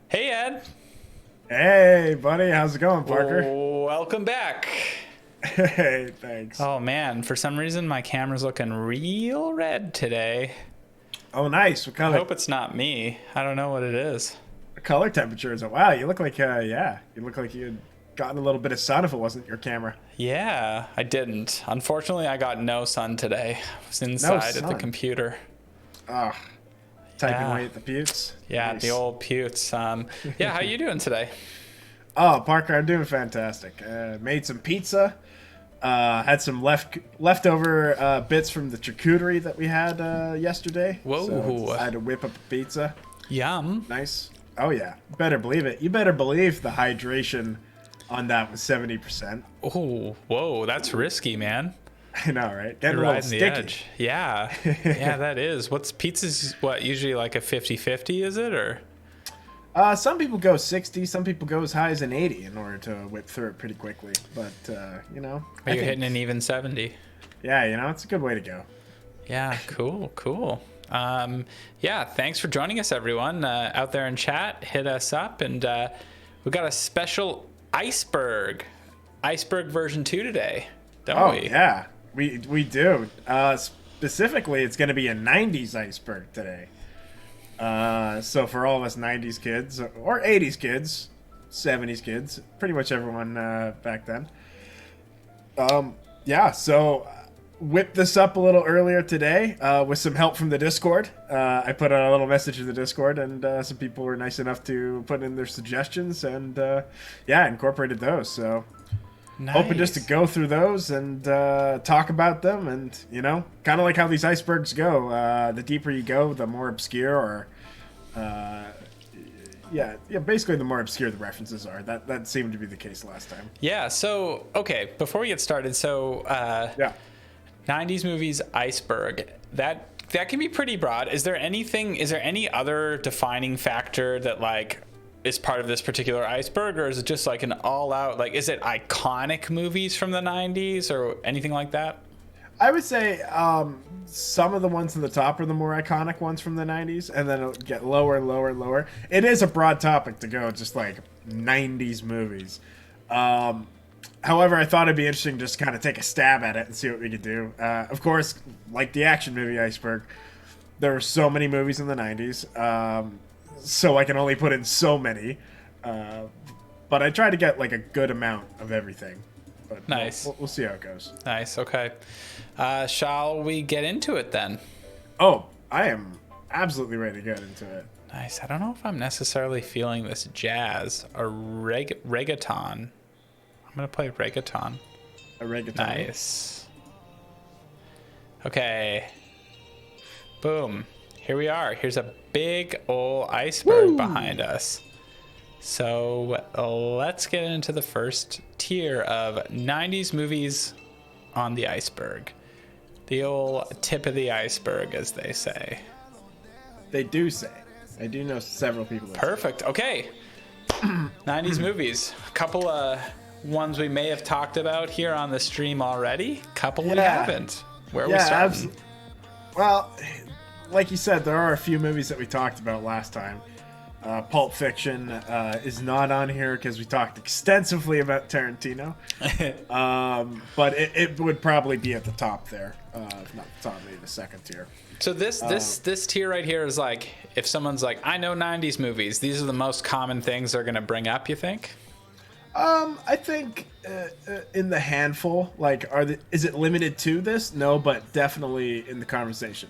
Hey, Ed. Hey, buddy, how's it going, Parker? Welcome back. Hey, thanks. Oh man, for some reason my camera's looking real red today. Oh, nice. What I kind hope it's not me. I don't know what it is. of color temperature is it? Wow, you look like, yeah, you look like you had gotten a little bit of sun if it wasn't your camera. Yeah, I didn't. Unfortunately, I got no sun today. I was No inside at the sun. computer. Ah, typing Yeah. away at the buttes. Yeah, the Nice. old putes. Yeah, how you doing today? Oh, Parker, I'm doing fantastic. Made some pizza. Had some leftover bits from the charcuterie that we had yesterday. So Whoa. decided to whip up a pizza. Yum. Nice. Oh yeah, better believe it. You better believe the hydration on that was 70%. Oh, whoa, that's risky, man. I know, right? Getting You're a little riding the sticky. edge. Yeah. Yeah, that is. What's pizza's what, usually like a 50-50, is it? Or Some people go 60, some people go as high as an 80 in order to whip through it pretty quickly. But are you hitting an even 70? Yeah, it's a good way to go. Yeah, cool. Yeah, thanks for joining us, everyone. Out there in chat, hit us up, and we got a special Iceberg version 2 today, don't we? Yeah, we do. Specifically, it's going to be a 90s Iceberg today. So for all of us 90s kids, or 80s kids, 70s kids, pretty much everyone back then. Yeah, so whipped this up a little earlier today with some help from the Discord. I put out a little message in the Discord, and some people were nice enough to put in their suggestions, and incorporated those. So hoping just to go through those and talk about them, and kind of like how these icebergs go. The deeper you go, the more obscure, or basically the more obscure the references are. That seemed to be the case last time. Yeah. So okay, before we get started, 90s movies Iceberg. That can be pretty broad. Is there any other defining factor that like is part of this particular iceberg, or is it just like an all-out, like, is it iconic movies from the 90s or anything like that? I would say some of the ones in the top are the more iconic ones from the 90s, and then it'll get lower and lower and lower. It is a broad topic to go, just like 90s movies. However, I thought it'd be interesting just to kind of take a stab at it and see what we could do. Of course, like the action movie Iceberg, there were so many movies in the 90s. So I can only put in so many, but I try to get like a good amount of everything. But nice. We'll see how it goes. Nice. Okay. Shall we get into it then? Oh, I am absolutely ready to get into it. Nice. I don't know if I'm necessarily feeling this jazz or reggaeton. I'm gonna play reggaeton. A reggaeton. Nice. Okay. Boom. Here we are. Here's a big old iceberg behind us. So let's get into the first tier of 90s movies on the iceberg. The old tip of the iceberg, as they say. They do say. I do know several people that Perfect. Okay. 90s movies. A couple of ones we may have talked about here on the stream already. Couple we haven't. Where are we starting? Well, like you said, there are a few movies that we talked about last time. Pulp Fiction is not on here because we talked extensively about Tarantino. But it would probably be at the top there, if not the top, maybe the second tier. So this tier right here is like, if someone's like, I know 90s movies, these are the most common things they're going to bring up, you think? I think in the handful, like, is it limited to this? No, but definitely in the conversation.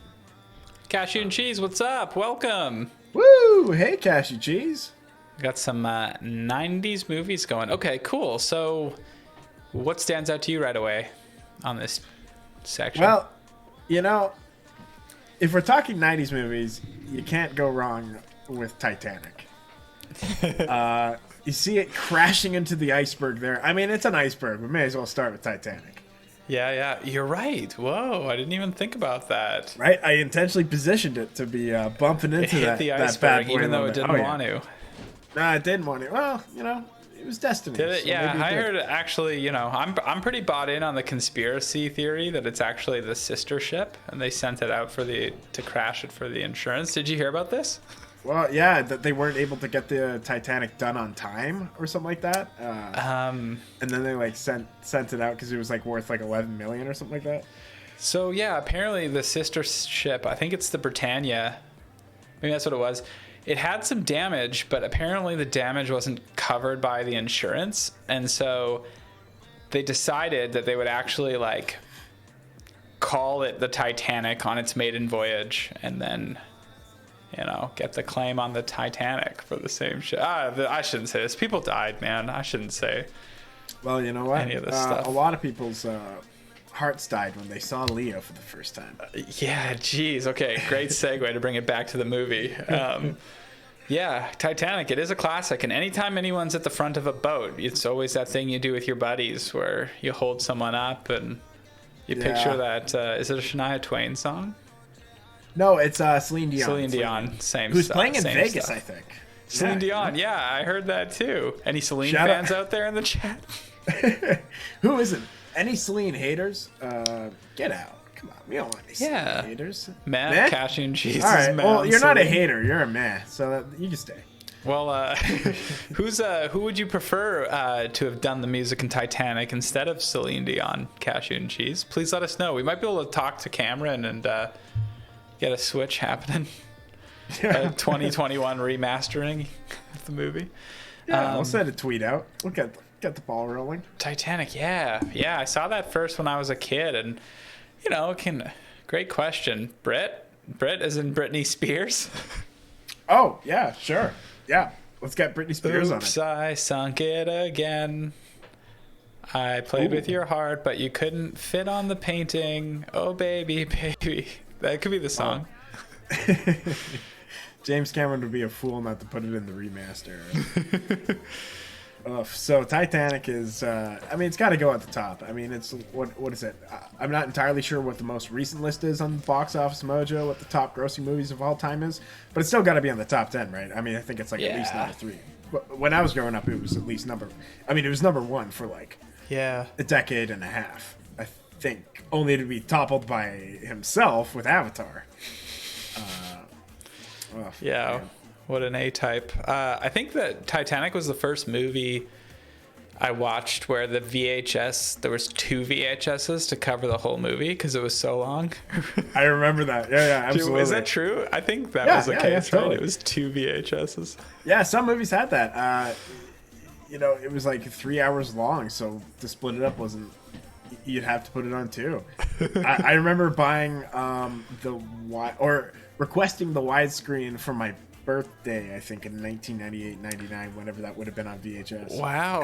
Cashew and Cheese, what's up? Welcome. Woo! Hey, Cashew Cheese. Got some 90s movies going. Okay, cool. So what stands out to you right away on this section? Well, if we're talking 90s movies, you can't go wrong with Titanic. You see it crashing into the iceberg there. I mean, it's an iceberg. We may as well start with Titanic. Yeah, you're right. Whoa, I didn't even think about that. Right? I intentionally positioned it to be bumping into hit the iceberg, even though it didn't want to. Nah, it didn't want to. Well, it was destiny. Did it? So yeah, I heard actually, I'm pretty bought in on the conspiracy theory that it's actually the sister ship, and they sent it out to crash it for the insurance. Did you hear about this? Well, yeah, that they weren't able to get the Titanic done on time or something like that. And then they like sent it out because it was like worth like 11 million or something like that. So yeah, apparently the sister ship, I think it's the Britannia. Maybe that's what it was. It had some damage, but apparently the damage wasn't covered by the insurance, and so they decided that they would actually like call it the Titanic on its maiden voyage, and then get the claim on the Titanic for the same ship. I shouldn't say this. People died, man. I shouldn't say. Well, you know what? Any of this stuff. A lot of people's hearts died when they saw Leo for the first time. Yeah, geez. Okay, great segue to bring it back to the movie. Yeah, Titanic, it is a classic. And anytime anyone's at the front of a boat, it's always that thing you do with your buddies where you hold someone up and you picture that. Is it a Shania Twain song? No, it's Celine Dion. Celine Dion, same Who's stuff. playing in same Vegas, stuff. I think. Celine Dion, yeah, I heard that too. Any Celine Shout fans out. out there in the chat? Who isn't? Any Celine haters? Get out. Come on, we don't want any Yeah. Celine haters. Meh, cashew and cheese. All right, is meh well, on you're not a Celine. hater. You're a meh, so you can stay. Well, who would you prefer to have done the music in Titanic instead of Celine Dion, Cashew and Cheese? Please let us know. We might be able to talk to Cameron and get a switch happening. A 2021 remastering of the movie. Yeah, we'll send a tweet out. We'll get the ball rolling. Titanic, yeah. I saw that first when I was a kid, and great question. Brit as in Britney Spears. Oh yeah, sure. Yeah, let's get Britney Spears Oops, on it. I sunk it again. I played with your heart, but you couldn't fit on the painting. Oh, baby, baby. That could be the song. James Cameron would be a fool not to put it in the remaster. So Titanic is, it's got to go at the top. I mean, it's, what is it? I'm not entirely sure what the most recent list is on Box Office Mojo, what the top grossing movies of all time is, but it's still got to be on the top 10, right? I mean, I think it's like at least number 3. When I was growing up, it was at least it was number 1 for like a decade and a half, I think, only to be toppled by himself with Avatar. Yeah, man. what an A-type. I think that Titanic was the first movie I watched where the VHS, there was 2 VHSs to cover the whole movie because it was so long. I remember that. Yeah, absolutely. Is that true? I think that was the case, right? Totally. It was 2 VHSs. Yeah, some movies had that. It was like 3 hours long, so to split it up wasn't. You'd have to put it on 2. I remember buying requesting the widescreen for my birthday, I think in 1998, 99, whenever that would have been on VHS. Wow.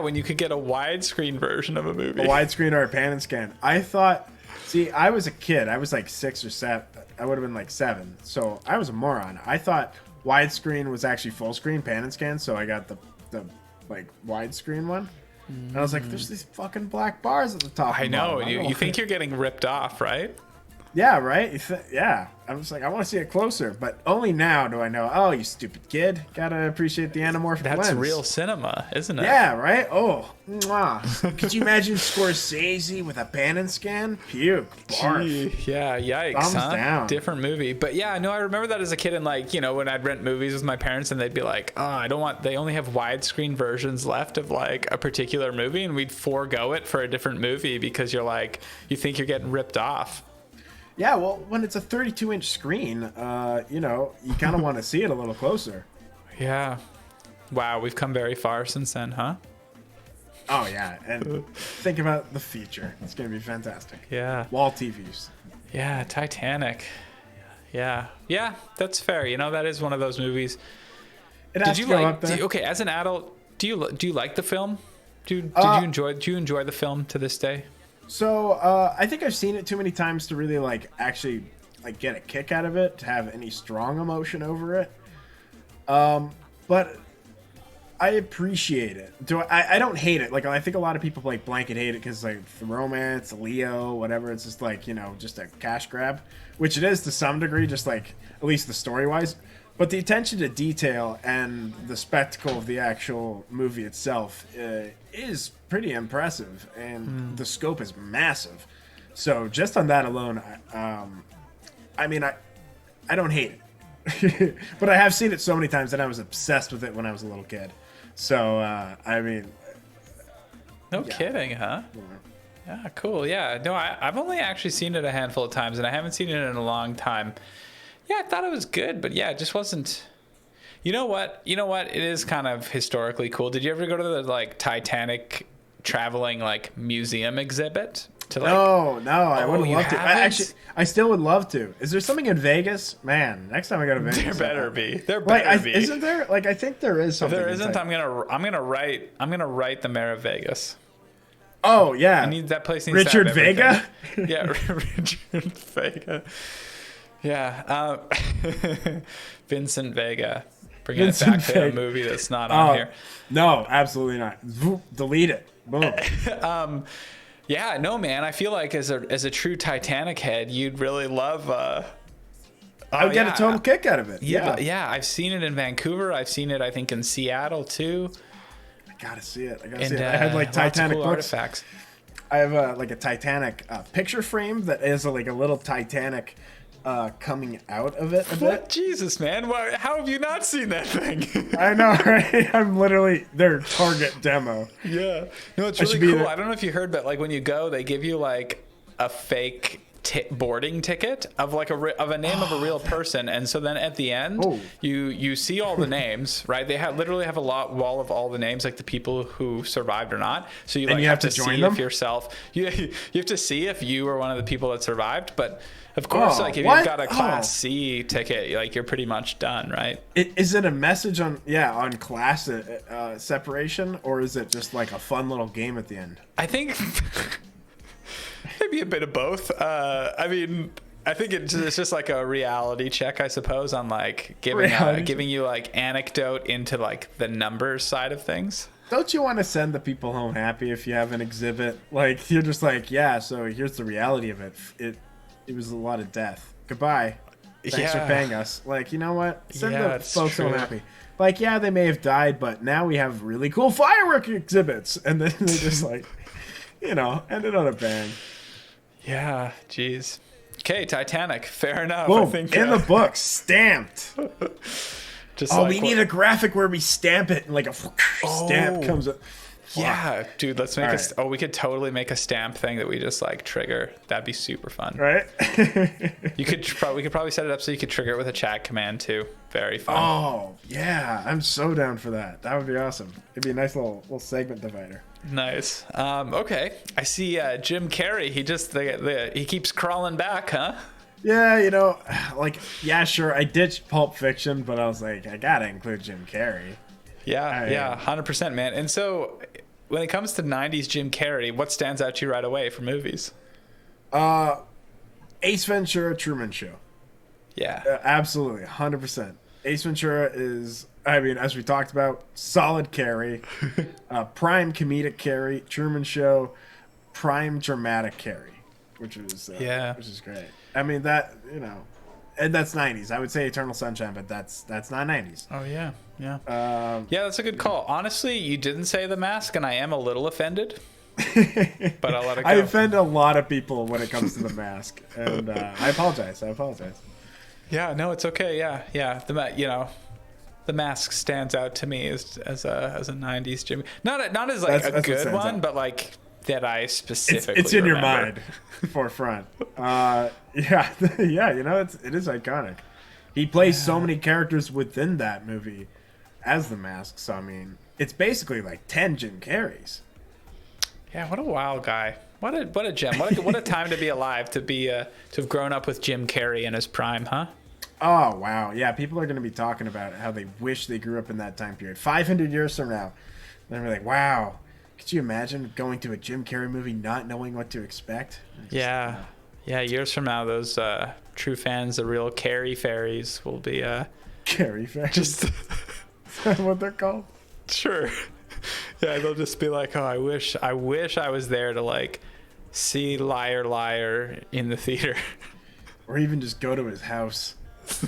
When you could get a widescreen version of a movie. A widescreen or a pan and scan. I thought, I was a kid. I was like 6 or 7. I would have been like 7. So I was a moron. I thought widescreen was actually full screen, pan and scan. So I got the like widescreen one. And I was like, there's these fucking black bars at the top. I know. You think you're getting ripped off, right? Yeah, right? Yeah. I was like, I want to see it closer. But only now do I know, oh, you stupid kid. Gotta appreciate the anamorphic That's lens. real cinema, isn't it? Yeah, right? Oh, mwah. Could you imagine Scorsese with a pan and scan? Puke. Barf. Yeah, yikes. Thumbs Huh? down. Different movie. But yeah, no, I remember that as a kid, and like, when I'd rent movies with my parents and they'd be like, they only have widescreen versions left of like a particular movie, and we'd forego it for a different movie because you think you're getting ripped off. Yeah, well, when it's a 32-inch screen, you kind of want to see it a little closer. Yeah. Wow, we've come very far since then, huh? Oh, yeah. And think about the feature. It's going to be fantastic. Yeah. Wall TVs. Yeah, Titanic. Yeah. Yeah, that's fair. That is one of those movies. It has to go up there. Okay, as an adult, do you like the film? Do you enjoy the film to this day? So I think I've seen it too many times to really actually get a kick out of it, to have any strong emotion over it. But I appreciate it. I don't hate it. I think a lot of people blanket hate it because the romance, Leo, whatever. It's just just a cash grab, which it is to some degree, just at least the story wise. But the attention to detail and the spectacle of the actual movie itself is pretty impressive, and the scope is massive. So just on that alone, I don't hate it, but I have seen it so many times that I was obsessed with it when I was a little kid. So no kidding, huh? Yeah, cool. Yeah, no, I've only actually seen it a handful of times, and I haven't seen it in a long time. Yeah, I thought it was good, but yeah, it just wasn't. You know what? It is kind of historically cool. Did you ever go to the Titanic traveling museum exhibit? No, I would love to. Haven't? I still would love to. Is there something in Vegas? Man, next time I go to Vegas, There better be. There better be. Isn't there? I think there is If something. there isn't, I'm gonna write the mayor of Vegas. Oh yeah, That place needs Richard to have Vega. everything. Yeah, Richard Vega. Yeah. Vincent Vega. Bringing it Vincent back to a Vega. movie that's not on here. No, absolutely not. Delete it. Boom. Yeah, no, man. I feel like as a true Titanic head, you'd really love. I would get a total kick out of it. Yeah, Yeah. yeah. I've seen it in Vancouver. I've seen it, I think, in Seattle too. I gotta see it. I And had like lots of Titanic cool books. artifacts. I have like a Titanic picture frame that is like a little Titanic coming out of it a What? bit. Jesus, man. Why, how have you not seen that thing? I know, right? I'm literally their target demo. Yeah. No, it's I should really be cool. the- I don't know if you heard, but like when you go, they give you like a fake boarding ticket of like of a name of a real person, and so then at the end, Oh. you see all the names, right? They literally have a wall of all the names, like the people who survived or not. So you like you have have to to join see them? if yourself. You have to see if you were one of the people that survived, but. Of course, Oh, like if what? you've got a Class Oh. C ticket, like you're pretty much done, right? Is it a message on class separation, or is it just like a fun little game at the end? I think maybe a bit of both. I mean, I think it's just like a reality check, I suppose, on like giving you like anecdote into like the numbers side of things. Don't you want to send the people home happy if you have an exhibit? Like you're just like, yeah. So here's the reality of it. It was a lot of death. Goodbye. Thanks for Yeah. paying us. Like, you know what? Send Yeah, the it's folks home true. happy. Like, yeah, they may have died, but now we have really cool firework exhibits. And then they just like, ended on a bang. Yeah, jeez. Okay, Titanic. Fair enough. Boom. I think In the book, stamped. just Oh, like we need a graphic where we stamp it and like a stamp Oh. comes up. Yeah, dude. Let's make All a. right. Oh, we could totally make a stamp thing that we just like trigger. That'd be super fun. Right? We could probably set it up so you could trigger it with a chat command too. Very fun. Oh, yeah. I'm so down for that. That would be awesome. It'd be a nice little segment divider. Nice. Okay. I see Jim Carrey. He just he keeps crawling back, huh? Yeah, like, yeah, sure. I ditched Pulp Fiction, but I was like, I gotta include Jim Carrey. Yeah, 100%, man. And so, when it comes to '90s Jim Carrey, what stands out to you right away for movies? Ace Ventura, Truman Show. Yeah. Absolutely, 100%. Ace Ventura is, I mean, as we talked about, solid Carrey, prime comedic Carrey. Truman Show, prime dramatic Carrey, which is great. I mean and that's '90s. I would say Eternal Sunshine, but that's not '90s. Oh yeah, yeah. Yeah, that's a good call. Honestly, you didn't say The Mask, and I am a little offended. But I'll let it go. I offend a lot of people when it comes to The Mask, and I apologize. Yeah, no, it's okay. Yeah. The Mask stands out to me as a '90s Jim. Not as like That's a what good stands one, out. but like that I specifically. It's in your remember. mind, forefront. Yeah, it is iconic. He plays so many characters within that movie as The Mask. So I mean, it's basically like 10 Jim Carreys. Yeah, what a wild guy. What a gem. What a time to be alive, to have grown up with Jim Carrey in his prime, huh? Oh wow, yeah. People are going to be talking about how they wish they grew up in that time period. 500 years from now, they're gonna be like, wow. Could you imagine going to a Jim Carrey movie not knowing what to expect? Yeah. Years from now, those true fans, the real Carrey fairies, will be Carrey fans. just Is that what they're called? sure. Yeah, they'll just be like, oh, I wish I was there to like see Liar Liar in the theater. Or even just go to his house.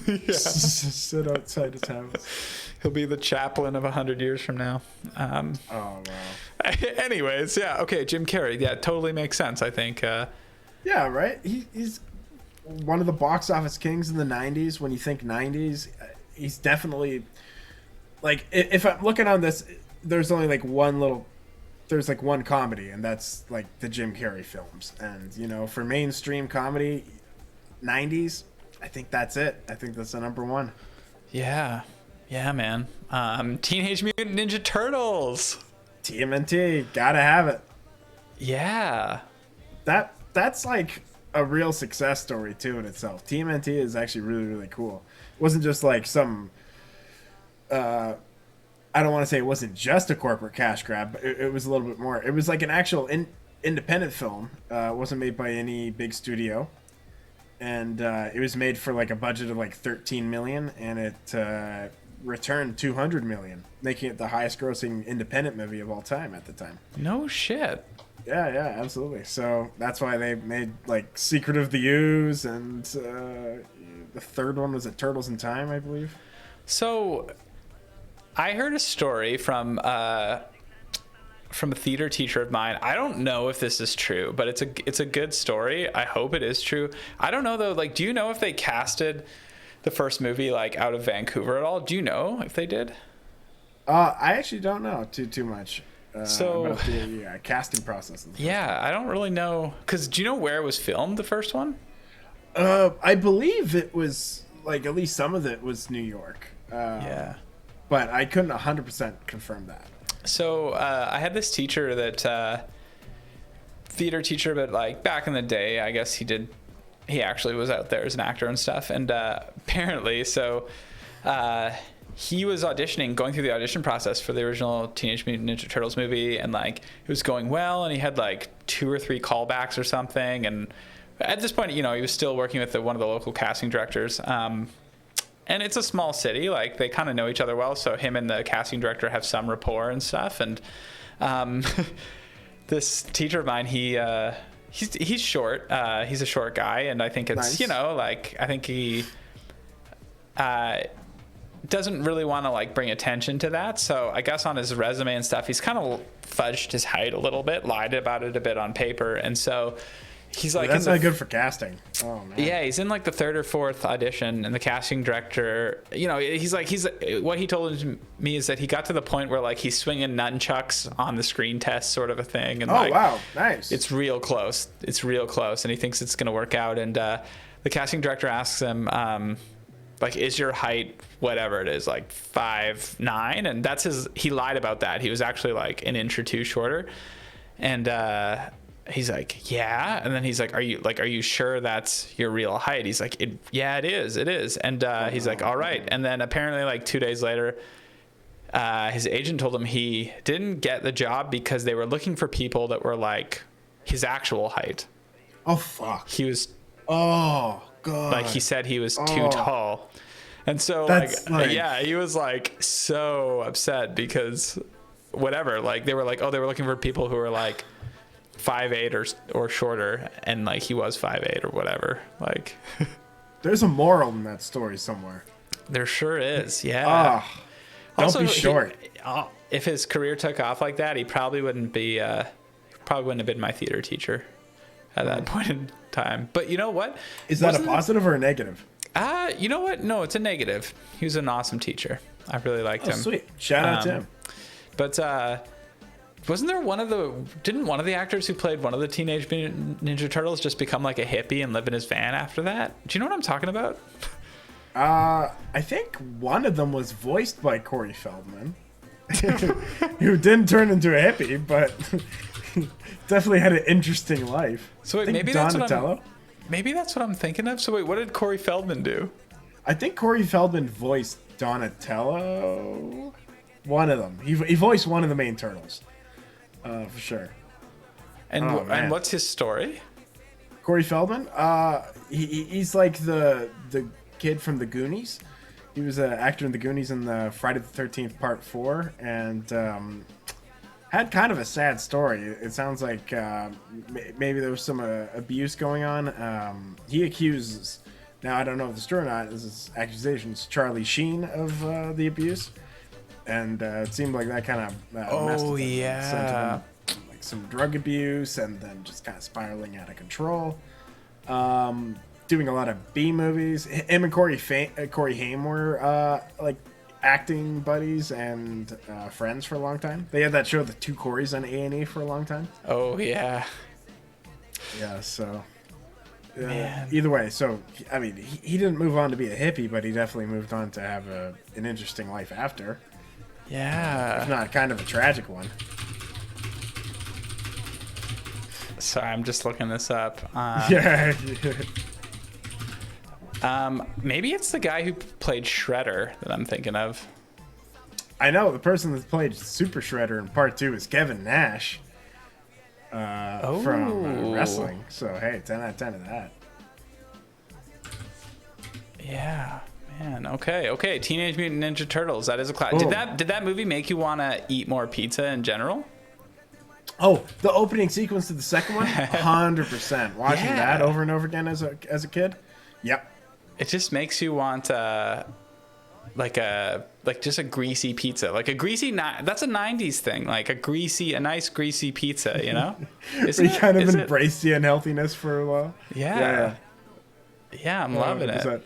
Yeah. Sit outside his house. He'll be the chaplain of 100 years from now. Oh wow. Anyways, yeah, okay, Jim Carrey. Yeah, totally makes sense, I think. Yeah, right. He's one of the box office kings in the '90s. When you think '90s, he's definitely like. If I'm looking on this, there's only like there's like one comedy, and that's like the Jim Carrey films. And for mainstream comedy, '90s, I think that's it. I think that's the number one. Yeah, man. Teenage Mutant Ninja Turtles. TMNT, gotta have it. Yeah. That's like a real success story too in itself. TMNT is actually really, really cool. It wasn't just like some I don't want to say it wasn't just a corporate cash grab, but it was a little bit more. It was like an actual independent film. It wasn't made by any big studio. and it was made for like a budget of like 13 million, and it returned 200 million, making it the highest grossing independent movie of all time at the time. No shit. Yeah, absolutely. So that's why they made like Secret of the Ooze, and the third one was a Turtles in Time, I believe. So I heard a story from a theater teacher of mine. I don't know if this is true, but it's a good story. I hope it is true. I don't know though. Like, do you know if they casted the first movie like out of Vancouver at all? Do you know if they did? I actually don't know too much about the casting process. Yeah, I don't really know. Because do you know where it was filmed, the first one? I believe it was like at least some of it was New York. Yeah. But I couldn't 100% confirm that. So I had this teacher that theater teacher, but like back in the day, I guess he actually was out there as an actor and stuff. And apparently, he was auditioning, going through the audition process for the original Teenage Mutant Ninja Turtles movie, and like it was going well, and he had like 2 or 3 callbacks or something. And at this point, he was still working with one of the local casting directors. And it's a small city, like they kind of know each other well, so him and the casting director have some rapport and stuff. And this teacher of mine, he's short. He's a short guy, and I think it's nice. I think he doesn't really want to like bring attention to that. So I guess on his resume and stuff, he's kind of fudged his height a little bit, lied about it a bit on paper, and so he's like, that's not good for casting. Oh man. Yeah, he's in like the 3rd or 4th audition, and the casting director, he's what he told me is that he got to the point where like he's swinging nunchucks on the screen test, sort of a thing. And wow, nice. It's real close. And he thinks it's gonna work out. And the casting director asks him, like, is your height whatever it is, like 5'9"? And that's he lied about that. He was actually like an inch or 2 shorter. And he's like, yeah. And then he's like, are you sure that's your real height? He's like, yeah, it is. And he's like, all right. And then apparently like 2 days later, his agent told him he didn't get the job because they were looking for people that were like his actual height. Oh, fuck. He was... Oh, God. Like, he said he was too tall. And so, yeah, he was, like, so upset because whatever. Like, they were looking for people who were, like, 5'8" or shorter, and, like, he was 5'8" or whatever. Like... There's a moral in that story somewhere. There sure is, yeah. Don't be short. If his career took off like that, he probably wouldn't have been my theater teacher at that point in time. But you know what? Is that a positive or a negative? You know what? No, it's a negative. He was an awesome teacher. I really liked him. Sweet. Shout out to him. But wasn't there didn't one of the actors who played one of the Teenage Mutant Ninja Turtles just become like a hippie and live in his van after that? Do you know what I'm talking about? I think one of them was voiced by Corey Feldman, who didn't turn into a hippie, but definitely had an interesting life. So wait, maybe that's what I'm thinking of. So wait, what did Corey Feldman do? I think Corey Feldman voiced Donatello. One of them. He voiced one of the main turtles, for sure. And what's his story? Corey Feldman. He's like the kid from the Goonies. He was an actor in the Goonies in the Friday the 13th Part 4, and had kind of a sad story. It sounds like maybe there was some abuse going on. He accuses, now I don't know if it's true or not, this is accusations, Charlie Sheen of the abuse, and it seemed like that kind of messed with him. Sent him, like, some drug abuse, and then just kind of spiraling out of control. Doing a lot of B movies. Him and Corey Haim were like acting buddies and friends for a long time. They had that show, The Two Coreys, on A&E for a long time. Oh yeah. Yeah. So either way, so I mean, he didn't move on to be a hippie, but he definitely moved on to have an interesting life after. Yeah. If not kind of a tragic one. Sorry, I'm just looking this up. Yeah. Maybe it's the guy who played Shredder that I'm thinking of. I know the person that played Super Shredder in Part 2 is Kevin Nash from wrestling. So hey, 10 out of 10 of that. Yeah, man. Okay. Teenage Mutant Ninja Turtles. That is a class. Boom. Did that movie make you want to eat more pizza in general? Oh, the opening sequence to the second one, 100%. Watching Yeah. that over and over again as a kid. Yep. It just makes you want just a greasy pizza, like a greasy. That's a '90s thing, like a nice greasy pizza. You know, We kind of embraced the unhealthiness for a while. Yeah, I'm loving it. 100%.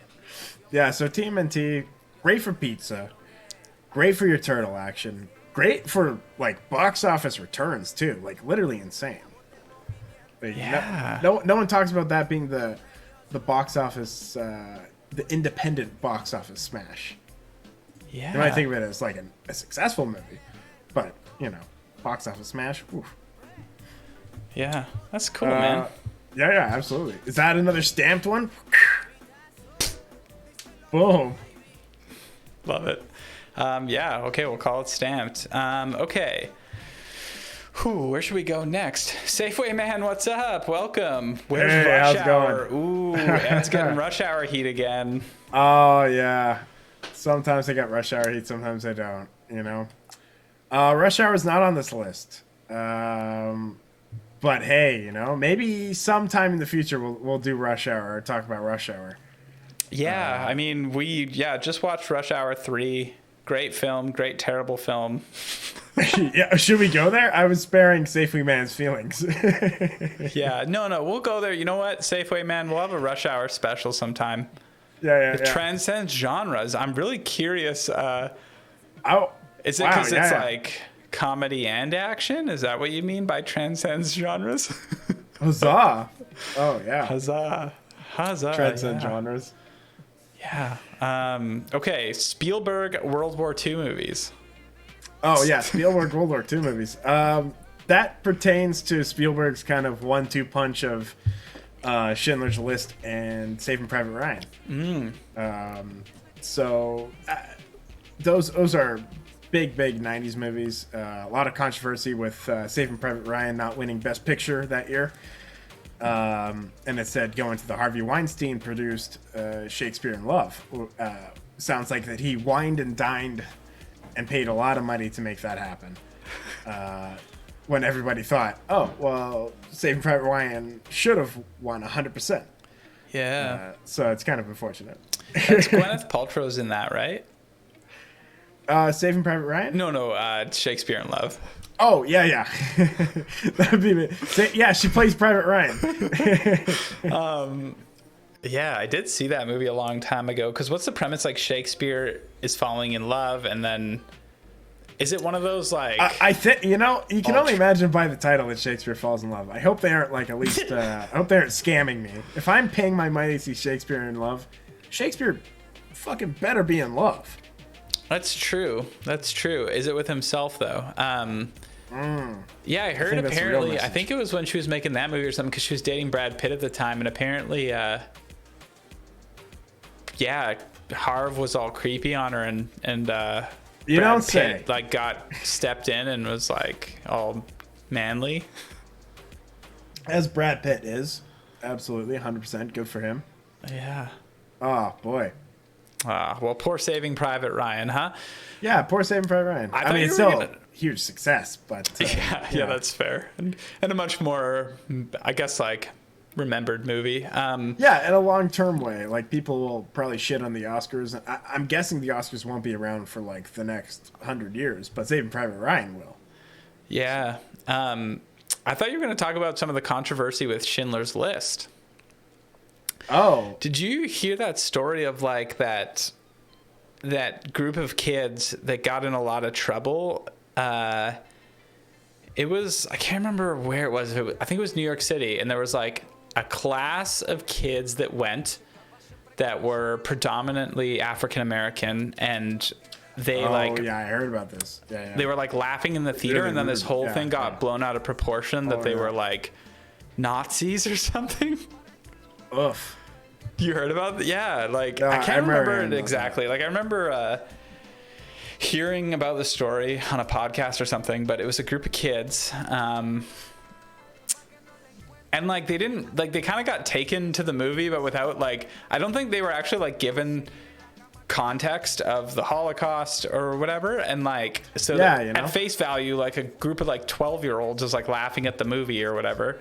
Yeah, so TMNT, great for pizza, great for your turtle action, great for like box office returns too, like literally insane. Like, Yeah. no one talks about that being the box office, the independent box office smash. Yeah, You might think of it as like a successful movie, but you know, box office smash. Oof. yeah, that's cool, man. Yeah, absolutely. Is that another stamped one? Boom. Love it. Yeah, okay, we'll call it stamped. Okay. Where should we go next? Safeway Man, what's up? Welcome. Where's Hey, Rush how's it Hour? going? Ooh, Ed's getting Rush Hour heat again. Oh yeah. Sometimes I get rush hour heat, sometimes I don't. You know. Rush Hour is not on this list. But hey, you know, maybe sometime in the future we'll do Rush Hour or talk about Rush Hour. Yeah, I mean, we just watched Rush Hour 3. Great film, great terrible film. Yeah, should we go there? I was sparing Safeway Man's feelings. Yeah, no, we'll go there. You know what, Safeway Man, we'll have a Rush Hour special sometime. Yeah. It transcends genres. I'm really curious. Oh, Is it wow, because it's yeah. like comedy and action? Is that what you mean by transcends genres? Huzzah! Oh yeah, Huzzah. transcend yeah. genres. Yeah. Okay, Spielberg World War II movies. Oh yeah, Spielberg World War II movies. That pertains to Spielberg's kind of 1-2 punch of Schindler's List and Saving Private Ryan. So those are big 90s movies. A lot of controversy with Saving Private Ryan not winning Best Picture that year. And it said going to the Harvey Weinstein produced Shakespeare in Love. Sounds like that he wined and dined and paid a lot of money to make that happen. When everybody thought, oh, well, Saving Private Ryan should have won 100%. Yeah. So it's kind of unfortunate. That's Gwyneth Paltrow's in that, right? Saving Private Ryan? No, Shakespeare in Love. Oh, yeah. That'd be me. Yeah, she plays Private Ryan. Yeah, I did see that movie a long time ago. Because what's the premise? Like Shakespeare is falling in love, and then is it one of those like? I think you can only imagine by the title that Shakespeare falls in love. I hope they aren't like at least. I hope they aren't scamming me. If I'm paying my money to see Shakespeare in Love, Shakespeare fucking better be in love. That's true. Is it with himself though? Yeah, I heard apparently. I think it was when she was making that movie or something because she was dating Brad Pitt at the time, and apparently, Harv was all creepy on her, and You Brad don't Pitt, say. like got stepped in and was like all manly. As Brad Pitt is, absolutely 100% good for him. Yeah. Oh boy. Well, poor Saving Private Ryan, huh? Yeah, poor Saving Private Ryan. I I thought mean, you it's were still gonna- huge success, but Yeah, that's fair, and a much more, I guess, like remembered movie. Yeah, in a long-term way. Like, people will probably shit on the Oscars. I'm guessing the Oscars won't be around for, like, the next 100 years, but Saving Private Ryan will. Yeah. I thought you were going to talk about some of the controversy with Schindler's List. Oh. Did you hear that story of, like, that group of kids that got in a lot of trouble? It was, I can't remember where it was. I think it was New York City, and there was, like, a class of kids that went that were predominantly African American, and they yeah, I heard about this. Yeah. they were like laughing in the theater, Really and then this rude. whole Yeah, thing got yeah. blown out of proportion that they yeah. were like Nazis or something. Ugh. You heard about that? Yeah, like No, I I can't remember remember hearing it about exactly. Like I remember hearing about the story on a podcast or something, but it was a group of kids. And like they didn't like they kind of got taken to the movie, but without like I don't think they were actually like given context of the Holocaust or whatever. And like so at face value, like a group of like 12-year-olds is like laughing at the movie or whatever.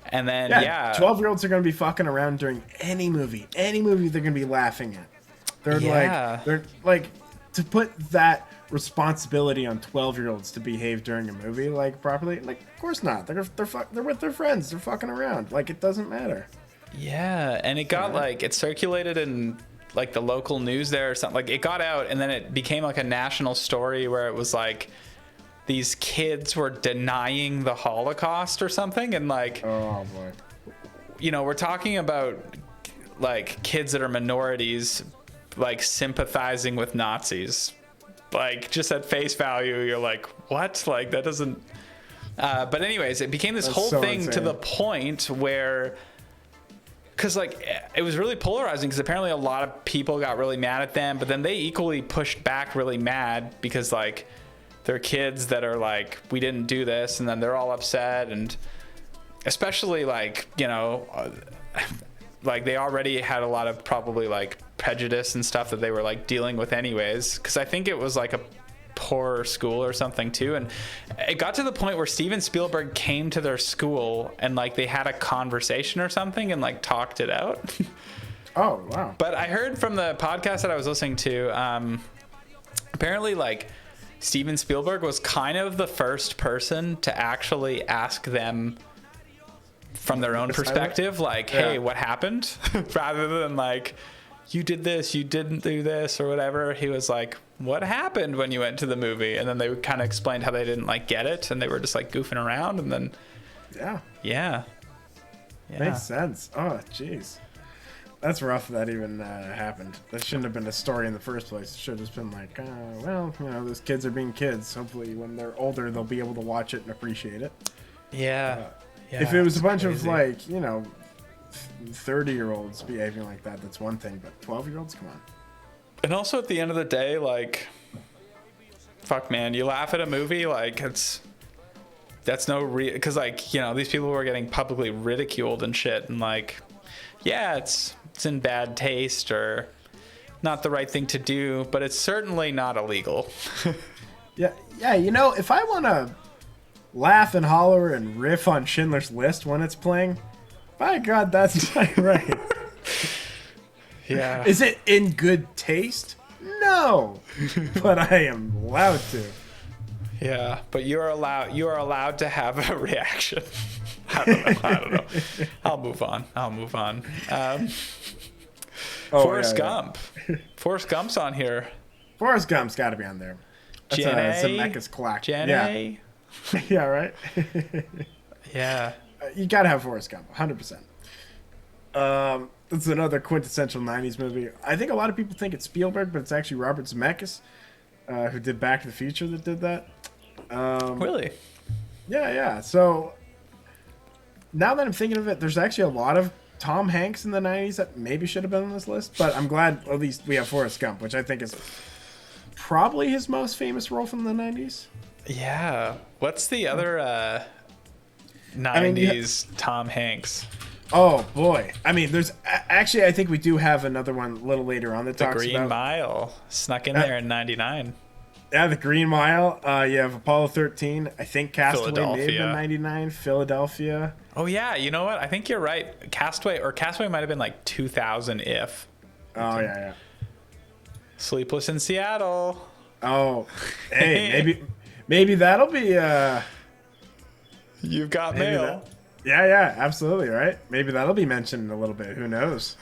And then 12-year-olds are going to be fucking around during any movie they're going to be laughing at. They're like to put that responsibility on 12-year-olds to behave during a movie like properly, like of course not. They're with their friends, they're fucking around, like it doesn't matter. Yeah. And it got like it circulated in like the local news there or something. Like it got out and then it became like a national story where it was like these kids were denying the Holocaust or something. And like, oh boy, you know, we're talking about like kids that are minorities like sympathizing with Nazis. Like just at face value, you're like, what? Like that doesn't but anyways, it became this whole thing insane. To the point where because like it was really polarizing, because apparently a lot of people got really mad at them, but then they equally pushed back really mad because like they're kids that are like, we didn't do this, and then they're all upset. And especially like, you know, like they already had a lot of probably like prejudice and stuff that they were like dealing with anyways, because I think it was like a poor school or something too. And it got to the point where Steven Spielberg came to their school and like they had a conversation or something and like talked it out. Oh wow. But I heard from the podcast that I was listening to, apparently like Steven Spielberg was kind of the first person to actually ask them from their own perspective, like, hey, what happened? Rather than like, you did this, you didn't do this, or whatever. He was like, what happened when you went to the movie? And then they kind of explained how they didn't like get it, and they were just like goofing around. And then yeah. Makes sense. Oh jeez, that's rough that even happened. That shouldn't have been a story in the first place. It should have just been like, well, you know, those kids are being kids. Hopefully when they're older they'll be able to watch it and appreciate it. If it was a bunch of like, you know, 30-year-olds behaving like that, that's one thing, but 12-year-olds, come on. And also at the end of the day, like, fuck man, you laugh at a movie, like that's no because like, you know, these people were getting publicly ridiculed and shit, and like, yeah, it's in bad taste or not the right thing to do, but it's certainly not illegal. yeah, you know, if I want to laugh and holler and riff on Schindler's List when it's playing, by God, that's not right. Yeah. Is it in good taste? No. But I am allowed to. Yeah, but you are allowed to have a reaction. I don't know. I'll move on. Forrest Gump. Forrest Gump's on here. Forrest Gump's got to be on there. That's Zemeckis clack. Jenny. Yeah, right? Yeah. You got to have Forrest Gump, 100%. It's another quintessential 90s movie. I think a lot of people think it's Spielberg, but it's actually Robert Zemeckis, who did Back to the Future, that did that. Really? Yeah. So now that I'm thinking of it, there's actually a lot of Tom Hanks in the 90s that maybe should have been on this list, but I'm glad at least we have Forrest Gump, which I think is probably his most famous role from the 90s. Yeah. What's the other 90s Tom Hanks? Oh boy! I mean, there's actually, I think we do have another one a little later on that talks about The Green Mile snuck in there in '99. Yeah, The Green Mile. You have Apollo 13. I think Castaway may have been '99. Philadelphia. Oh yeah, you know what? I think you're right. Castaway might have been like 2000 if. Oh yeah. Sleepless in Seattle. Oh, hey, maybe that'll be. You've got mail. Yeah, absolutely, right? Maybe that'll be mentioned in a little bit. Who knows?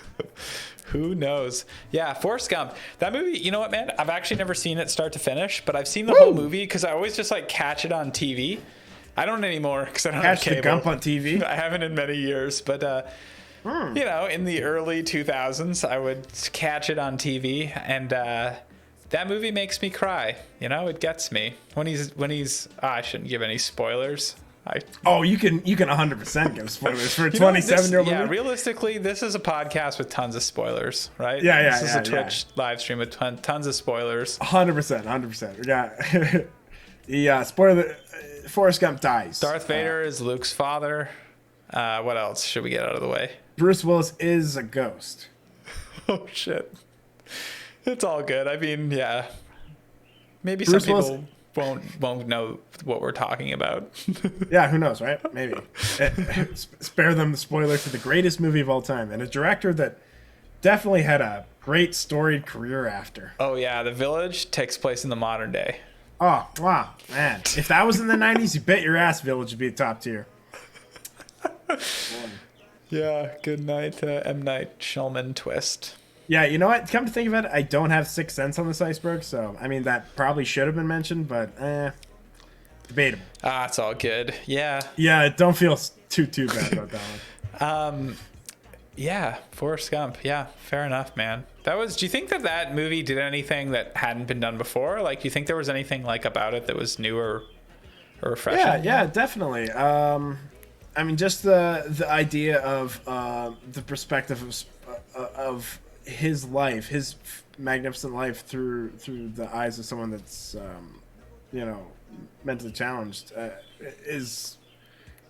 Who knows? Yeah, Forrest Gump. That movie, you know what, man? I've actually never seen it start to finish, but I've seen the whole movie because I always just like catch it on TV. I don't anymore because I don't have cable. Catch the Gump on TV? I haven't in many years, but you know, in the early 2000s, I would catch it on TV, and that movie makes me cry. You know, it gets me when he's. I shouldn't give any spoilers. You can 100% give spoilers for a 27-year-old movie. Yeah, realistically, this is a podcast with tons of spoilers, right? Yeah. This is a Twitch live stream with tons of spoilers. 100%. Yeah. Spoiler: Forrest Gump dies. Darth Vader is Luke's father. What else should we get out of the way? Bruce Willis is a ghost. Oh shit. It's all good. I mean, yeah. Maybe Bruce some people won't know what we're talking about. Yeah, who knows, right? Maybe. Spare them the spoiler to the greatest movie of all time, and a director that definitely had a great storied career after. Oh yeah, The Village takes place in the modern day. Oh, wow, man. If that was in the 90s, you bet your ass Village would be top tier. Yeah, good night, M. Night Shyamalan twist. Yeah, you know what? Come to think of it, I don't have Sixth Sense on this Iceberg, so, I mean, that probably should have been mentioned, but, debatable. Ah, it's all good. Yeah. Yeah, don't feel too bad about that one. Yeah, Forrest Gump. Yeah, fair enough, man. Do you think that movie did anything that hadn't been done before? Like, do you think there was anything like about it that was new or refreshing? Yeah, definitely. I mean, just the idea of the perspective of his life, his magnificent life through the eyes of someone that's mentally challenged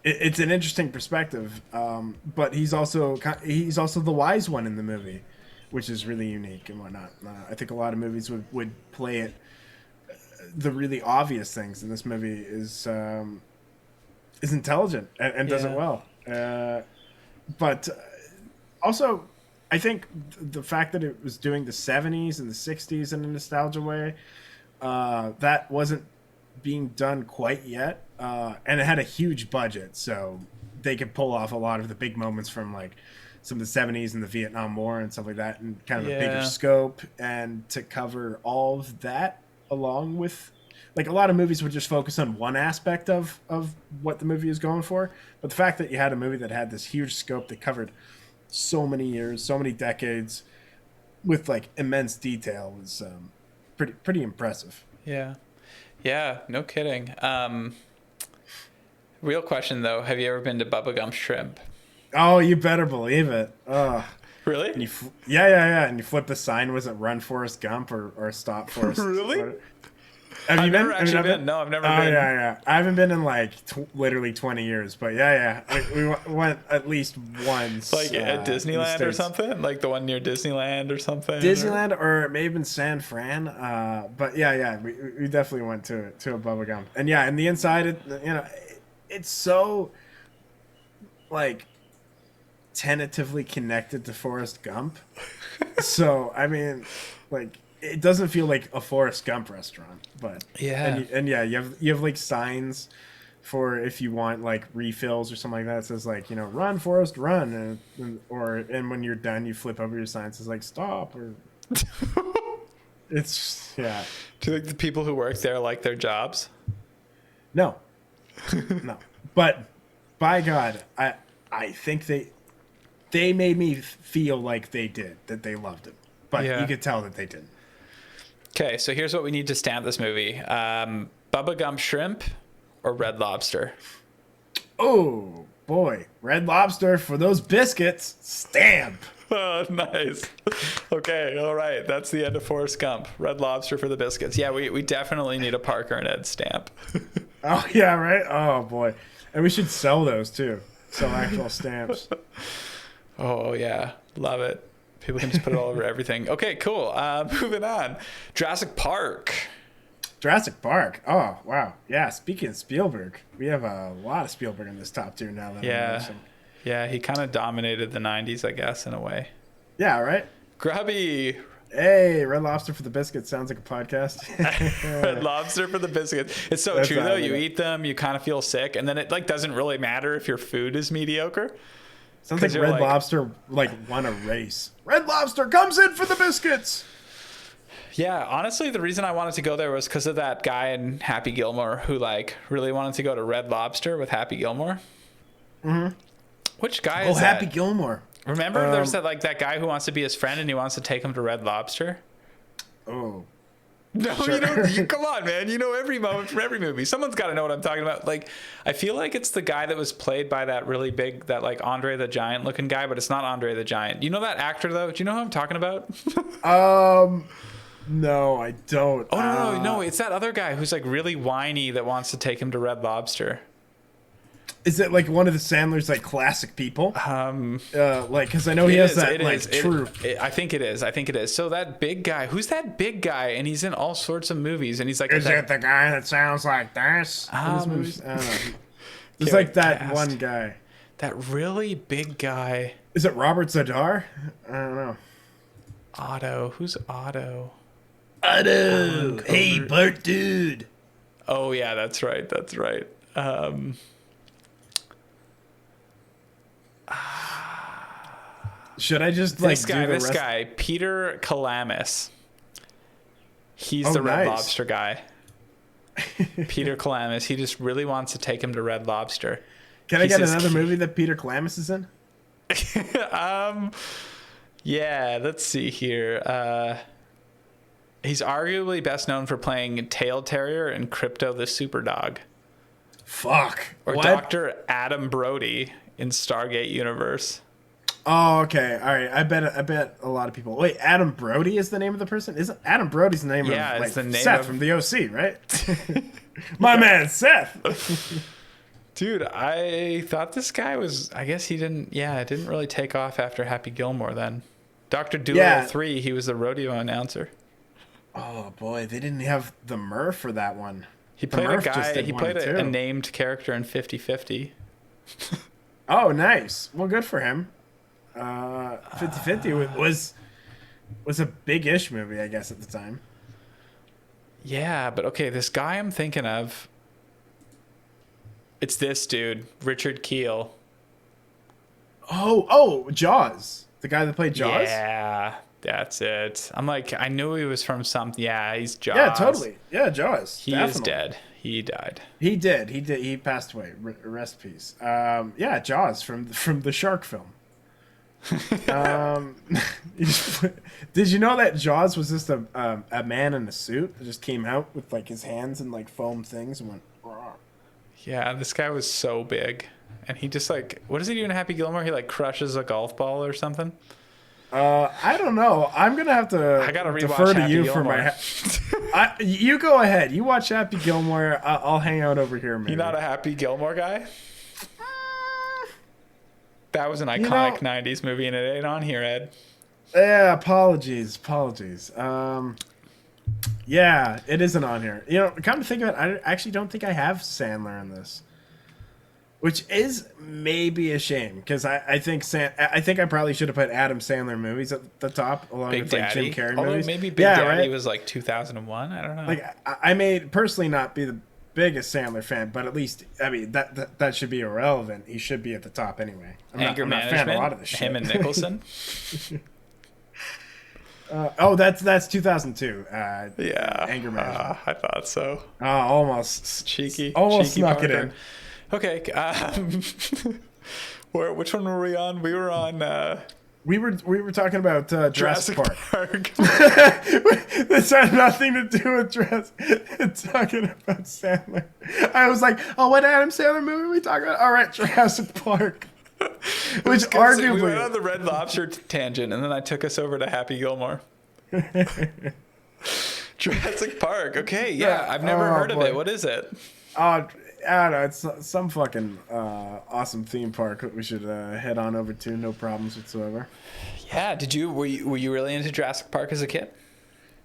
it's an interesting perspective. But he's also the wise one in the movie, which is really unique and whatnot. I think a lot of movies would play it. The really obvious things in this movie is intelligent and does it well. But also, I think the fact that it was doing the 70s and the 60s in a nostalgia way, that wasn't being done quite yet. And it had a huge budget, so they could pull off a lot of the big moments from like some of the 70s and the Vietnam War and stuff like that, and kind of a bigger scope, and to cover all of that along with, like, a lot of movies would just focus on one aspect of what the movie is going for. But the fact that you had a movie that had this huge scope that covered so many years, so many decades, with like immense detail was pretty impressive. Yeah, no kidding. Real question though, have you ever been to Bubba Gump Shrimp? Oh, you better believe it. Really? And yeah. And you flip the sign. Was it Run Forrest Gump or Stop Forrest? Really? Have you never actually been. No, I've never been. Yeah. I haven't been in like literally 20 years, but yeah. We went at least once. Like at Disneyland or something? Like the one near Disneyland or something? Disneyland, or it may have been San Fran. But yeah, we definitely went to a Bubba Gump. And yeah, and the inside, it's so like tentatively connected to Forrest Gump. So, I mean, like, it doesn't feel like a Forrest Gump restaurant, but and you have like signs for if you want like refills or something like that. It says like, run Forrest run, and when you're done you flip over your sign, it says like stop, or it's Do you think the people who work there like their jobs? No, but by God, I think they made me feel like they did, that they loved it, but you could tell that they didn't. Okay, so here's what we need to stamp this movie. Bubba Gump Shrimp or Red Lobster? Oh, boy. Red Lobster for those biscuits. Stamp. Oh, nice. Okay, all right. That's the end of Forrest Gump. Red Lobster for the biscuits. Yeah, we definitely need a Parker and Ed stamp. Oh, yeah, right? Oh, boy. And we should sell those, too. Sell actual stamps. Oh, yeah. Love it. People can just put it all over everything. Okay, cool. Moving on. Jurassic Park. Oh, wow. Yeah, speaking of Spielberg, we have a lot of Spielberg in this top tier now. Yeah, he kind of dominated the 90s, I guess, in a way. Yeah, right? Grubby. Hey, Red Lobster for the biscuits. Sounds like a podcast. Red Lobster for the biscuits. It's so true, though. You eat them, you kind of feel sick, and then it like doesn't really matter if your food is mediocre. Sounds like Red Lobster won a race. Red Lobster comes in for the biscuits. Yeah, honestly, the reason I wanted to go there was because of that guy in Happy Gilmore who like really wanted to go to Red Lobster with Happy Gilmore. Mm-hmm. Which guy is that? Happy Gilmore. Remember, there's that guy who wants to be his friend and he wants to take him to Red Lobster. Oh. No, sure. Come on, man. You know every moment from every movie. Someone's got to know what I'm talking about. Like, I feel like it's the guy that was played by that really big, that like Andre the Giant looking guy, but it's not Andre the Giant. You know that actor though? Do you know who I'm talking about? No, I don't. Oh no, it's that other guy who's like really whiny that wants to take him to Red Lobster. Is it like one of the Sandler's like classic people? Like, because I know he has that like true. I think it is. I think it is. So that big guy, who's that big guy? And he's in all sorts of movies. And he's like, is it the guy that sounds like this in his movies? I don't know. There's like that one guy. That really big guy. Is it Robert Zadar? I don't know. Otto. Who's Otto? Otto. Hey, Bart, dude. Oh yeah, that's right. That's right. Should I just like this guy, Peter Calamis? He's the Red Lobster guy. Peter Calamis. He just really wants to take him to Red Lobster. Can I get another movie that Peter Calamis is in? Yeah, let's see here. He's arguably best known for playing Tail Terrier in Crypto the Superdog. Fuck. Or what? Dr. Adam Brody in Stargate Universe. Oh, okay. All right. I bet a lot of people. Wait, Adam Brody is the name of the person? Isn't Adam Brody's the name of it's the name Seth from the OC, right? My man, Seth. Dude, I thought this guy was, I guess he didn't, it didn't really take off after Happy Gilmore then. Dr. Dolittle 3, he was the rodeo announcer. Oh, boy. They didn't have the Murph for that one. He played a guy, he played a named character in 50-50. Oh, nice. Well, good for him. 50-50 was a big-ish movie, I guess, at the time. Yeah, but okay, this guy I'm thinking of, it's this dude, Richard Kiel. Oh, Jaws. The guy that played Jaws? Yeah, that's it. I'm like, I knew he was from something. Yeah, he's Jaws. Yeah, totally. Yeah, Jaws. He is dead. He died. He did. He passed away. Rest in peace. Yeah, Jaws from the shark film. Did you know that Jaws was just a man in a suit that just came out with like his hands and like foam things and went raw? Yeah, this guy was so big, and he just like, what does he do in Happy Gilmore? He like crushes a golf ball or something. I don't know. I'm gonna have to. I gotta defer to Happy you Gilmore. for my. You go ahead. You watch Happy Gilmore. I'll hang out over here. Maybe. You're not a Happy Gilmore guy. That was an iconic 90s movie, and it ain't on here, Ed. Yeah, apologies. Yeah, it isn't on here. You know, come to think of it, I actually don't think I have Sandler in this, which is maybe a shame because I think I probably should have put Adam Sandler movies at the top along Big with Daddy. like Jim Carrey Although movies. maybe Big Daddy was like 2001. I don't know. Like I may personally not be the biggest Sandler fan, but at least I mean that should be irrelevant. He should be at the top anyway. Anger Management. I'm not a fan of a lot of this shit. Him and Nicholson. That's 2002. Yeah, Anger Management. I thought so. Almost cheeky. Almost cheeky snuck Parker. it in. Okay. Which one were we on? We were on. We were talking about Jurassic Park. This had nothing to do with talking about Sandler. I was like, oh, what Adam Sandler movie are we talking about? All right, Jurassic Park. Which arguably... We went on the Red Lobster tangent, and then I took us over to Happy Gilmore. Jurassic Park. Okay, yeah. I've never heard of it. What is it? I don't know. It's some fucking awesome theme park that we should head on over to. No problems whatsoever. Yeah. Were you really into Jurassic Park as a kid?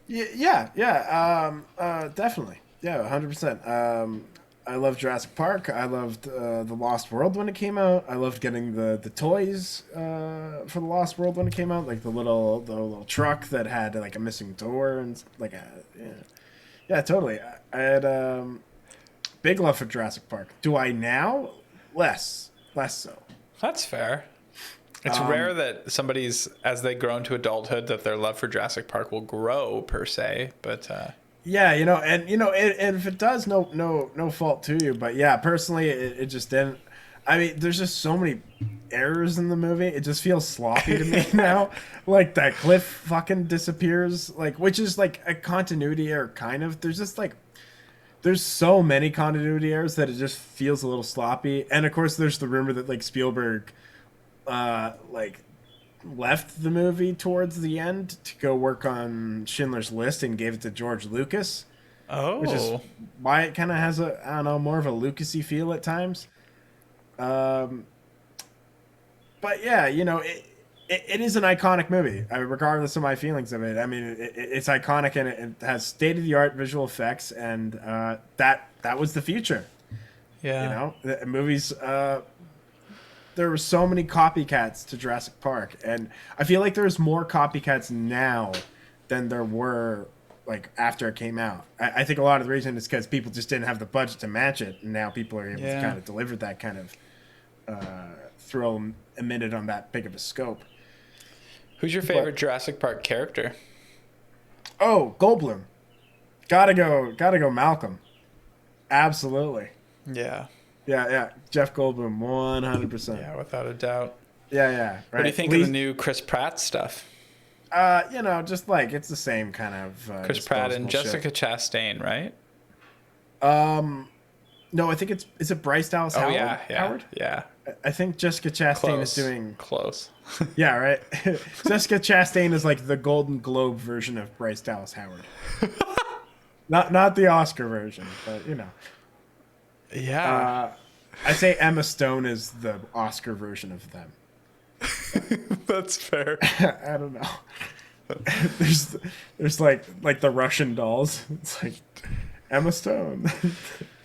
Yeah. Definitely. Yeah, 100%. I loved Jurassic Park. I loved The Lost World when it came out. I loved getting the toys for The Lost World when it came out, like the little truck that had like a missing door and like yeah, totally. I had big love for Jurassic Park. Do I now? Less so. That's fair. It's rare that somebody's, as they grow into adulthood, that their love for Jurassic Park will grow per se, but. Yeah, and if it does, no fault to you. But yeah, personally, it just didn't. I mean, there's just so many errors in the movie. It just feels sloppy to me now. Like that cliff fucking disappears, like which is like a continuity error, kind of. There's just like there's so many continuity errors that it just feels a little sloppy. And of course, there's the rumor that like Spielberg, like left the movie towards the end to go work on Schindler's List and gave it to George Lucas. Oh. Which is why it kind of has more of a Lucasy feel at times. But yeah, you know, it is an iconic movie, regardless of my feelings of it. I mean, it's iconic and it has state of the art visual effects, and that was the future. Yeah. You know, the movies. There were so many copycats to Jurassic Park, and I feel like there's more copycats now than there were like after it came out. I think a lot of the reason is because people just didn't have the budget to match it, and now people are able to kind of deliver that kind of thrill emitted on that big of a scope. Who's your favorite Jurassic Park character? Oh, Goldblum. Gotta go Malcolm. Absolutely. Yeah. Yeah. Jeff Goldblum, 100%. Yeah, without a doubt. Yeah. Right. What do you think of the new Chris Pratt stuff? You know, just like it's the same kind of Chris Pratt and Jessica shit. Chastain, right? No, I think is it Bryce Dallas Howard? Howard? Yeah. I think Jessica Chastain is doing close. Yeah, right. Jessica Chastain is like the Golden Globe version of Bryce Dallas Howard. Not the Oscar version, but you know. Yeah. I say Emma Stone is the Oscar version of them. That's fair. I don't know. There's like the Russian dolls. It's like Emma Stone,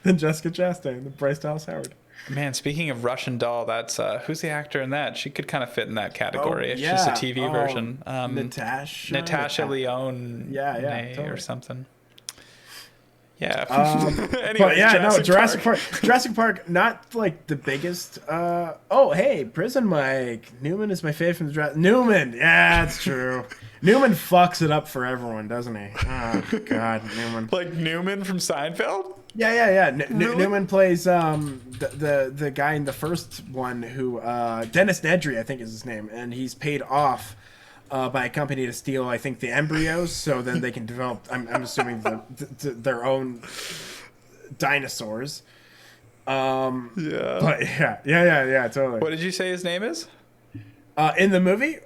then Jessica Chastain, then Bryce Dallas Howard. Man, speaking of Russian doll, that's who's the actor in that? She could kind of fit in that category. It's just a TV version. Natasha Lyonne. Yeah, totally. Or something. Yeah. Anyways, but yeah, Jurassic Park. Jurassic Park, not like the biggest. Oh, hey, Prison Mike. Newman is my favorite from the Jurassic. Newman, yeah, that's true. Newman fucks it up for everyone, doesn't he? Oh God, Newman. Like Newman from Seinfeld. Yeah. Really? Newman plays the guy in the first one who Dennis Nedry, I think is his name, and he's paid off by a company to steal, I think, the embryos, so then they can develop. I'm assuming their own dinosaurs. Yeah. But yeah, totally. What did you say his name is? In the movie?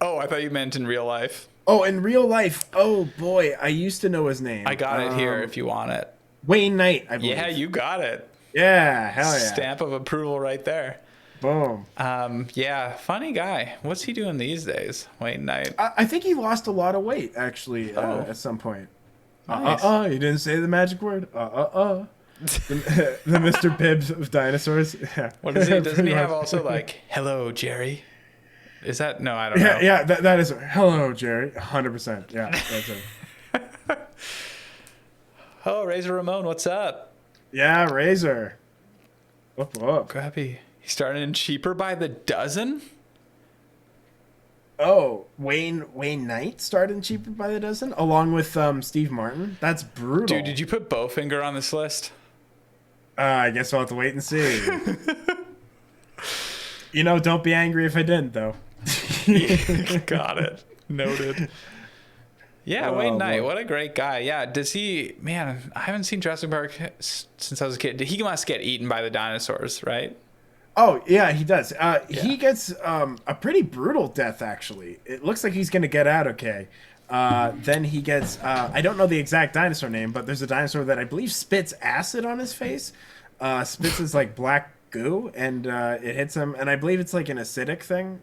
Oh, I thought you meant in real life. Oh, in real life. Oh boy, I used to know his name. I got it here if you want it. Wayne Knight, I believe. Yeah, you got it. Yeah, hell yeah. Stamp of approval right there. Boom. Yeah, funny guy. What's he doing these days, Wayne Knight? I think he lost a lot of weight, actually, at some point. Nice. You didn't say the magic word. The Mr. Pibbs of dinosaurs. Yeah. What is he? Doesn't he have also like, hello, Jerry? Is that? No, I don't know. Yeah, that is. Hello, Jerry. 100%. Yeah, that's it. Oh, Razor Ramon, what's up? Yeah, Razor. Whoop. Grabby. He started in Cheaper by the Dozen? Oh, Wayne Knight started in Cheaper by the Dozen along with Steve Martin. That's brutal. Dude, did you put Bowfinger on this list? I guess we'll have to wait and see. You know, don't be angry if I didn't, though. Got it. Noted. Yeah, Wayne Knight, what a great guy. Yeah, does he... Man, I haven't seen Jurassic Park since I was a kid. He must get eaten by the dinosaurs, right? Oh, yeah, he does. He gets a pretty brutal death, actually. It looks like he's going to get out okay. Then he gets... I don't know the exact dinosaur name, but there's a dinosaur that I believe spits acid on his face. Spits his, like, black goo, and it hits him, and I believe it's, like, an acidic thing.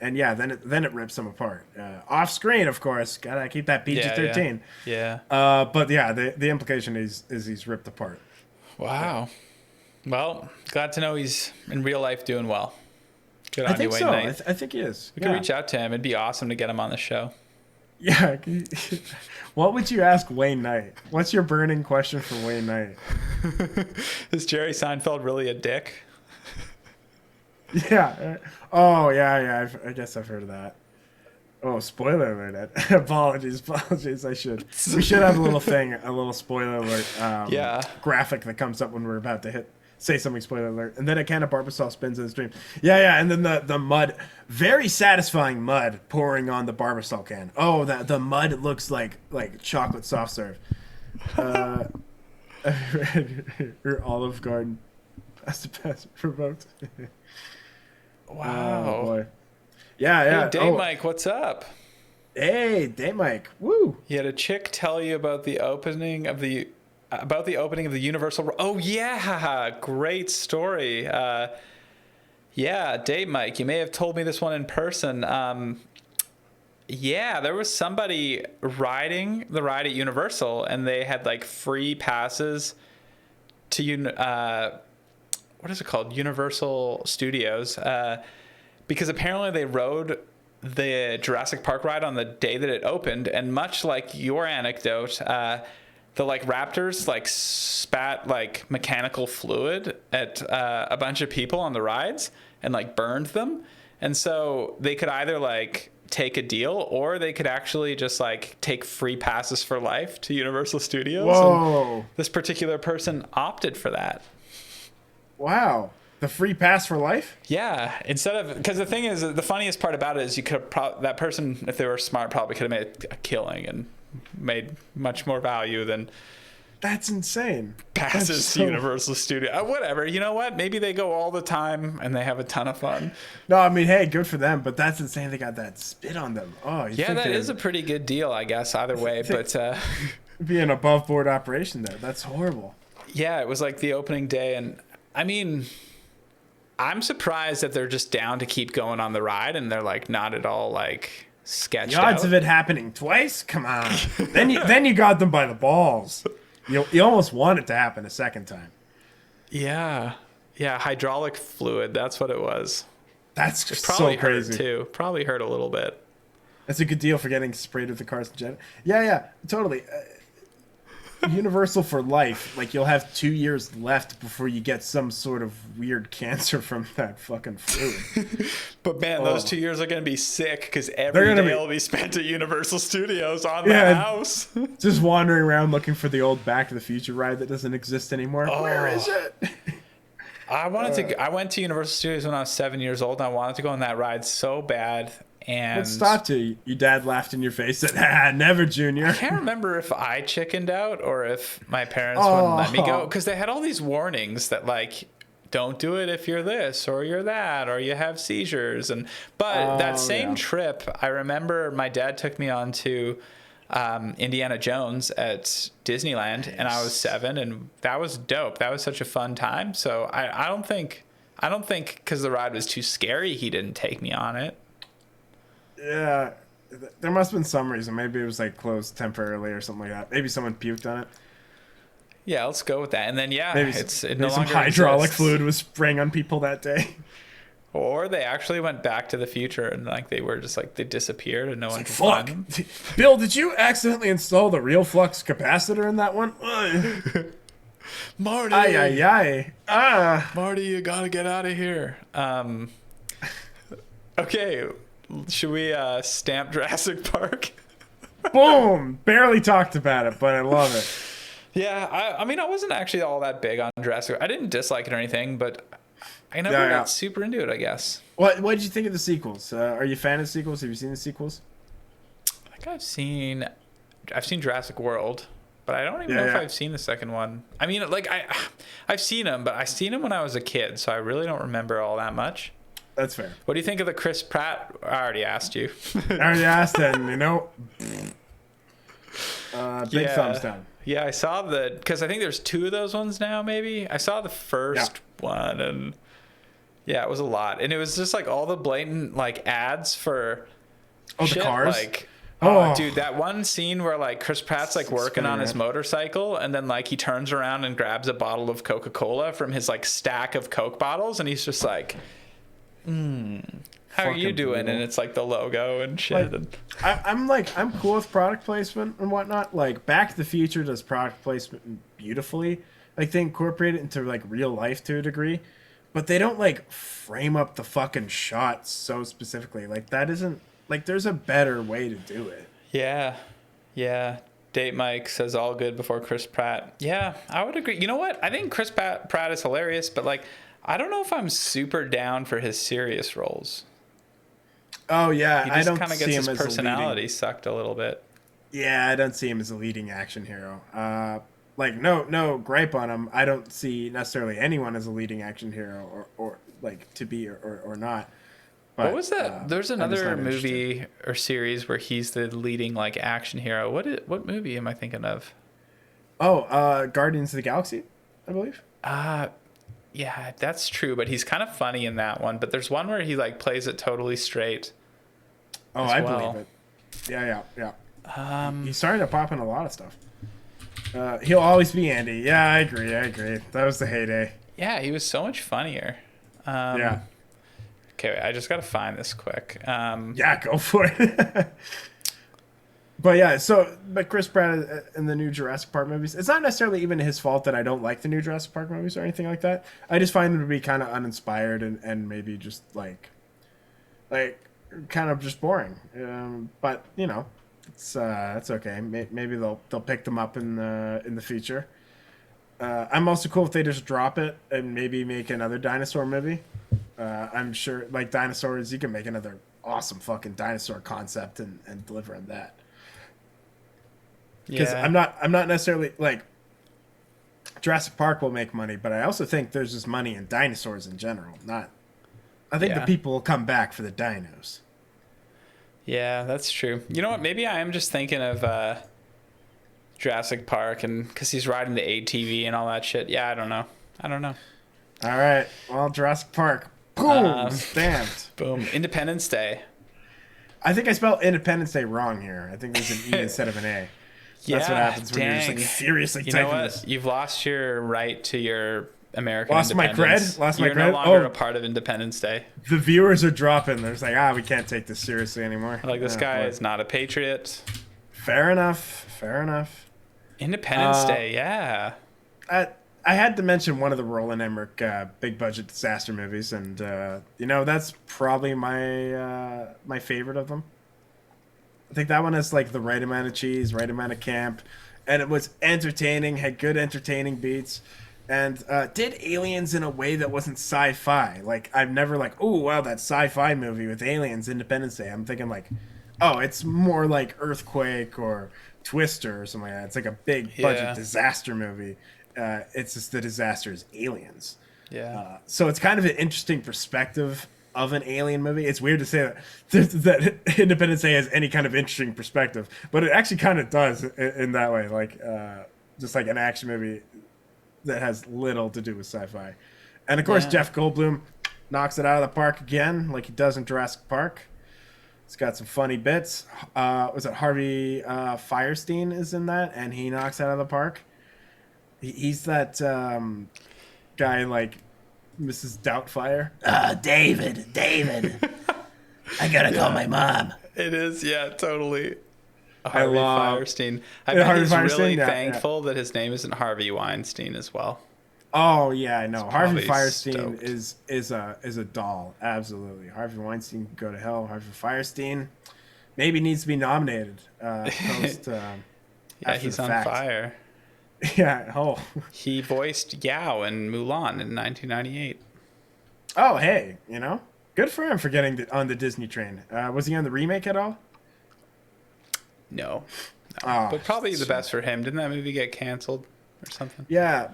And, yeah, then it rips him apart. Off screen, of course. Gotta keep that PG-13. Yeah. But, yeah, the implication is he's ripped apart. Wow. Well, glad to know he's in real life doing well. Good on you, Wayne Knight. I think he is. We could reach out to him. It'd be awesome to get him on the show. Yeah. What would you ask Wayne Knight? What's your burning question for Wayne Knight? Is Jerry Seinfeld really a dick? Yeah. Oh, yeah. I guess I've heard of that. Oh, spoiler alert. Apologies. We should have a little thing, a little spoiler alert graphic that comes up when we're about to say something, spoiler alert. And then a can of Barbasol spins in the stream. Yeah. And then the mud, very satisfying mud pouring on the Barbasol can. Oh, the mud looks like chocolate soft serve. Your Olive Garden. That's the best revoked. Wow. Oh, boy. Yeah. Hey, Dave Mike, what's up? Hey, Dave Mike. Woo. You had a chick tell you about the opening of the about the opening of the Universal. Oh yeah, great story. Yeah, Dave, Mike, you may have told me this one in person. Yeah, there was somebody riding the ride at Universal, and they had like free passes to what is it called? Universal Studios. Because apparently they rode the Jurassic Park ride on the day that it opened, and much like your anecdote, the like raptors like spat like mechanical fluid at a bunch of people on the rides and like burned them, and so they could either like take a deal or they could actually just like take free passes for life to Universal Studios. Whoa! And this particular person opted for that. Wow. The free pass for life? Yeah, instead of, because the thing is, the funniest part about it is you could have that person, if they were smart, probably could have made a killing and made much more value than That's insane. passes to Universal Studio. Whatever, you know what? Maybe they go all the time and they have a ton of fun. No, I mean, hey, good for them, but that's insane. They got that spit on them. Oh, Yeah, that is a pretty good deal, I guess. Either way, but be an above board operation there. That's horrible. yeah, it was like the opening day, and I mean, I'm surprised that they're just down to keep going on the ride and they're like not at all like sketched The odds out. of it happening twice? Come on. then you got them by the balls. You almost want it to happen a second time. Yeah, hydraulic fluid. That's what it was. That's It just probably so crazy. hurt too. Probably hurt a little bit. That's a good deal for getting sprayed with the carcinogen. Yeah, totally. Universal for life. Like, you'll have 2 years left before you get some sort of weird cancer from that fucking fluid. But man, those 2 years are going to be sick because every They're gonna day be- will be spent at Universal Studios on the Yeah. house. Just wandering around looking for the old Back to the Future ride that doesn't exist anymore. Where is it? I went to Universal Studios when I was 7 years old, and I wanted to go on that ride so bad. And What stopped you? Your dad laughed in your face and said, never, Junior. I can't remember if I chickened out or if my parents wouldn't let me go, because they had all these warnings that like, don't do it if you're this or you're that or you have seizures. But that same trip, I remember my dad took me on to Indiana Jones at Disneyland, and I was 7, and that was dope. That was such a fun time. So I don't think because the ride was too scary, he didn't take me on it. Yeah, there must have been some reason. Maybe it was like closed temporarily or something like that. Maybe someone puked on it. Yeah, let's go with that. And then Maybe it no maybe some longer hydraulic exists. fluid was spraying on people that day. Or they actually went back to the future and like they were just like they disappeared and no one could find them. Bill, did you accidentally install the real flux capacitor in that one? Ugh. Marty, Marty, you gotta get out of here. Okay, should we stamp Jurassic Park? Boom! Barely talked about it, but I love it. Yeah, I mean, I wasn't actually all that big on Jurassic. I didn't dislike it or anything, but I never Yeah. got super into it, I guess. What did you think of the sequels? Are you a fan of the sequels? Have you seen the sequels? I think I've seen Jurassic World, but I don't even know if I've seen the second one. I mean, like I've seen them, but I seen them when I was a kid, so I really don't remember all that much. That's fair. What do you think of the Chris Pratt? I already asked you. I already asked, and big thumbs down. Yeah, I saw because I think there's 2 of those ones now, maybe. I saw the first one, and yeah, it was a lot. And it was just like all the blatant like ads for the cars? Like, Oh. dude, that one scene where like Chris Pratt's like working on his motorcycle, and then like he turns around and grabs a bottle of Coca-Cola from his like stack of Coke bottles, and he's just like, how are you Fucking doing? brutal. And it's like the logo and shit. Like, I'm cool with product placement and whatnot. Like, Back to the Future does product placement beautifully. Like, they incorporate it into like real life to a degree, but they don't like frame up the fucking shots so specifically. Like, that isn't like, there's a better way to do it. Yeah. Date Mike says all good before Chris Pratt. Yeah, I would agree. You know what? I think Chris Pratt is hilarious, but like, I don't know if I'm super down for his serious roles. Oh yeah, He I just don't kind of see gets him his as personality sucked a little bit. I don't see him as a leading action hero. Like no gripe on him. I don't see necessarily anyone as a leading action hero or like to be or not. But, What was that? There's I'm just another not interested. movie or series where he's the leading like action hero. What movie am I thinking of? Guardians of the Galaxy, I believe. Yeah, that's true, but he's kind of funny in that one. But there's one where he like plays it totally straight. Oh, I believe it. Yeah. He's starting to pop in a lot of stuff. He'll always be Andy. Yeah, I agree. That was the heyday. Yeah, he was so much funnier. Yeah. Okay, wait, I just gotta find this quick. Yeah, go for it. But yeah, but Chris Pratt in the new Jurassic Park movies, it's not necessarily even his fault that I don't like the new Jurassic Park movies or anything like that. I just find them to be kind of uninspired and maybe just like kind of just boring. But you know, it's okay. Maybe they'll pick them up in the future. I'm also cool if they just drop it and maybe make another dinosaur movie. I'm sure, like dinosaurs, you can make another awesome fucking dinosaur concept and deliver on that. Because I'm not necessarily like Jurassic Park will make money, but I also think there's just money in dinosaurs in general. I think the people will come back for the dinos. Yeah, that's true. You know what? Maybe I am just thinking of Jurassic Park, and because he's riding the ATV and all that shit. Yeah, I don't know. All right. Well, Jurassic Park. Boom. Stamped. Boom. Independence Day. I think I spelled Independence Day wrong here. I think there's an E instead of an A. That's what happens when you're just like furiously typing this. You've lost your right to your American Lost my independence. cred? You're no longer a part of Independence Day. The viewers are dropping. They're just like, we can't take this seriously anymore. Like, this guy is not a patriot. Fair enough. Independence Day, yeah. I had to mention one of the Roland Emmerich big budget disaster movies, and that's probably my favorite of them. I think that one has like the right amount of cheese, right amount of camp, and it was entertaining, had good entertaining beats, and did aliens in a way that wasn't sci-fi. Like, I've never like, oh wow, that sci-fi movie with aliens, Independence Day. I'm thinking like, oh, it's more like Earthquake or Twister or something like that. It's like a big budget disaster movie. It's just the disaster is aliens. Yeah. So it's kind of an interesting perspective of an alien movie. It's weird to say that Independence Day has any kind of interesting perspective, but it actually kind of does in that way. Like, just like an action movie that has little to do with sci-fi. And of course, Jeff Goldblum knocks it out of the park again, like he does in Jurassic Park. It's got some funny bits. Was it Harvey Fierstein is in that, and he knocks it out of the park. He's that guy like Mrs. Doubtfire. David. I gotta call my mom. It is, totally. Harvey Fierstein. I bet he's really thankful that his name isn't Harvey Weinstein as well. Oh yeah, I know. Harvey Fierstein is a doll. Absolutely. Harvey Weinstein can go to hell. Harvey Fierstein maybe needs to be nominated. He's on fire. Yeah. Oh. He voiced Yao in Mulan in 1998. Oh hey, good for him for getting on the Disney train. Was he on the remake at all? No. But probably the best for him. Didn't that movie get canceled or something? Yeah.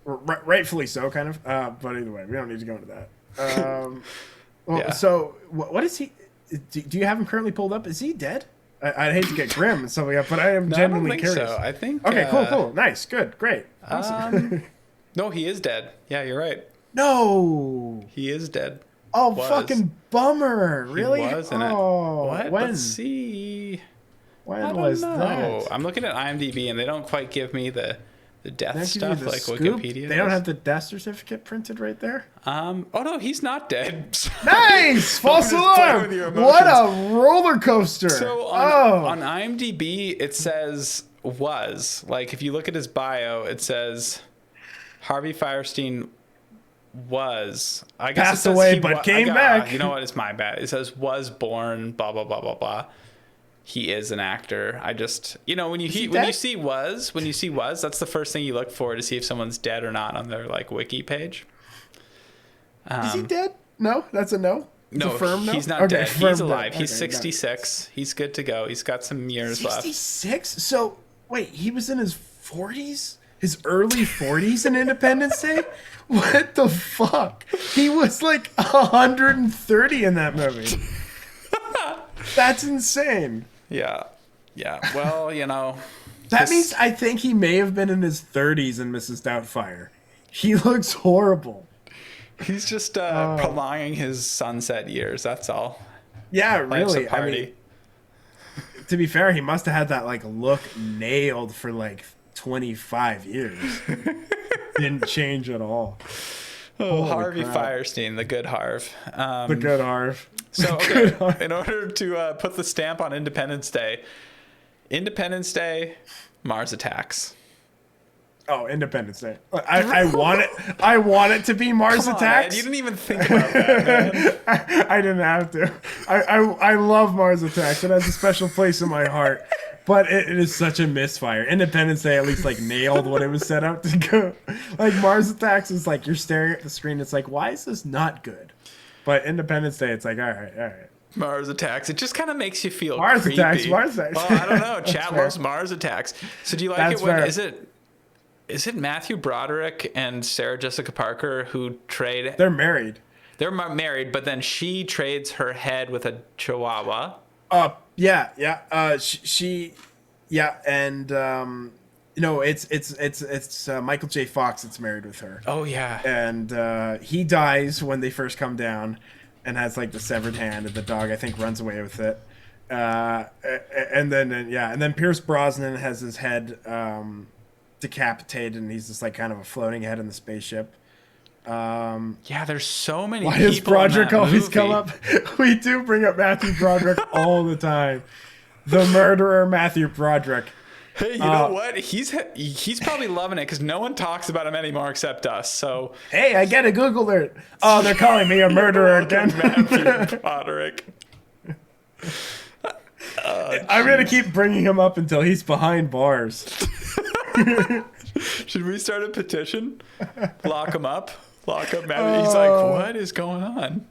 Rightfully so, kind of. But either way, we don't need to go into that. So what is he? Do you have him currently pulled up? Is he dead? I'd hate to get grim and stuff like that, but I am genuinely curious. So. I think. Okay, cool, nice, good, great, awesome. No, he is dead. Yeah, you're right. No, he is dead. Oh, fucking bummer! Really? He was in it. What? When? Let's see. When was that? I'm looking at IMDb, and they don't quite give me the death stuff like scoop? Wikipedia. They don't have the death certificate printed right there. Oh no, he's not dead. Nice, false alarm! What a roller coaster! So on IMDb it says was, like, if you look at his bio, it says Harvey Fierstein was, I guess, passed away but came back. You know what? It's my bad. It says was born. Blah blah blah blah blah. He is an actor. I just, when you see was, that's the first thing you look for to see if someone's dead or not on their like wiki page. Is he dead? No, that's a no. It's no, a firm no? He's not dead. He's alive. He's 66. Nice. He's good to go. He's got some years left. 66? So wait, he was in his 40s? His early 40s in Independence Day? What the fuck? He was like 130 in that movie. That's insane. Yeah. Well, That means I think he may have been in his 30s in Mrs. Doubtfire. He looks horrible. He's just prolonging his sunset years. That's all. Yeah, Life's a really. party. To be fair, he must have had that like look nailed for like 25 years. Didn't change at all. Oh, Holy Harvey crap. Firestein, the good Harv. The good Harv. So, The good okay, Harv. in order to put the stamp on Independence Day, Mars Attacks. Oh, Independence Day. I want it. I want it to be Mars Come on, Attacks. Ed, you didn't even think about that, man. I didn't have to. I love Mars Attacks. It has a special place in my heart. But it is such a misfire. Independence Day at least like nailed what it was set out to go. Like Mars Attacks is like you're staring at the screen. It's like, why is this not good? But Independence Day, it's like, all right. Mars Attacks. It just kind of makes you feel Mars creepy. Attacks. Mars Attacks. Well, I don't know. Chat fair. loves Mars Attacks. So do you like That's it when fair. is it Matthew Broderick and Sarah Jessica Parker who trade? They're married. They're married, but then she trades her head with a chihuahua. Yeah. And no, it's Michael J. Fox that's married with her. Oh yeah. And he dies when they first come down, and has like the severed hand, and the dog I think runs away with it. And then Pierce Brosnan has his head decapitated, and he's just like kind of a floating head in the spaceship. Yeah, there's so many Why people does Broderick in that always movie. come up? We do bring up Matthew Broderick all the time. The murderer Matthew Broderick. Hey, you know what? He's probably loving it because no one talks about him anymore except us. So Hey, I get a Google alert. Oh, they're calling me a murderer again. Matthew Broderick. I'm gonna keep bringing him up until he's behind bars. Should we start a petition? Lock him up. Lock up Matthew. He's like, what is going on?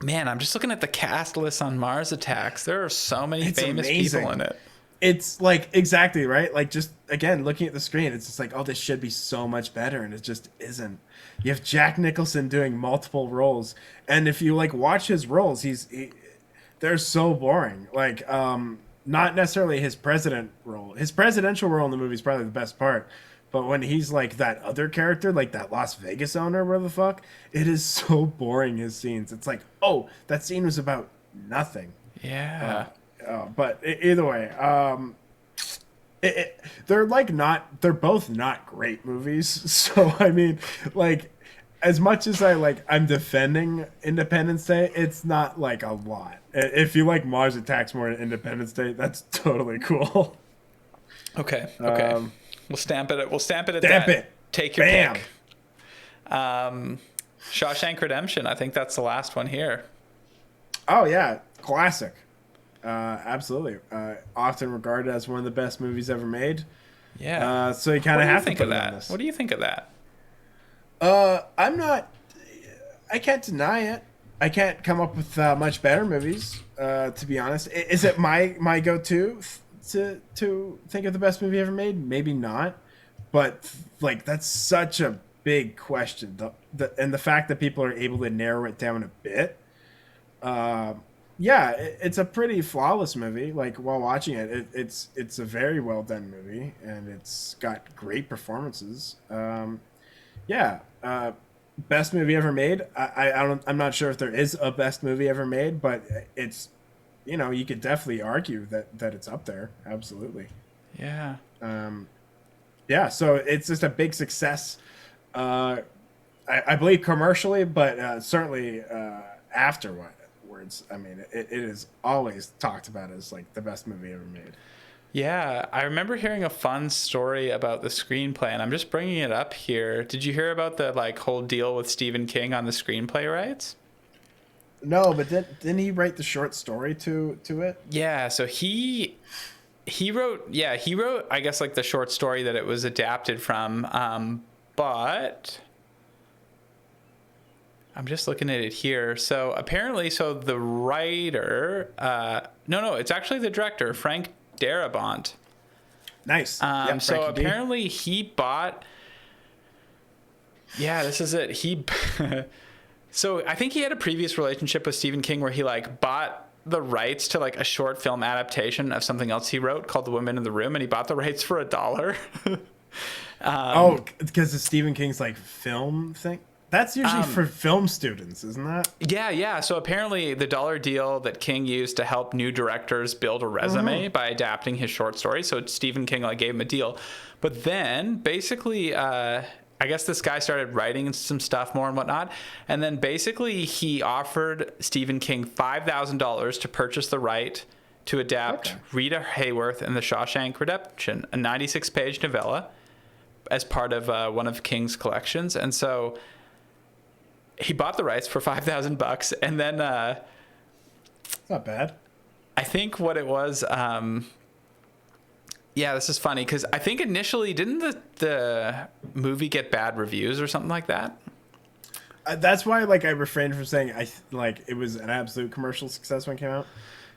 Man, I'm just looking at the cast list on Mars Attacks. There are so many It's famous amazing. people in it. It's like exactly right. Like just again looking at the screen, it's just like, oh, this should be so much better, and it just isn't. You have Jack Nicholson doing multiple roles, and if you like watch his roles, they're so boring. Like not necessarily his president role. His presidential role in the movie is probably the best part. But when he's like that other character, like that Las Vegas owner, where the fuck, it is so boring. His scenes. It's like, oh, that scene was about nothing. Yeah. But either way, they're both not great movies. So I mean, like, as much as I'm defending Independence Day, it's not like a lot. If you like Mars Attacks more than Independence Day, that's totally cool. Okay. We'll stamp it. We'll stamp it at Stamp that. it. Take your Bam. pick. Shawshank Redemption. I think that's the last one here. Oh yeah, classic. Absolutely. Often regarded as one of the best movies ever made. Yeah. So you kind of have to think put of it on that. this. What do you think of that? I can't deny it. I can't come up with much better movies, to be honest. Is it my go-to to think of the best movie ever made? Maybe not, but like that's such a big question. And the fact that people are able to narrow it down a bit, it's a pretty flawless movie. Like while watching it, it's a very well done movie, and it's got great performances. Best movie ever made. I'm not sure if there is a best movie ever made, but it's, you could definitely argue that it's up there. Absolutely. Yeah. So it's just a big success. I believe commercially, but certainly afterwards. I mean, it is always talked about as like the best movie ever made. Yeah, I remember hearing a fun story about the screenplay, and I'm just bringing it up here. Did you hear about the whole deal with Stephen King on the screenplay rights? No, but didn't he write the short story to it? Yeah, so he wrote I guess like the short story that it was adapted from, but I'm just looking at it here. So apparently, the writer, it's actually the director, Frank Darabont. Nice. So apparently he bought. Yeah, this is it. So I think he had a previous relationship with Stephen King where he bought the rights to like a short film adaptation of something else he wrote called The Woman in the Room, and he bought the rights for $1. Because of Stephen King's like film thing. That's usually for film students, isn't that? Yeah. So apparently the dollar deal that King used to help new directors build a resume by adapting his short story. So Stephen King like gave him a deal. But then basically, I guess this guy started writing some stuff more and whatnot. And then basically he offered Stephen King $5,000 to purchase the right to adapt Rita Hayworth and the Shawshank Redemption, a 96-page novella, as part of one of King's collections. And so he bought the rights for $5,000, and then It's not bad. I think what it was, this is funny because I think initially didn't the movie get bad reviews or something like that? That's why like I refrained from saying it was an absolute commercial success when it came out.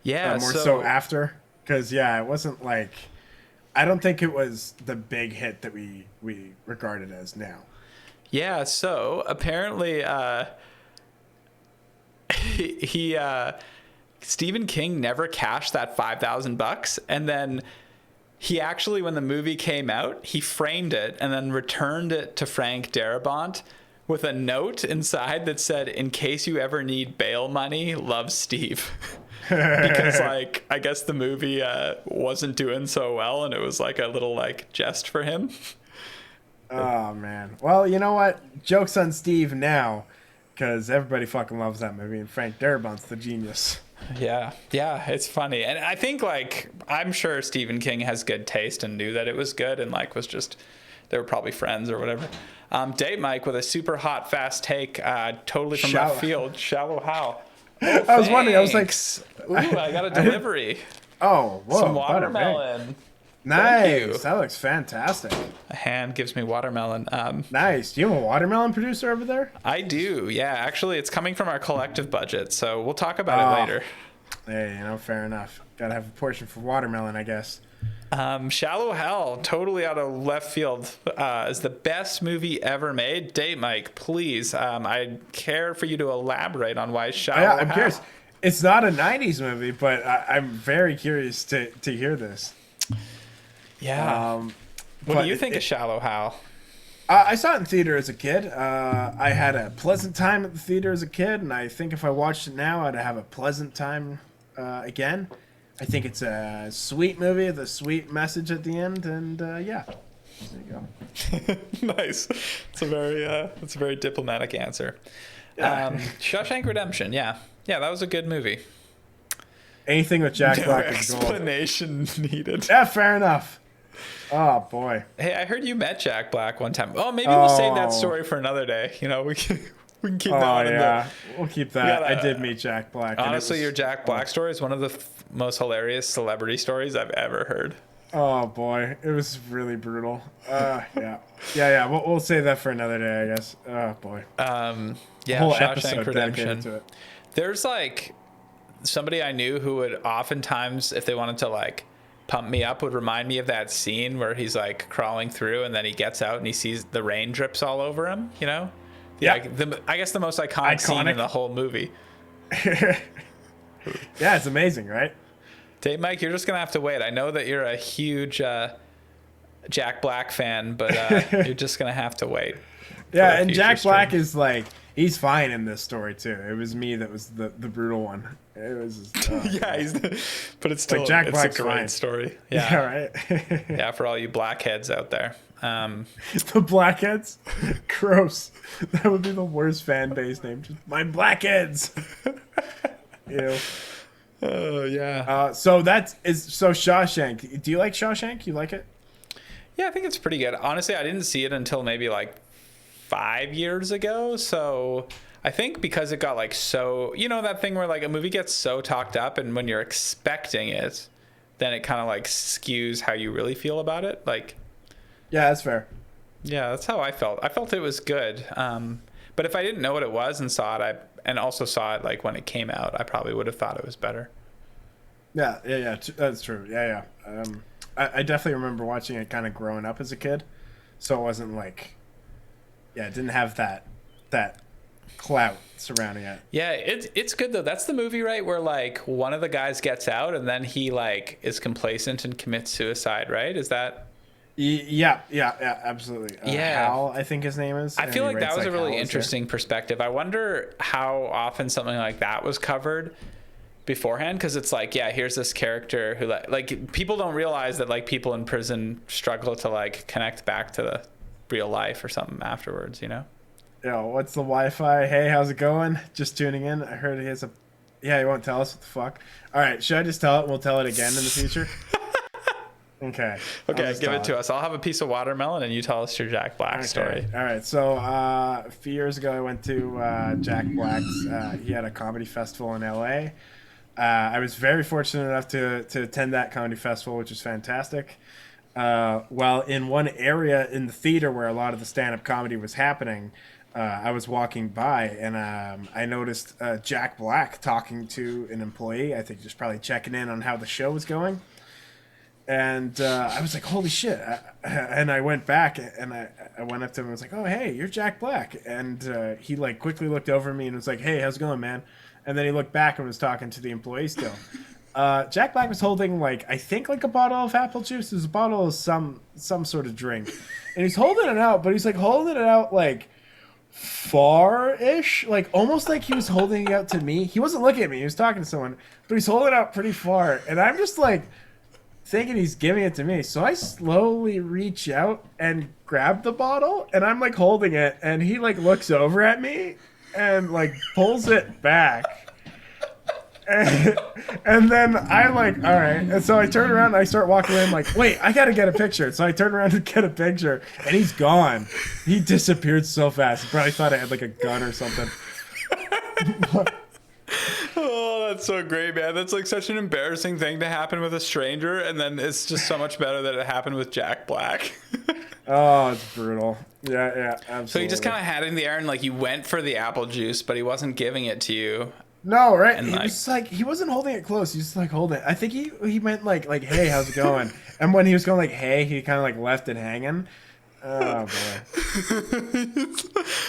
Yeah, more so after, because it wasn't like, I don't think it was the big hit that we regard it as now. Yeah, so apparently Stephen King never cashed that $5,000, and then he actually, when the movie came out, he framed it and then returned it to Frank Darabont with a note inside that said, "In case you ever need bail money, love, Steve." Because like I guess the movie wasn't doing so well, and it was like a little like jest for him. Oh, man. Well, you know what? Joke's on Steve now, because everybody fucking loves that movie, and Frank Darabont's the genius. Yeah, it's funny. And I think, like, I'm sure Stephen King has good taste and knew that it was good and, like, was just, they were probably friends or whatever. Date Mike with a super hot, fast take, totally from left field. Shallow How. Oh, I was wondering, I was like... Ooh, I got a delivery. Oh, whoa. Some watermelon. Nice. That looks fantastic. A hand gives me watermelon. Nice. Do you have a watermelon producer over there? I do. Yeah, actually, it's coming from our collective budget, so we'll talk about it later. Hey, fair enough. Gotta have a portion for watermelon, I guess. Shallow Hell, totally out of left field, is the best movie ever made. Date Mike, please. I care for you to elaborate on why Shallow Hell. I'm curious. It's not a 90s movie, but I'm very curious to hear this. Yeah. What do you think of Shallow Hal? I saw it in theater as a kid. I had a pleasant time at the theater as a kid, and I think if I watched it now, I'd have a pleasant time again. I think it's a sweet movie with a sweet message at the end, and yeah. There you go. Nice. It's a very diplomatic answer. Shawshank Redemption, yeah, that was a good movie. Anything with Jack Black is gold. Explanation needed. Yeah, fair enough. Oh boy. Hey, I heard you met Jack Black one time. Oh, maybe we'll save that story for another day. We can keep that one. We'll keep that. I did meet Jack Black. Honestly, your Jack Black story is one of the most hilarious celebrity stories I've ever heard. Oh boy, it was really brutal. Yeah. We'll save that for another day, I guess. Oh boy. Whole Shawshank Redemption. To it. There's like somebody I knew who would oftentimes, if they wanted to like pump me up, would remind me of that scene where he's like crawling through and then he gets out and he sees the rain drips all over him. I guess the most iconic scene in the whole movie. Yeah, it's amazing, right? Dave, Mike, you're just gonna have to wait. I know that you're a huge Jack Black fan, but you're just gonna have to wait. Yeah, and Jack Black is like, he's fine in this story too. It was me that was the brutal one. It was but it's still Jack Black's a great fine. story. Yeah, right. Yeah, for all you blackheads out there. The blackheads? Gross. That would be the worst fan base name. Just my blackheads. Ew. Oh yeah. So Shawshank. Do you like Shawshank? You like it? Yeah, I think it's pretty good. Honestly, I didn't see it until maybe like 5 years ago. So I think because it got like so, that thing where like a movie gets so talked up, and when you're expecting it, then it kind of like skews how you really feel about it. Like, yeah, that's fair. Yeah, that's how I felt. I felt it was good. But if I didn't know what it was and saw it, and also saw it like when it came out, I probably would have thought it was better. Yeah, that's true. Yeah. I definitely remember watching it kind of growing up as a kid, so it wasn't like, it didn't have that clout surrounding it. Yeah, it's good though. That's the movie, right, where like one of the guys gets out and then he like is complacent and commits suicide, right? Is that? Yeah, absolutely. Yeah. Hal, I think his name is. I and feel he like that writes, was a really Hal is here. interesting perspective. I wonder how often something like that was covered beforehand, because it's like, yeah, here's this character who like people don't realize that like people in prison struggle to like connect back to the real life or something afterwards, you know? Yo, what's the Wi-Fi? Hey, how's it going? Just tuning in. I heard he has a. Yeah, he won't tell us what the fuck. All right, should I just tell it? We'll tell it again in the future. Okay. Okay, give it to us. I'll have a piece of watermelon and you tell us your Jack Black story. All right. So a few years ago, I went to Jack Black's. He had a comedy festival in LA. I was very fortunate enough to attend that comedy festival, which was fantastic. Well, in one area in the theater where a lot of the stand-up comedy was happening, I was walking by and I noticed Jack Black talking to an employee. I think just probably checking in on how the show was going. And I was like, holy shit. And I went back and I went up to him and was like, oh, hey, you're Jack Black. And he like quickly looked over at me and was like, hey, how's it going, man? And then he looked back and was talking to the employee still. Jack Black was holding like, I think like a bottle of apple juice. It was a bottle of some sort of drink. And he's holding it out, but he's like holding it out like far-ish. Like almost like he was holding it out to me. He wasn't looking at me. He was talking to someone, but he's holding it out pretty far. And I'm just like, thinking he's giving it to me. So I slowly reach out and grab the bottle and I'm like holding it and he like looks over at me and like pulls it back. And then I'm like, all right. And so I turn around and I start walking away. I'm like, wait, I got to get a picture. So I turn around to get a picture and he's gone. He disappeared so fast. He probably thought I had like a gun or something. Oh, that's so great, man. That's like such an embarrassing thing to happen with a stranger, and then it's just so much better that it happened with Jack Black. Oh, it's brutal. Yeah, absolutely. So he just kind of had it in the air, and like you went for the apple juice, but he wasn't giving it to you. No, right? And he was like, he wasn't holding it close. He was like holding it. I think he meant like, hey, how's it going? And when he was going like, hey, he kind of like left it hanging. Oh boy.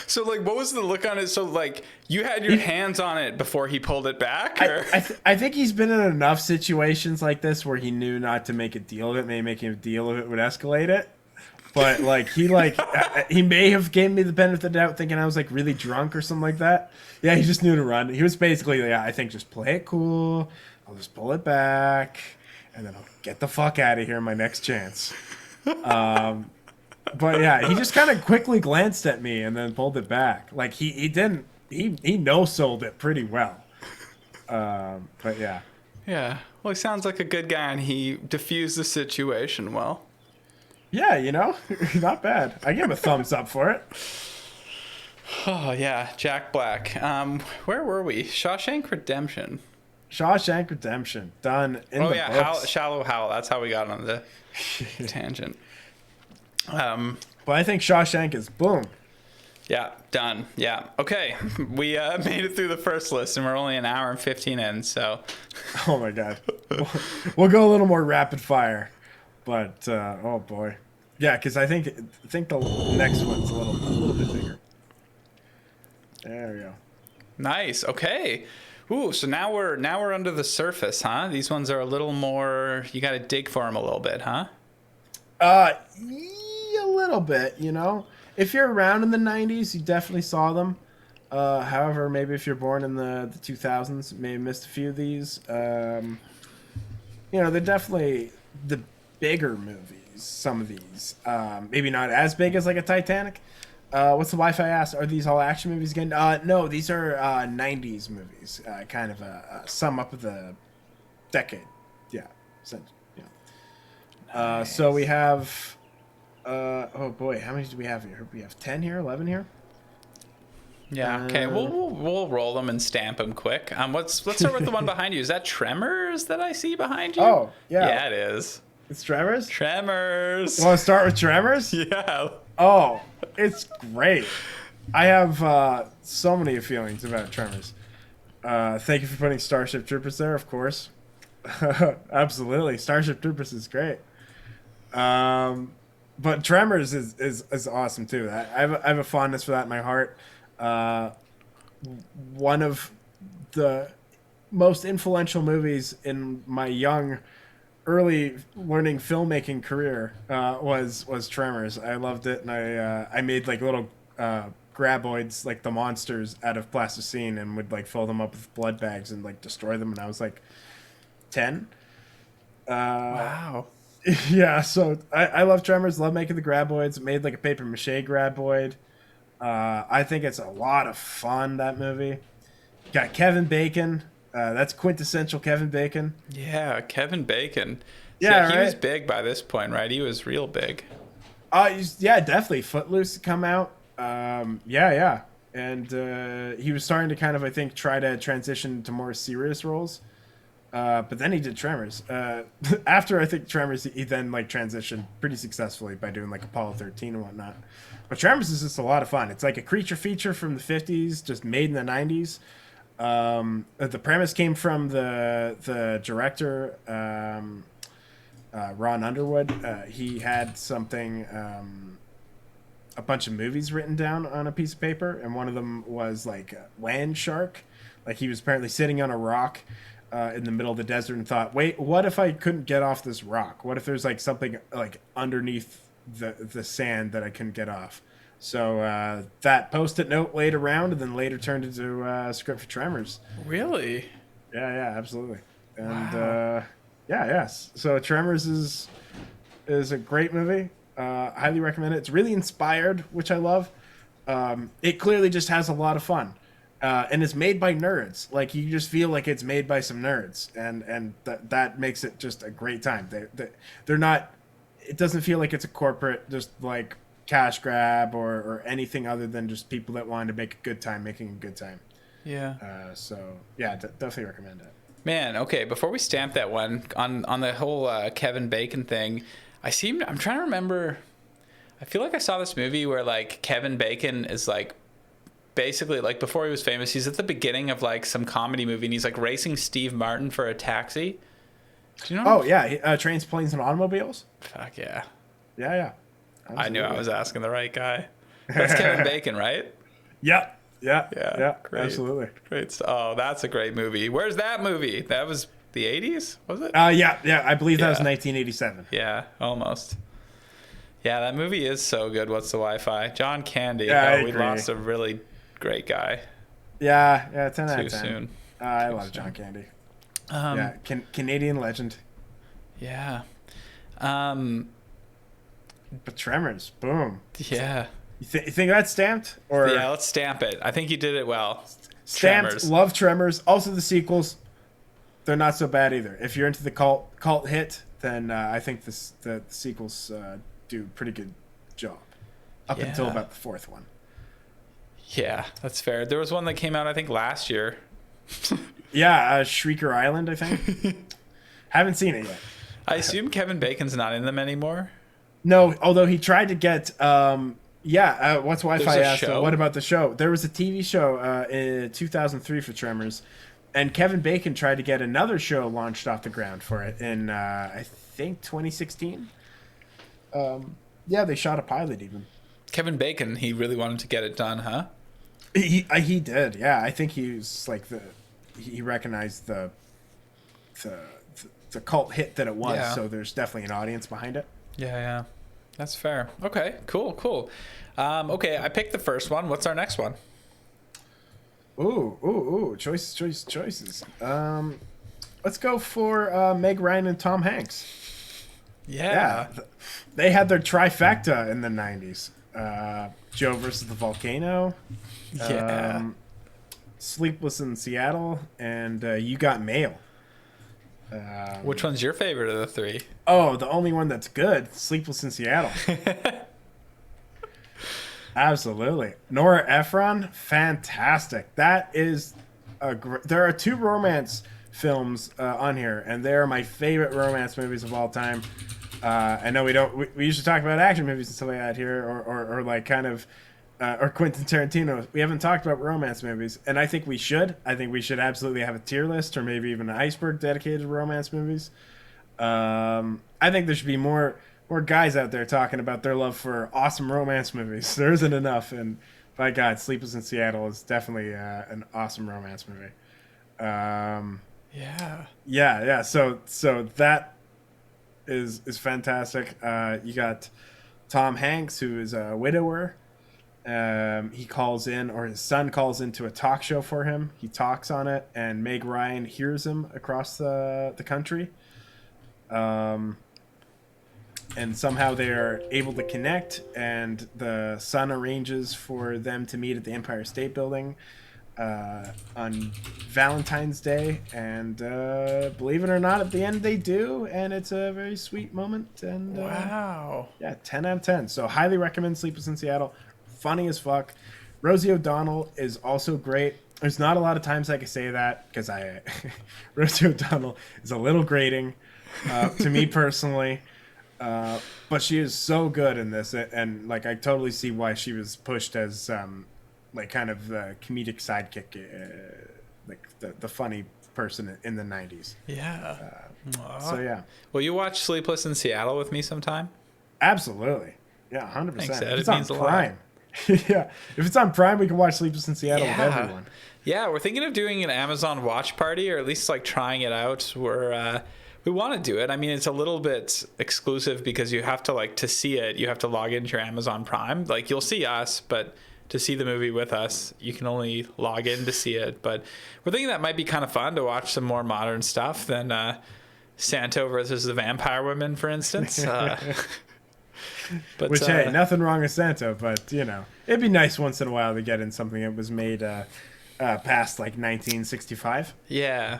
So like, what was the look on it? So like, you had your hands on it before he pulled it back? Or? I think he's been in enough situations like this where he knew not to make a deal of it. Maybe making a deal of it would escalate it. But like he may have gave me the benefit of the doubt, thinking I was like really drunk or something like that. Yeah, he just knew to run. He was basically, yeah, I think just play it cool. I'll just pull it back, and then I'll get the fuck out of here. My next chance. But yeah, he just kind of quickly glanced at me and then pulled it back. Like he didn't. He no-sold it pretty well. But yeah. Yeah. Well, he sounds like a good guy, and he diffused the situation well. Yeah, you know, not bad. I give him a thumbs up for it. Oh yeah, Jack Black. Where were we? Shawshank Redemption. Shawshank Redemption done in the books. Shallow Hal. That's how we got on the tangent. But I think Shawshank is boom. Yeah, done. Yeah. Okay. We made it through the first list, and we're only an hour and 15 in, so. Oh, my God. We'll go a little more rapid fire. But, oh, boy. Yeah, because I think the next one's a little bit bigger. There we go. Nice. Okay. Ooh, so now we're under the surface, huh? These ones are a little more, you got to dig for them a little bit, huh? A little bit, you know. If you're around in the 90s, you definitely saw them. However, maybe if you're born in the 2000s, may have missed a few of these. You know, they're definitely the bigger movies, some of these. Maybe not as big as like a Titanic. What's the Wi-Fi asked? Are these all action movies again? No, these are 90s movies. Kind of a sum up of the decade. Yeah. Nice. So we have... oh boy, how many do we have here? We have 10 here, 11 here. Yeah. Okay. We'll roll them and stamp them quick. Let's start with the one behind you. Is that Tremors that I see behind you? Oh yeah. Yeah, it is. It's Tremors. Tremors. You want to start with Tremors? Yeah. Oh, it's great. I have so many feelings about Tremors. Thank you for putting Starship Troopers there, of course. Absolutely, Starship Troopers is great. But Tremors is awesome too. I have a fondness for that in my heart. one of the most influential movies in my young, early learning filmmaking career was Tremors. I loved it, and I made like little graboids, like the monsters, out of plasticine, and would like fill them up with blood bags and like destroy them. And I was like 10. Wow. Yeah, so I love Tremors. Love making the graboids. Made like a paper mache graboid. I think it's a lot of fun. That movie got Kevin Bacon. That's quintessential Kevin Bacon. Yeah, Kevin Bacon. Yeah, So he right? was big by this point, right? He was real big. Yeah, definitely. Footloose had come out. Yeah. And he was starting to kind of, I think, try to transition to more serious roles. But then he did Tremors. After, I think, Tremors, he then, like, transitioned pretty successfully by doing, like, Apollo 13 and whatnot. But Tremors is just a lot of fun. It's like a creature feature from the 50s, just made in the 90s. The premise came from the director, Ron Underwood. He had something, a bunch of movies written down on a piece of paper, and one of them was like Land Shark. Like he was apparently sitting on a rock in the middle of the desert and thought, wait, what if I couldn't get off this rock? What if there's like something like underneath the sand that I couldn't get off? So that Post-it note laid around and then later turned into a script for Tremors. Really? Yeah, absolutely. And Wow. yes. So Tremors is a great movie. Highly recommend it. It's really inspired, which I love. It clearly just has a lot of fun. And it's made by nerds. Like you just feel like it's made by some nerds, and that makes it just a great time. They're not. It doesn't feel like it's a corporate just like cash grab or anything other than just people that wanted to make a good time making a good time. Yeah. So yeah, definitely recommend it. Man, okay, before we stamp that one on the whole Kevin Bacon thing, I'm trying to remember. I feel like I saw this movie where like Kevin Bacon is like basically like before he was famous, he's at the beginning of like some comedy movie and he's like racing Steve Martin for a taxi. Do you know? Oh yeah, Trains, Planes, and Automobiles. Fuck yeah. Yeah. I knew I Absolutely. was asking the right guy. That's Kevin Bacon, right? Yeah. Yeah, great. Absolutely. Great. Oh, that's a great movie. Where's that movie? That was the 80s, was it? Yeah. I believe that was Yeah. 1987. Yeah, almost. Yeah, that movie is so good. What's the Wi-Fi? John Candy. Yeah, I We agree. lost a really great guy Yeah. 10 out too of 10. soon. I love John Candy. Yeah. Canadian legend. Yeah. But Tremors, boom. Yeah. You think that's stamped or Yeah, let's stamp it. I think you did it well. stamped? Tremors. Love Tremors. Also the sequels, they're not so bad either. If you're into the cult hit, then I think the sequels do a pretty good job up until Yeah. about the fourth one. Yeah, that's fair. There was one that came out, I think, last year. Yeah, Shrieker Island, I think. Haven't seen it yet. I assume Kevin Bacon's not in them anymore. No, although he tried to get what's Wi-Fi There's a asked, show? what about the show? There was a TV show in 2003 for Tremors, and Kevin Bacon tried to get another show launched off the ground for it in I think 2016. They shot a pilot even. Kevin Bacon, he really wanted to get it done, huh? He did, yeah. I think he was like he recognized the cult hit that it was, Yeah. so there's definitely an audience behind it. Yeah. That's fair. Okay, cool. Okay, I picked the first one. What's our next one? Ooh, choices. Let's go for Meg Ryan and Tom Hanks. Yeah. They had their trifecta in the 90s. Joe versus the Volcano, Yeah. Sleepless in Seattle, and You Got Mail. Which one's your favorite of the three? Oh, the only one that's good, Sleepless in Seattle. Absolutely. Nora Ephron, fantastic. That is there are two romance films on here, and they are my favorite romance movies of all time. I know we usually talk about action movies and stuff like that here, or like kind of, or Quentin Tarantino. We haven't talked about romance movies, and I think we should. I think we should absolutely have a tier list, or maybe even an Iceberg dedicated to romance movies. I think there should be more guys out there talking about their love for awesome romance movies. There isn't enough, and My God, Sleepless in Seattle is definitely an awesome romance movie. Yeah. Yeah. So that is fantastic. You got Tom Hanks, who is a widower. He calls in, or his son calls into a talk show for him. He talks on it, and Meg Ryan hears him across the country. And somehow they are able to connect, and the son arranges for them to meet at the Empire State Building on Valentine's Day, and believe it or not, at the end they do, and it's a very sweet moment. And Wow. yeah, 10 out of 10. So highly recommend Sleepless in Seattle. Funny as fuck. Rosie O'Donnell is also great. There's not a lot of times I can say that because Rosie O'Donnell is a little grating to me personally. But she is so good in this, and like I totally see why she was pushed as like kind of the comedic sidekick, like the funny person in the 90s. Yeah. So yeah, Will you watch Sleepless in Seattle with me sometime? absolutely, yeah, 100%. Thanks, Ed. If It it's on means a lot. Prime, yeah, if it's on Prime, we can watch Sleepless in Seattle with Yeah. everyone. Yeah, we're thinking of doing an Amazon watch party, or at least like trying it out. We want to do it. I mean, it's a little bit exclusive because you have to to see it. You have to log into your Amazon Prime. Like you'll see us, but to see the movie with us, you can only log in to see it. But we're thinking that might be kind of fun to watch some more modern stuff than Santo versus the Vampire Women, for instance. But Which, hey, nothing wrong with Santo, but it'd be nice once in a while to get in something that was made past like 1965. Yeah.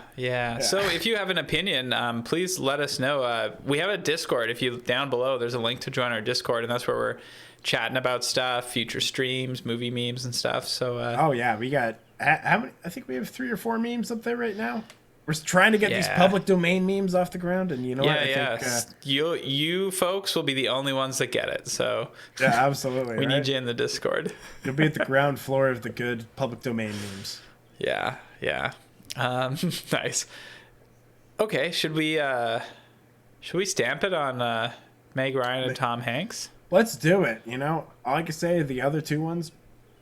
So if you have an opinion, please let us know. We have a Discord. If you down below, there's a link to join our Discord, and that's where we're chatting about stuff, future streams, movie memes, and stuff. So Oh yeah, we got how many? I think we have 3 or 4 memes up there right now. We're trying to get these Yeah. public domain memes off the ground, and you know what? I think, you folks will be the only ones that get it. So yeah, absolutely. we right? need you in the Discord. You'll be at the ground floor of the good public domain memes. Yeah. Nice. Okay, should we stamp it on Meg Ryan and Tom Hanks? Let's do it. All I can say, the other 2 ones,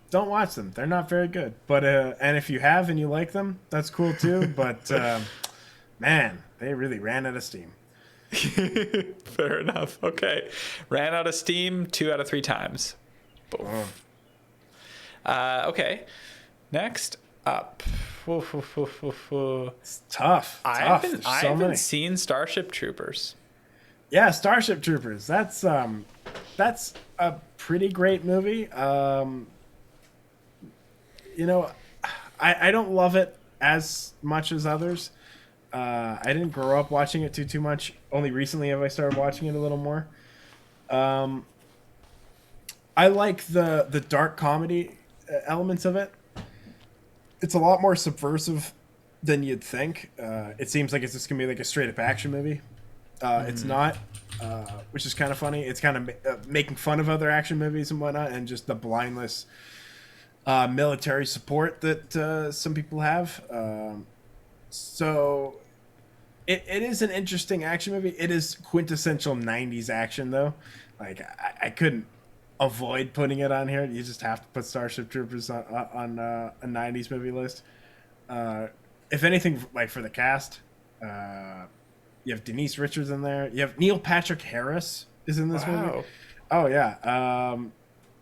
don't watch them. They're not very good. But and if you have and you like them, that's cool too. But man, they really ran out of steam. Fair enough. Okay, ran out of steam 2 out of 3 times. Boom. Okay, next up. It's tough. I There's so haven't many. seen Starship Troopers. Yeah, Starship Troopers. That's a pretty great movie. I don't love it as much as others. I didn't grow up watching it too much. Only recently have I started watching it a little more. I like the dark comedy elements of it. It's a lot more subversive than you'd think. It seems like it's just gonna be like a straight up action movie. It's not, which is kind of funny. It's kind of making fun of other action movies and whatnot, and just the blindless military support that some people have. So it is an interesting action movie. It is quintessential 90s action, though. Like, I couldn't avoid putting it on here. You just have to put Starship Troopers on a 90s movie list. If anything, like for the cast, you have Denise Richards in there. You have Neil Patrick Harris is in this movie. Oh yeah.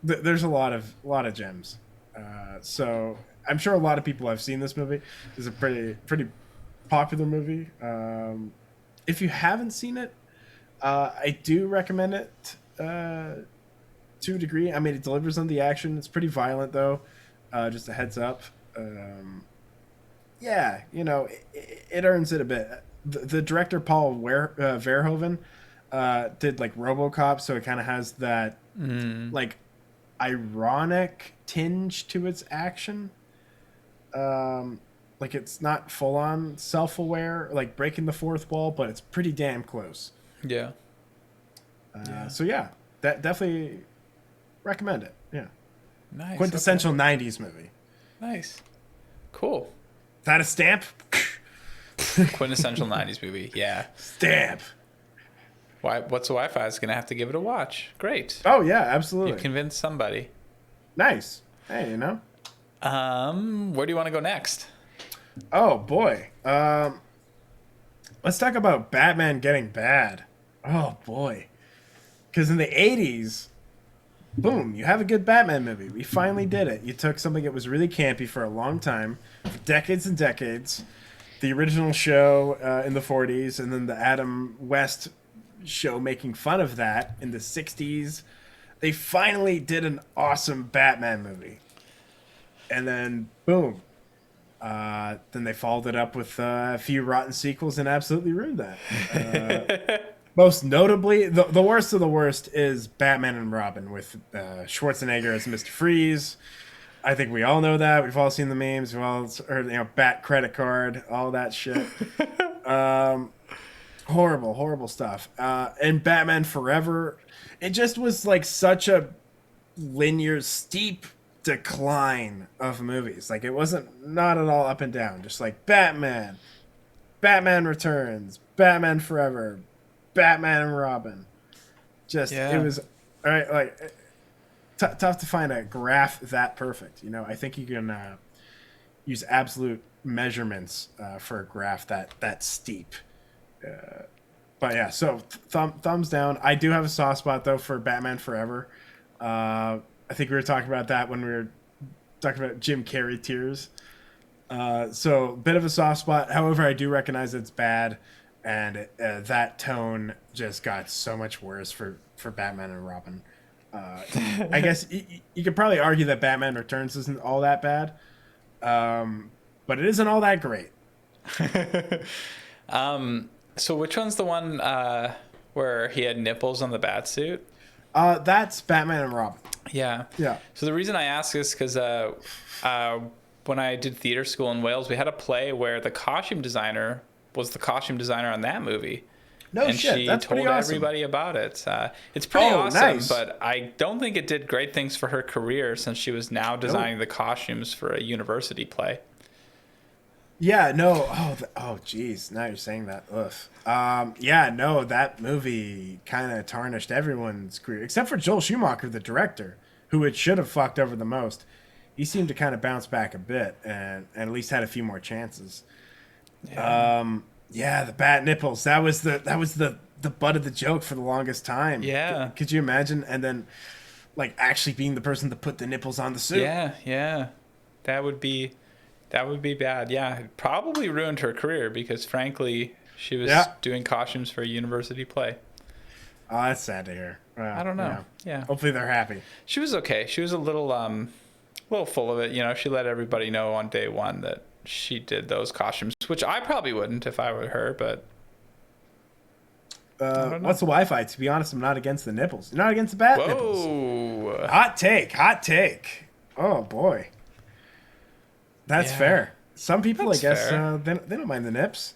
There's a lot of gems. So I'm sure a lot of people have seen this movie. It's a pretty popular movie. If you haven't seen it, I do recommend it to a degree. I mean, it delivers on the action. It's pretty violent though. Just a heads up. Yeah, it earns it a bit. The director Paul Verhoeven did like RoboCop, so it kind of has that like ironic tinge to its action. Like it's not full on self-aware, like breaking the fourth wall, but it's pretty damn close. Yeah. So yeah, that definitely recommend it. Yeah. Nice. Quintessential 90s movie. Nice. Cool. Is that a stamp? Quintessential 90s movie. Yeah. Stamp. What's Wi-Fi is going to have to give it a watch. Great. Oh yeah, absolutely. You convinced somebody. Nice. Hey, you know. Where do you want to go next? Oh boy. Let's talk about Batman getting bad. Oh boy. Because in the 80s, boom, you have a good Batman movie. We finally did it. You took something that was really campy for a long time, for decades and decades. The original show in the 40s, and then the Adam West show making fun of that in the 60s. They finally did an awesome Batman movie. And then, boom. Then they followed it up with a few rotten sequels and absolutely ruined that. Most notably, the worst of the worst is Batman and Robin with Schwarzenegger as Mr. Freeze. I think we all know that. We've all seen the memes. We've all heard, Bat credit card, all that shit. Horrible, horrible stuff. And Batman Forever, it just was like such a linear, steep decline of movies. Like, it wasn't not at all up and down. Just like Batman, Batman Returns, Batman Forever, Batman and Robin. Just It was all right. Like tough to find a graph that perfect. I think you can use absolute measurements for a graph that steep. But yeah, so thumbs down. I do have a soft spot though for Batman Forever. I think we were talking about that when we were talking about Jim Carrey tears. So bit of a soft spot. However, I do recognize it's bad. And that tone just got so much worse for Batman and Robin. I guess you could probably argue that Batman Returns isn't all that bad, but it isn't all that great. So which one's the one where he had nipples on the bat suit? That's Batman and Robin. Yeah. Yeah. So the reason I ask is because when I did theater school in Wales, we had a play where the costume designer was the costume designer on that movie. No and shit, she that's told pretty awesome. everybody about it. It's pretty awesome, nice. But I don't think it did great things for her career since she was now designing the costumes for a university play. Yeah, no. Oh, geez. Now you're saying that. Ugh. Yeah, no, that movie kind of tarnished everyone's career, except for Joel Schumacher, the director, who it should have fucked over the most. He seemed to kind of bounce back a bit and at least had a few more chances. Yeah, the bat nipples. That was the butt of the joke for the longest time. Yeah. Could you imagine? And then, like, actually being the person to put the nipples on the suit. Yeah. That would be bad. Yeah, it probably ruined her career because, frankly, she was doing costumes for a university play. Oh, that's sad to hear. I don't know. Yeah. Hopefully they're happy. She was okay. She was a little full of it. She let everybody know on day one that she did those costumes, which I probably wouldn't if I were her, but what's the Wi-Fi? To be honest, I'm not against the nipples. You're not against the bat nipples. Hot take. Oh boy. That's fair. Some people, I guess, they don't mind the nips.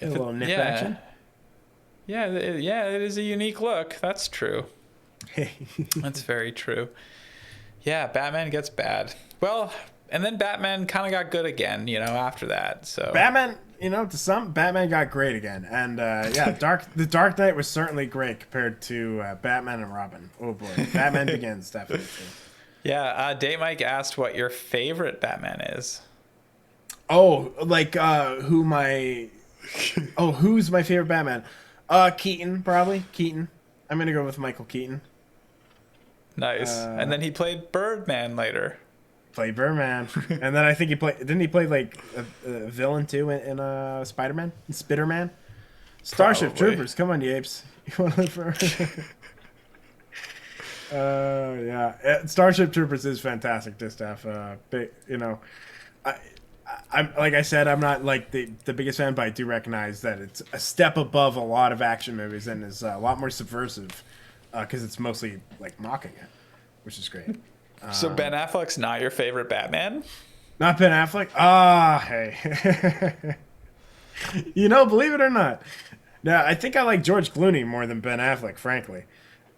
Get a little nip action. Yeah, it is a unique look. That's true. That's very true. Yeah, Batman gets bad. Well, and then Batman kind of got good again, after that. So Batman, Batman got great again. And The Dark Knight was certainly great compared to Batman and Robin. Oh boy, Batman Begins, definitely. Yeah, Date Mike asked what your favorite Batman is. Oh, like who's my favorite Batman? Keaton, probably. Keaton. I'm gonna go with Michael Keaton. Nice. And then he played Birdman later. Played Birdman. And then I think didn't he play like a villain too in Spider-Man? Spider-Man? Starship Troopers, come on, you apes. You wanna live forever? Yeah. Starship Troopers is fantastic to stuff. I'm like I said, I'm not like the biggest fan, but I do recognize that it's a step above a lot of action movies and is a lot more subversive because it's mostly like mocking it, which is great. So Ben Affleck's not your favorite Batman? Not Ben Affleck? Hey. Believe it or not. No, I think I like George Clooney more than Ben Affleck, frankly.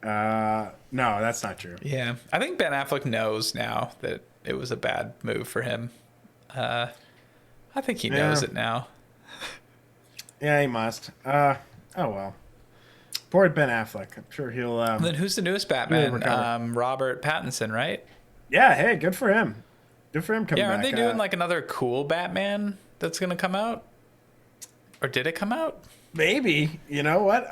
No, that's not true. Yeah, I think Ben Affleck knows now that it was a bad move for him. I think he knows it now. Yeah, he must. Oh well. Poor Ben Affleck. I'm sure he'll. And then who's the newest Batman? Robert Pattinson, right? Yeah, hey, good for him. Good for him coming Yeah, aren't back. they doing like another cool Batman that's gonna come out? Or did it come out? Maybe. You know what?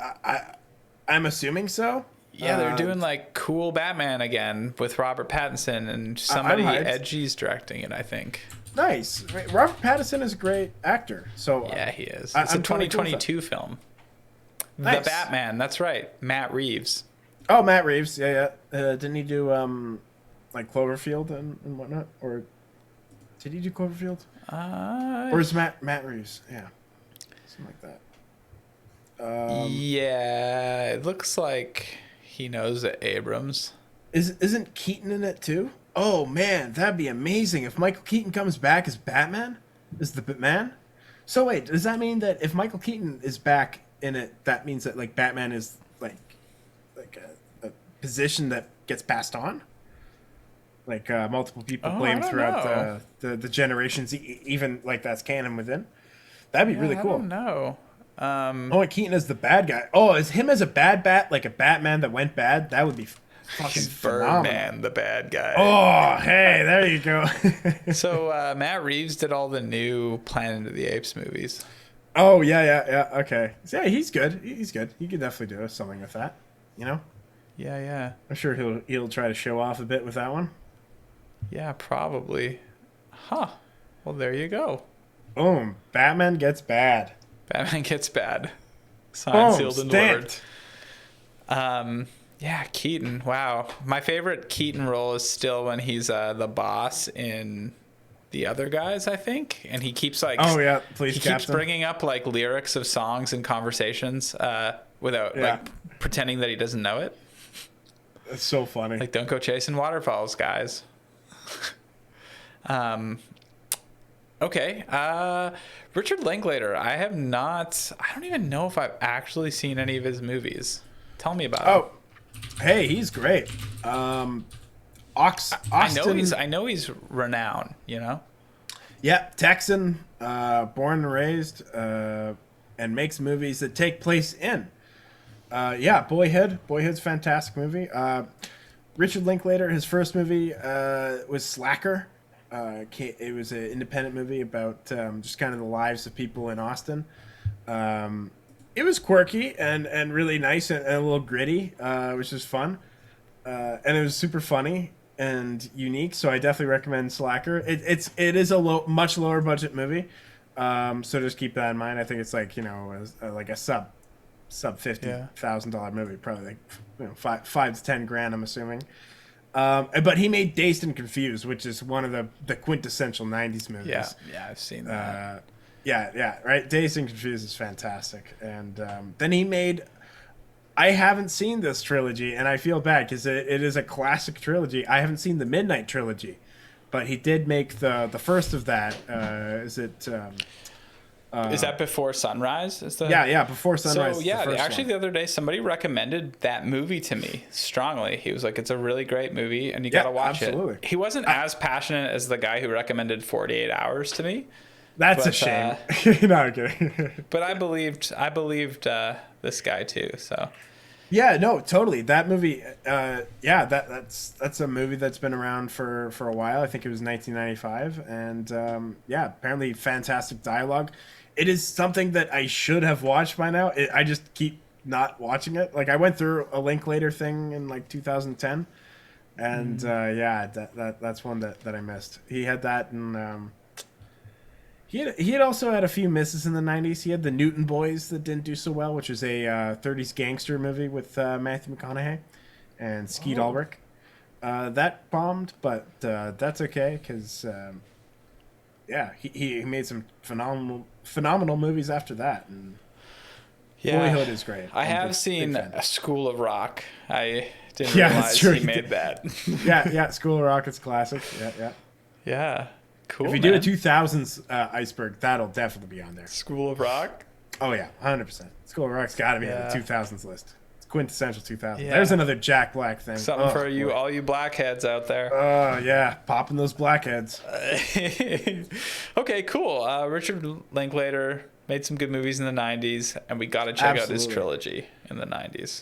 I'm assuming so. Yeah, they're doing like cool Batman again with Robert Pattinson and I'm somebody hyped. edgy's directing it, I think. Nice. Robert Pattinson is a great actor. So Yeah, he is. I- It's a I'm totally cool with 2022 film. Nice. The Batman, that's right. Matt Reeves. Oh, Matt Reeves. Yeah, yeah. Didn't he do like Cloverfield and whatnot? Or did he do Cloverfield? Or is Matt Reeves? Yeah, something like that. Yeah, it looks like he knows Abrams. Isn't Keaton in it too? Oh man, that'd be amazing if Michael Keaton comes back as Batman, as the Batman. So wait, does that mean that if Michael Keaton is back in it, that means that like Batman is like a position that gets passed on? Like multiple people play him I don't throughout the generations, even like that's canon within. That'd be really I cool. don't know. Oh, and Keaton is the bad guy. Oh, is him as a bad bat, like a Batman that went bad? That would be fucking He's phenomenal. Birdman, the bad guy. Oh, hey, there you go. So Matt Reeves did all the new Planet of the Apes movies. Oh, yeah. Okay. So, yeah, he's good. He's good. He could definitely do something with that. You know, Yeah. I'm sure he'll try to show off a bit with that one. Yeah, probably. Huh. Well, there you go. Boom. Batman gets bad. Batman gets bad. Signed, sealed, and stamped. delivered. Yeah, Keaton. Wow. My favorite Keaton role is still when he's the boss in The Other Guys, I think. And he keeps like... Oh, yeah. Police he captain. keeps bringing up like lyrics of songs and conversations without like pretending that he doesn't know it. It's so funny. Like, don't go chasing waterfalls, guys. Okay. Richard Linklater. I don't even know if I've actually seen any of his movies. Tell me about him. Oh, hey, he's great. Austin. I know he's renowned, you know? Yeah, Texan, born and raised, and makes movies that take place in. Boyhood. Boyhood's a fantastic movie. Richard Linklater, his first movie was Slacker. It was an independent movie about just kind of the lives of people in Austin. It was quirky and really nice and a little gritty, which was fun. And it was super funny and unique. So I definitely recommend Slacker. It is a much lower budget movie. So just keep that in mind. I think it's like, like a sub $50,000 movie, probably like five to 10 grand, I'm assuming. But he made Dazed and Confused, which is one of the quintessential 90s movies. Yeah, I've seen that. Right. Dazed and Confused is fantastic. And then he made... I haven't seen this trilogy, and I feel bad because it is a classic trilogy. I haven't seen the Midnight Trilogy, but he did make the first of that. Is that Before Sunrise? Before Sunrise. So the other day somebody recommended that movie to me strongly. He was like, "It's a really great movie, and you got to watch it." He wasn't as passionate as the guy who recommended 48 Hours to me. That's a shame. No, I'm kidding. But I believed this guy too. So. Yeah, no, totally. That movie, that's a movie that's been around for a while. I think it was 1995, and apparently fantastic dialogue. It is something that I should have watched by now. I just keep not watching it. Like I went through a Linklater thing in like 2010, and that's one that I missed. He had that, and he had also had a few misses in the 90s. He had the Newton Boys that didn't do so well, which is a 30s gangster movie with Matthew McConaughey and Skeet Ulrich. That bombed, but that's okay because he made some phenomenal movies after that. And Boyhood is great. I have seen A School of Rock. I didn't realize he made that. yeah, School of Rock is classic. Yeah. Cool. If you do a 2000s Iceberg, that'll definitely be on there. School of Rock? Oh, yeah, 100%. School of Rock's got to be on the 2000s list. It's quintessential 2000s. Yeah. There's another Jack Black thing. Something for you, all you blackheads out there. Oh, yeah, popping those blackheads. Okay, cool. Richard Linklater made some good movies in the 90s, and we got to check out his trilogy in the 90s.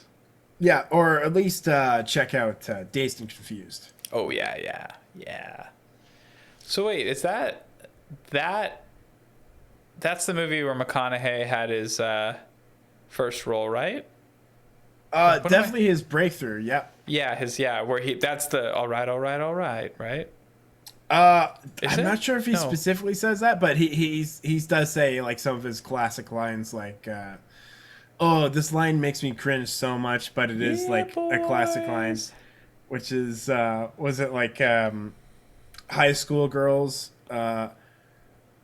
Yeah, or at least check out Dazed and Confused. Oh yeah. So wait, is that that's the movie where McConaughey had his first role, right? Definitely his breakthrough. Yep. Yeah, where that's the all right, right? Is I'm it? not sure if he No. specifically says that, but he does say like some of his classic lines, like, "Oh, this line makes me cringe so much," but it is Yeah, like a classic line, boys. which is was it like high school girls? The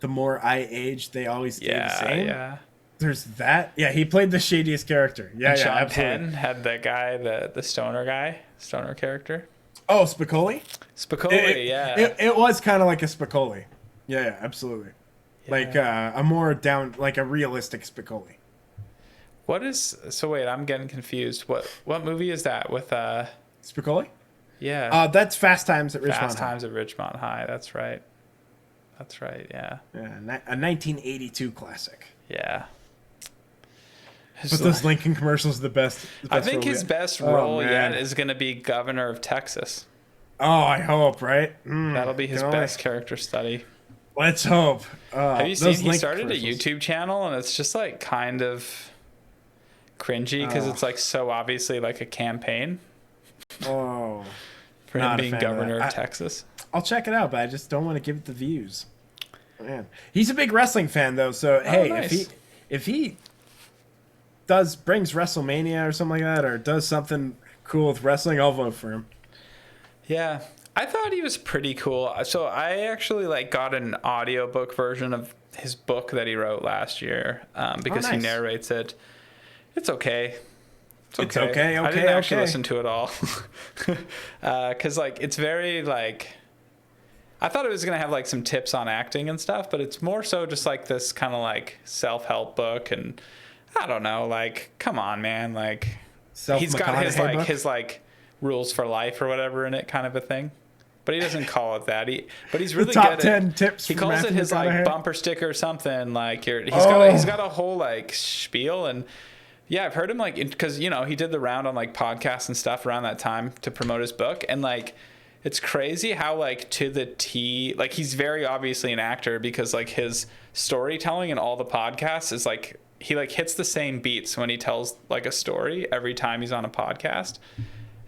more I age, they always stay the same. Yeah. There's that. Yeah, he played the shadiest character. Yeah, And yeah, Sean absolutely. Penn had the guy, the stoner character. Oh, Spicoli. Spicoli, yeah. It was kind of like a Spicoli. Yeah, yeah, absolutely. Like a more down, like a realistic Spicoli. So wait, I'm getting confused. What movie is that with Spicoli? yeah. That's Fast Times at Ridgemont Fast High. Times at Ridgemont High. That's right. Yeah. Yeah, a 1982 classic. Yeah. But those Lincoln commercials are the best. I think his best Oh, role man. yet is going to be Governor of Texas. Oh, I hope, right? That'll be his can only- best character study. Let's hope. Have you seen those he Lincoln started a commercials. YouTube channel and it's just like kind of cringy because it's like so obviously like a campaign Oh, for him Not a being fan of governor that. of Texas. I'll check it out, but I just don't want to give it the views. Man, he's a big wrestling fan though, so hey, nice. if he brings WrestleMania or something like that, or does something cool with wrestling, I'll vote for him. Yeah. I thought he was pretty cool. So I actually like got an audiobook version of his book that he wrote last year because he nice. narrates it. It's okay. It's okay, I didn't actually okay. listen to it all because like it's very like I thought it was gonna have like some tips on acting and stuff, but it's more so just like this kind of like self-help book, and I don't know, like come on, man, like he's got his like rules for life or whatever in it, kind of a thing. But he doesn't call it that. But he's really top good 10 at. tips He for calls it Matthew his like McConaughey. bumper sticker or something. Like he's got a whole like spiel, and yeah, I've heard him like because he did the round on like podcasts and stuff around that time to promote his book, and like it's crazy how like to the T, like he's very obviously an actor because like his storytelling in all the podcasts is like he like hits the same beats when he tells like a story every time he's on a podcast,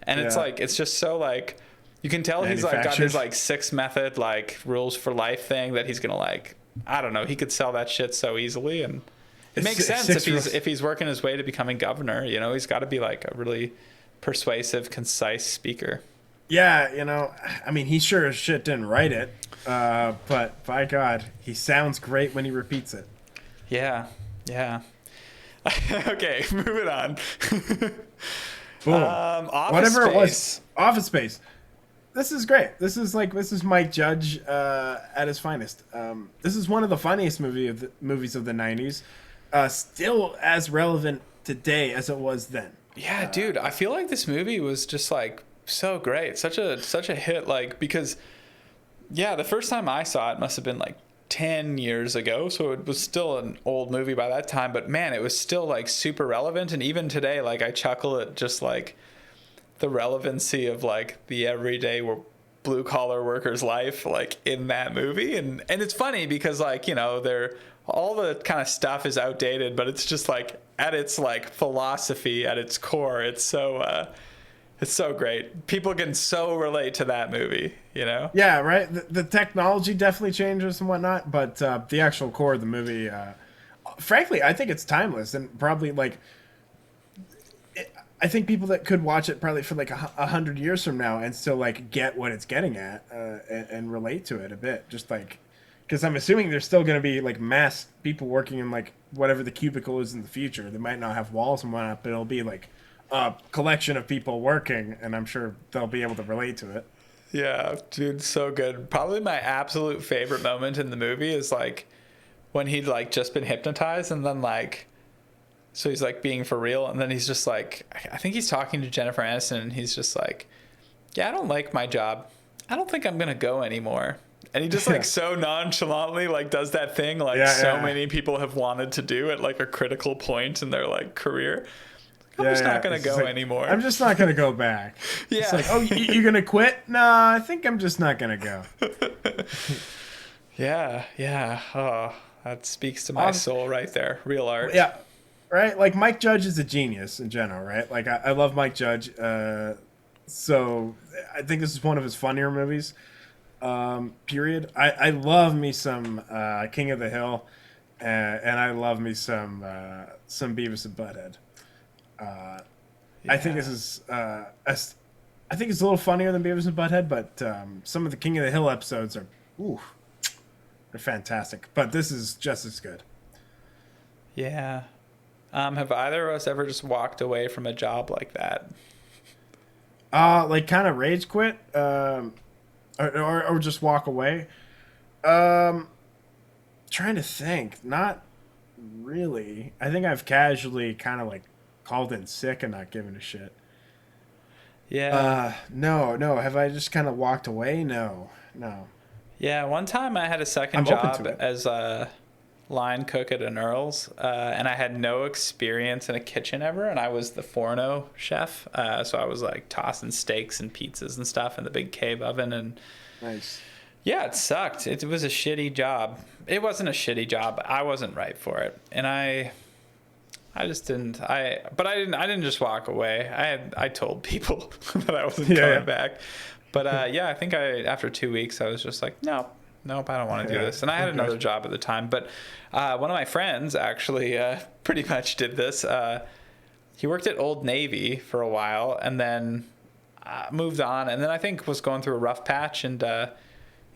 and it's Yeah. like it's just so like. You can tell he's like got his Manufactured. like 6 method like rules for life thing that he's gonna like. I don't know. He could sell that shit so easily, and it makes sense Six if he's working his way to becoming governor. He's got to be like a really persuasive, concise speaker. Yeah, I mean, he sure as shit didn't write it, but by God, he sounds great when he repeats it. Yeah. Okay, moving on. Boom. Office Whatever Space. it was, Office Space. This is great. This is Mike Judge at his finest. This is one of the funniest movies of the '90s. Still as relevant today as it was then. Yeah, dude, I feel like this movie was just like so great, such a hit. Like because, yeah, the first time I saw it must have been like 10 years ago, so it was still an old movie by that time. But man, it was still like super relevant, and even today, like I chuckle at just like the relevancy of like the everyday blue collar worker's life like in that movie, and it's funny because like they're all the kind of stuff is outdated, but it's just like at its like philosophy at its core it's so great. People can so relate to that movie. Yeah, right. The technology definitely changes and whatnot, but the actual core of the movie, frankly, I think it's timeless and probably like. I think people that could watch it probably for like 100 years from now and still like get what it's getting at and relate to it a bit. Just like, because I'm assuming there's still going to be like mass people working in like whatever the cubicle is in the future. They might not have walls and whatnot, but it'll be like a collection of people working, and I'm sure they'll be able to relate to it. Yeah, dude, so good. Probably my absolute favorite moment in the movie is like when he'd like just been hypnotized, and then like so he's like being for real, and then he's just like, I think he's talking to Jennifer Aniston, and he's just like, yeah, I don't like my job. I don't think I'm gonna go anymore. And he just like so nonchalantly like does that thing like many people have wanted to do at like a critical point in their like career. I'm just not gonna It's just go like, anymore. I'm just not gonna go back. Yeah. It's like, oh, you're gonna quit? No, I think I'm just not gonna go. Yeah. Oh, that speaks to my soul right there. Real art. Yeah, right. Like Mike Judge is a genius in general, right? Like I love Mike Judge. So I think this is one of his funnier movies. Period. I love me some King of the Hill, and I love me some Beavis and Butthead. I think this is I think it's a little funnier than Beavis and Butthead, but some of the King of the Hill episodes are they're fantastic. But this is just as good. Yeah. Have either of us ever just walked away from a job like that? Like kind of rage quit, or just walk away. Trying to think, not really. I think I've casually kind of like called in sick and not given a shit. Yeah. No. Have I just kind of walked away? No. Yeah. One time I had a second job as a line cook at an Earl's, and I had no experience in a kitchen ever, and I was the Forno chef. So I was like tossing steaks and pizzas and stuff in the big cave oven, and Nice. yeah, it sucked. It was a shitty job. It wasn't a shitty job. I wasn't right for it, and I just didn't. I didn't just walk away. I told people that I wasn't coming back. But I think after 2 weeks I was just like, nope, I don't want to do this. And I had another job at the time. But one of my friends actually pretty much did this. He worked at Old Navy for a while and then moved on. And then I think was going through a rough patch. And,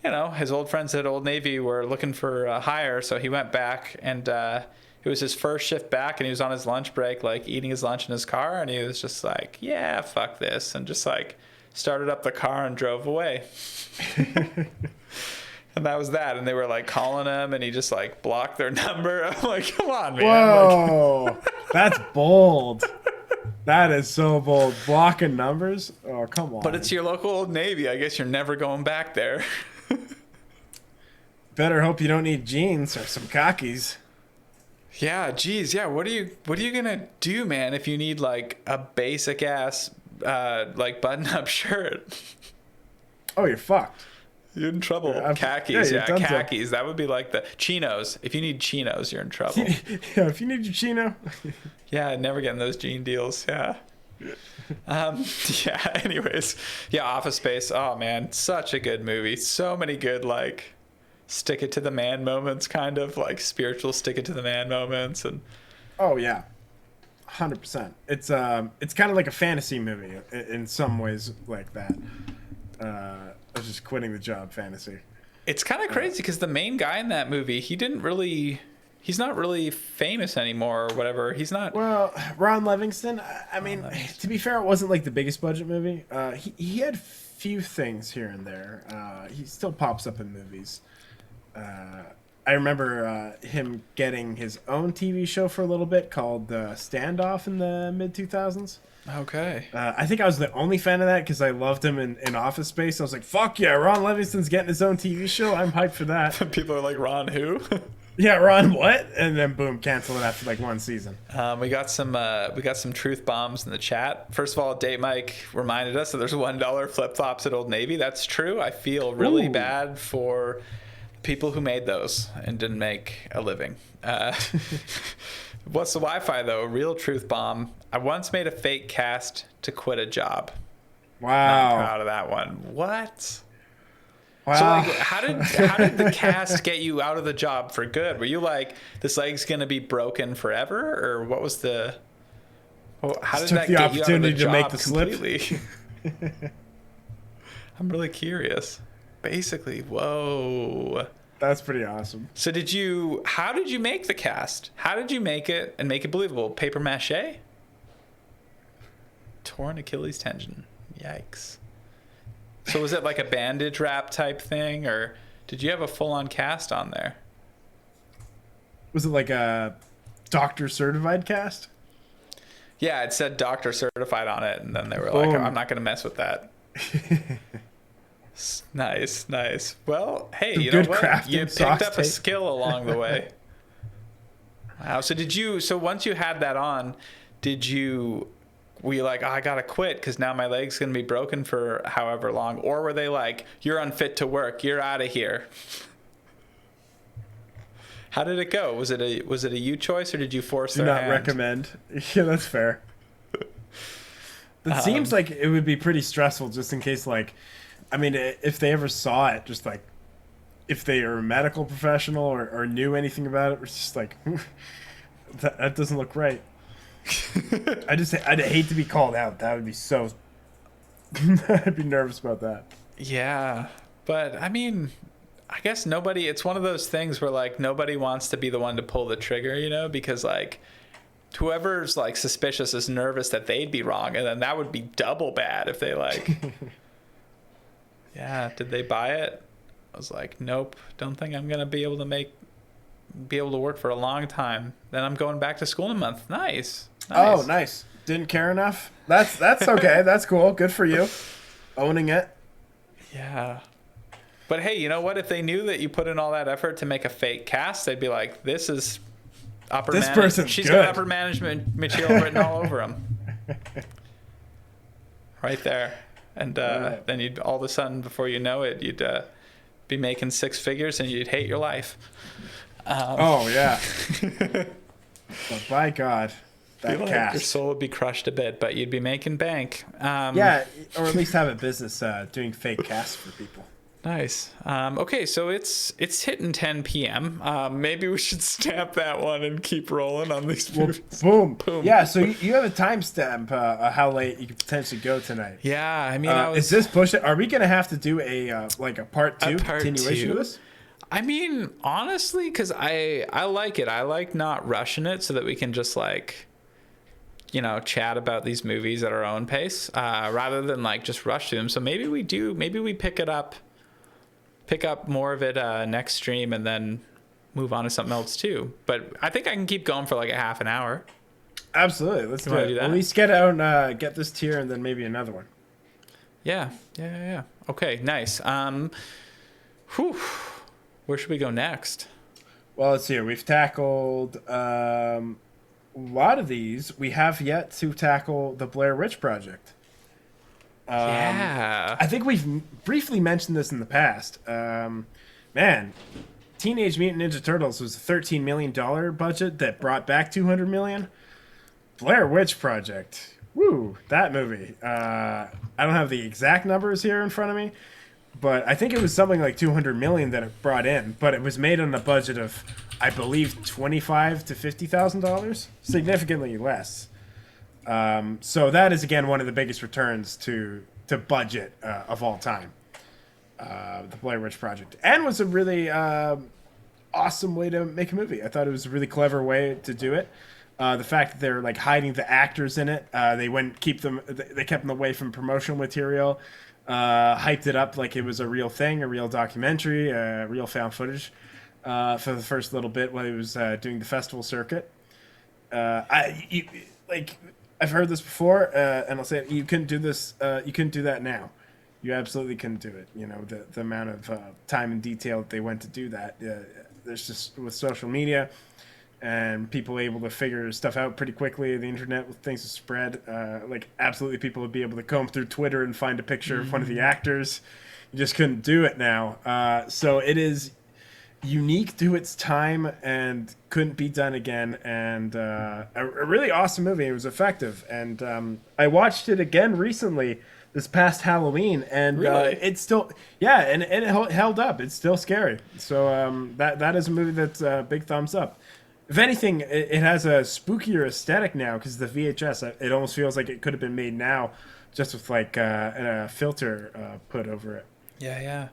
his old friends at Old Navy were looking for a hire. So he went back and it was his first shift back. And he was on his lunch break, like eating his lunch in his car. And he was just like, yeah, fuck this. And just like started up the car and drove away. And that was that. And they were like calling him and he just like blocked their number. I'm like, come on, man. Whoa. That's bold. That is so bold. Blocking numbers? Oh, come on. But it's your local Old Navy. I guess you're never going back there. Better hope you don't need jeans or some khakis. Yeah, geez. Yeah, what are you gonna do, man, if you need like a basic ass like button up shirt? Oh, you're fucked. You're in trouble. Khakis, khakis. That would be like the chinos. If you need chinos, you're in trouble. Yeah, if you need your chino. Yeah, never getting those jean deals. Yeah. Anyways. Yeah, Office Space. Oh man, such a good movie. So many good like stick it to the man moments, kind of like spiritual stick it to the man moments. And oh yeah, 100%. It's kind of like a fantasy movie in some ways, like that. I was just quitting the job fantasy. It's kind of crazy because the main guy in that movie, he's not really famous anymore or whatever. He's not. Well, Ron Livingston. I mean, to be fair, it wasn't like the biggest budget movie. He had few things here and there. He still pops up in movies. I remember him getting his own TV show for a little bit called Standoff in the mid 2000s. Okay. I think I was the only fan of that because I loved him in Office Space. I was like, fuck yeah, Ron Livingston's getting his own TV show. I'm hyped for that. People are like, Ron who? Yeah, Ron what? And then boom, cancel it after like one season. We got some truth bombs in the chat. First of all, Date Mike reminded us that there's $1 flip flops at Old Navy. That's true. I feel really bad for people who made those and didn't make a living. What's the Wi-Fi though? Real truth bomb. I once made a fake cast to quit a job. Wow. I'm proud of that one. What? Wow. So like, how did the cast get you out of the job for good? Were you like, this leg's gonna be broken forever, or what was the? How did that get you out of the job make the completely? slip? I'm really curious. Basically, whoa. That's pretty awesome. So how did you make the cast? How did you make it and make it believable? Paper mache? Torn Achilles tendon. Yikes. So was it like a bandage wrap type thing, or did you have a full-on cast on there? Was it like a doctor certified cast? Yeah, it said doctor certified on it, and then they were like, I'm not going to mess with that. Nice. Well, hey, you know what? You picked up a skill along the way. Wow. So once you had that on, were you like, oh, I gotta quit because now my leg's gonna be broken for however long, or were they like, you're unfit to work, you're out of here? How did it go? Was it a you choice, or did you force Do their not hand? recommend. Yeah, that's fair. It seems like it would be pretty stressful, just in case, like, I mean, if they ever saw it, just like, if they are a medical professional or knew anything about it, it's just like, that doesn't look right. I'd hate to be called out. That would be so. I'd be nervous about that. Yeah, but I mean, I guess it's one of those things where like nobody wants to be the one to pull the trigger, you know, because like whoever's like suspicious is nervous that they'd be wrong, and then that would be double bad if they like. Yeah, did they buy it? I was like, nope, don't think I'm gonna be able to work for a long time. Then I'm going back to school in a month. Nice. Oh, nice. Didn't care enough. That's okay. That's cool. Good for you. Owning it. Yeah. But hey, you know what? If they knew that you put in all that effort to make a fake cast, they'd be like, this is upper This management. person's She's good. got upper management material written all over him. Right there. And then you'd all of a sudden, before you know it, you'd be making six figures and you'd hate your life. Oh, yeah. But by God, that Like cast. your soul would be crushed a bit, but you'd be making bank. Yeah, or at least have a business doing fake casts for people. Nice. Okay, so it's hitting 10 p.m. Maybe we should stamp that one and keep rolling on these movies. Boom. Yeah, so you have a timestamp how late you could potentially go tonight. Yeah, I mean, is this push it? Are we going to have to do a part two continuation of this? I mean, honestly, because I like it. I like not rushing it so that we can just like, you know, chat about these movies at our own pace rather than like just rush through them. So maybe we pick up more of it next stream and then move on to something else too. But I think I can keep going for like a half an hour. Absolutely. Let's do it. that? At least get out and get this tier and then maybe another one. Yeah. Okay, nice. Whew. Where should we go next? Well, let's see here. We've tackled a lot of these. We have yet to tackle the Blair Witch Project. Yeah. I think we've briefly mentioned this in the past. Man, Teenage Mutant Ninja Turtles was a $13 million budget that brought back $200 million. Blair Witch Project. Woo, that movie. I don't have the exact numbers here in front of me, but I think it was something like $200 million that it brought in, but it was made on a budget of, I believe, $25,000 to $50,000, significantly less. So that is, again, one of the biggest returns to budget of all time. The Blair Witch Project. And was a really awesome way to make a movie. I thought it was a really clever way to do it. The fact that they're like hiding the actors in it, they wouldn't keep them. They kept them away from promotional material. Hyped it up like it was a real thing, a real documentary, real found footage for the first little bit while he was doing the festival circuit. I've heard this before, and I'll say it, you couldn't do this. You couldn't do that now. You absolutely couldn't do it. You know, the amount of time and detail that they went to do that. There's just with social media and people able to figure stuff out pretty quickly. The internet, with things to spread, absolutely people would be able to comb through Twitter and find a picture of one of the actors. You just couldn't do it now. So it is unique to its time and couldn't be done again. And a really awesome movie. It was effective. And I watched it again recently this past Halloween, and really? It's still, yeah, and it held up. It's still scary. So that is a movie that's a big thumbs up. If anything, it has a spookier aesthetic now because the VHS. It almost feels like it could have been made now, just with like a filter put over it. Yeah.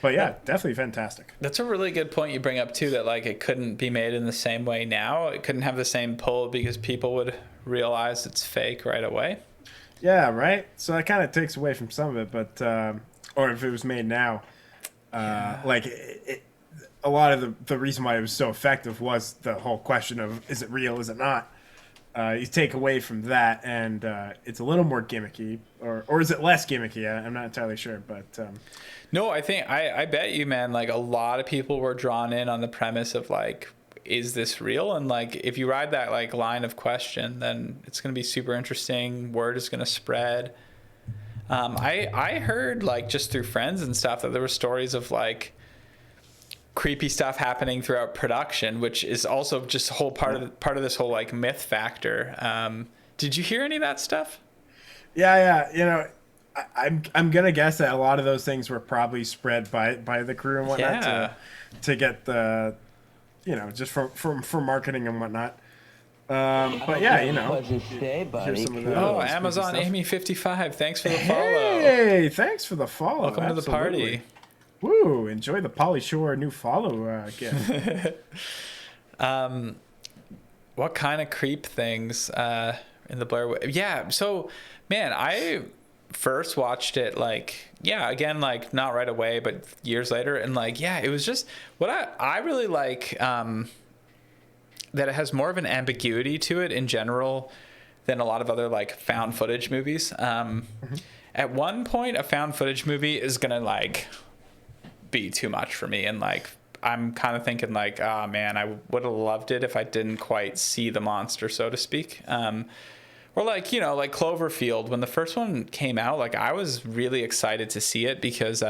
But yeah, definitely fantastic. That's a really good point you bring up too. That like it couldn't be made in the same way now. It couldn't have the same pull because people would realize it's fake right away. Yeah, right. So that kind of takes away from some of it, but or if it was made now, a lot of the reason why it was so effective was the whole question of is it real, is it not? You take away from that, and it's a little more gimmicky, or is it less gimmicky? I'm not entirely sure, but no, I think I bet you, man. Like a lot of people were drawn in on the premise of like is this real? And like, if you ride that like line of question, then it's going to be super interesting. Word is going to spread. I heard like just through friends and stuff that there were stories of like creepy stuff happening throughout production, which is also just a whole part of this whole like myth factor. Did you hear any of that stuff? Yeah. You know, I'm gonna guess that a lot of those things were probably spread by the crew and whatnot to get the, you know, just for marketing and whatnot. But yeah, you know, here's some of the Amazon Amy 55. Thanks for the follow. Hey, thanks for the follow. Welcome to the party. Woo! Enjoy the Pauly Shore new follow gift. What kind of creep things in the Blair Witch? Yeah, so man, I first watched it like, yeah, again, like not right away, but years later, and like, yeah, it was just what I really like. That it has more of an ambiguity to it in general than a lot of other like found footage movies. At one point, a found footage movie is gonna like be too much for me, and like I'm kind of thinking like, oh man, I would have loved it if I didn't quite see the monster, so to speak. Or like, you know, like Cloverfield, when the first one came out, like I was really excited to see it because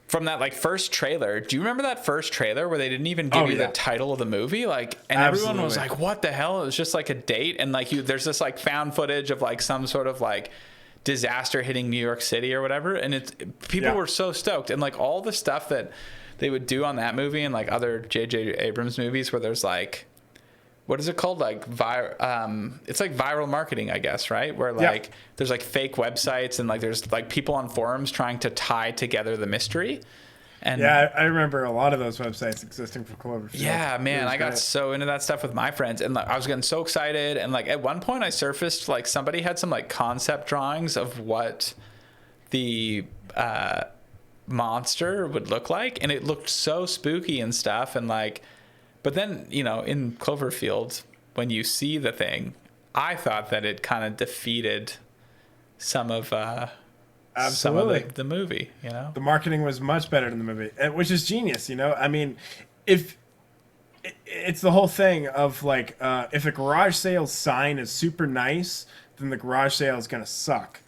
from that like first trailer. Do you remember that first trailer where they didn't even give you the title of the movie? Like, and everyone was like, what the hell? It was just like a date. And like there's this like found footage of like some sort of like disaster hitting New York City or whatever. And people were so stoked. And like all the stuff that they would do on that movie and like other J.J. Abrams movies where there's like, what is it called? Like it's like viral marketing, I guess, right? Where like there's like fake websites and like there's like people on forums trying to tie together the mystery. And yeah, I remember a lot of those websites existing for Cloverfield. Yeah, man, I got so into that stuff with my friends, and like I was getting so excited. And like at one point, I surfaced like somebody had some like concept drawings of what the monster would look like, and it looked so spooky and stuff, and like. But then, you know, in Cloverfield, when you see the thing, I thought that it kind of defeated some of the movie, you know? The marketing was much better than the movie, which is genius, you know? I mean, if it's the whole thing of like, if a garage sale sign is super nice, then the garage sale is going to suck.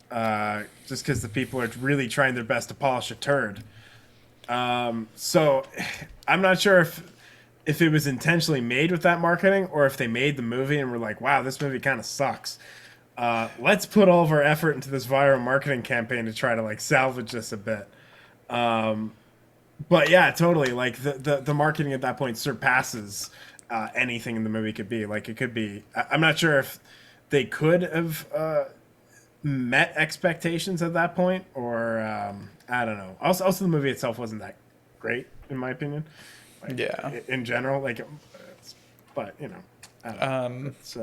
Just because the people are really trying their best to polish a turd. So I'm not sure if it was intentionally made with that marketing or if they made the movie and were like, wow, this movie kind of sucks. Let's put all of our effort into this viral marketing campaign to try to like salvage this a bit. But yeah, totally. Like the marketing at that point surpasses anything in the movie could be. Like it could be, I'm not sure if they could have met expectations at that point or I don't know. Also the movie itself wasn't that great in my opinion. Like, in general, like, but you know, I don't know. It's,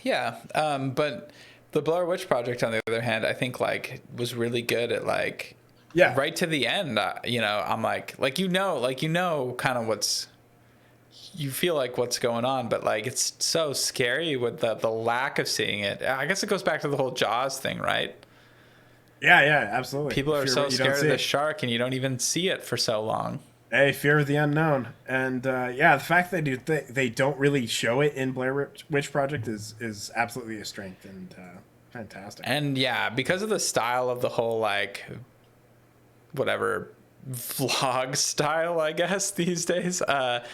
but the Blair Witch Project, on the other hand, I think like was really good at like, right to the end. You know, I'm like you know, kind of you feel like what's going on, but like it's so scary with the lack of seeing it. I guess it goes back to the whole Jaws thing, right? Yeah, absolutely. People are so scared of the shark, and you don't even see it for so long. Hey, fear of the unknown, and the fact that they don't really show it in Blair Witch Project is absolutely a strength and fantastic. And yeah, because of the style of the whole like whatever vlog style, I guess these days, that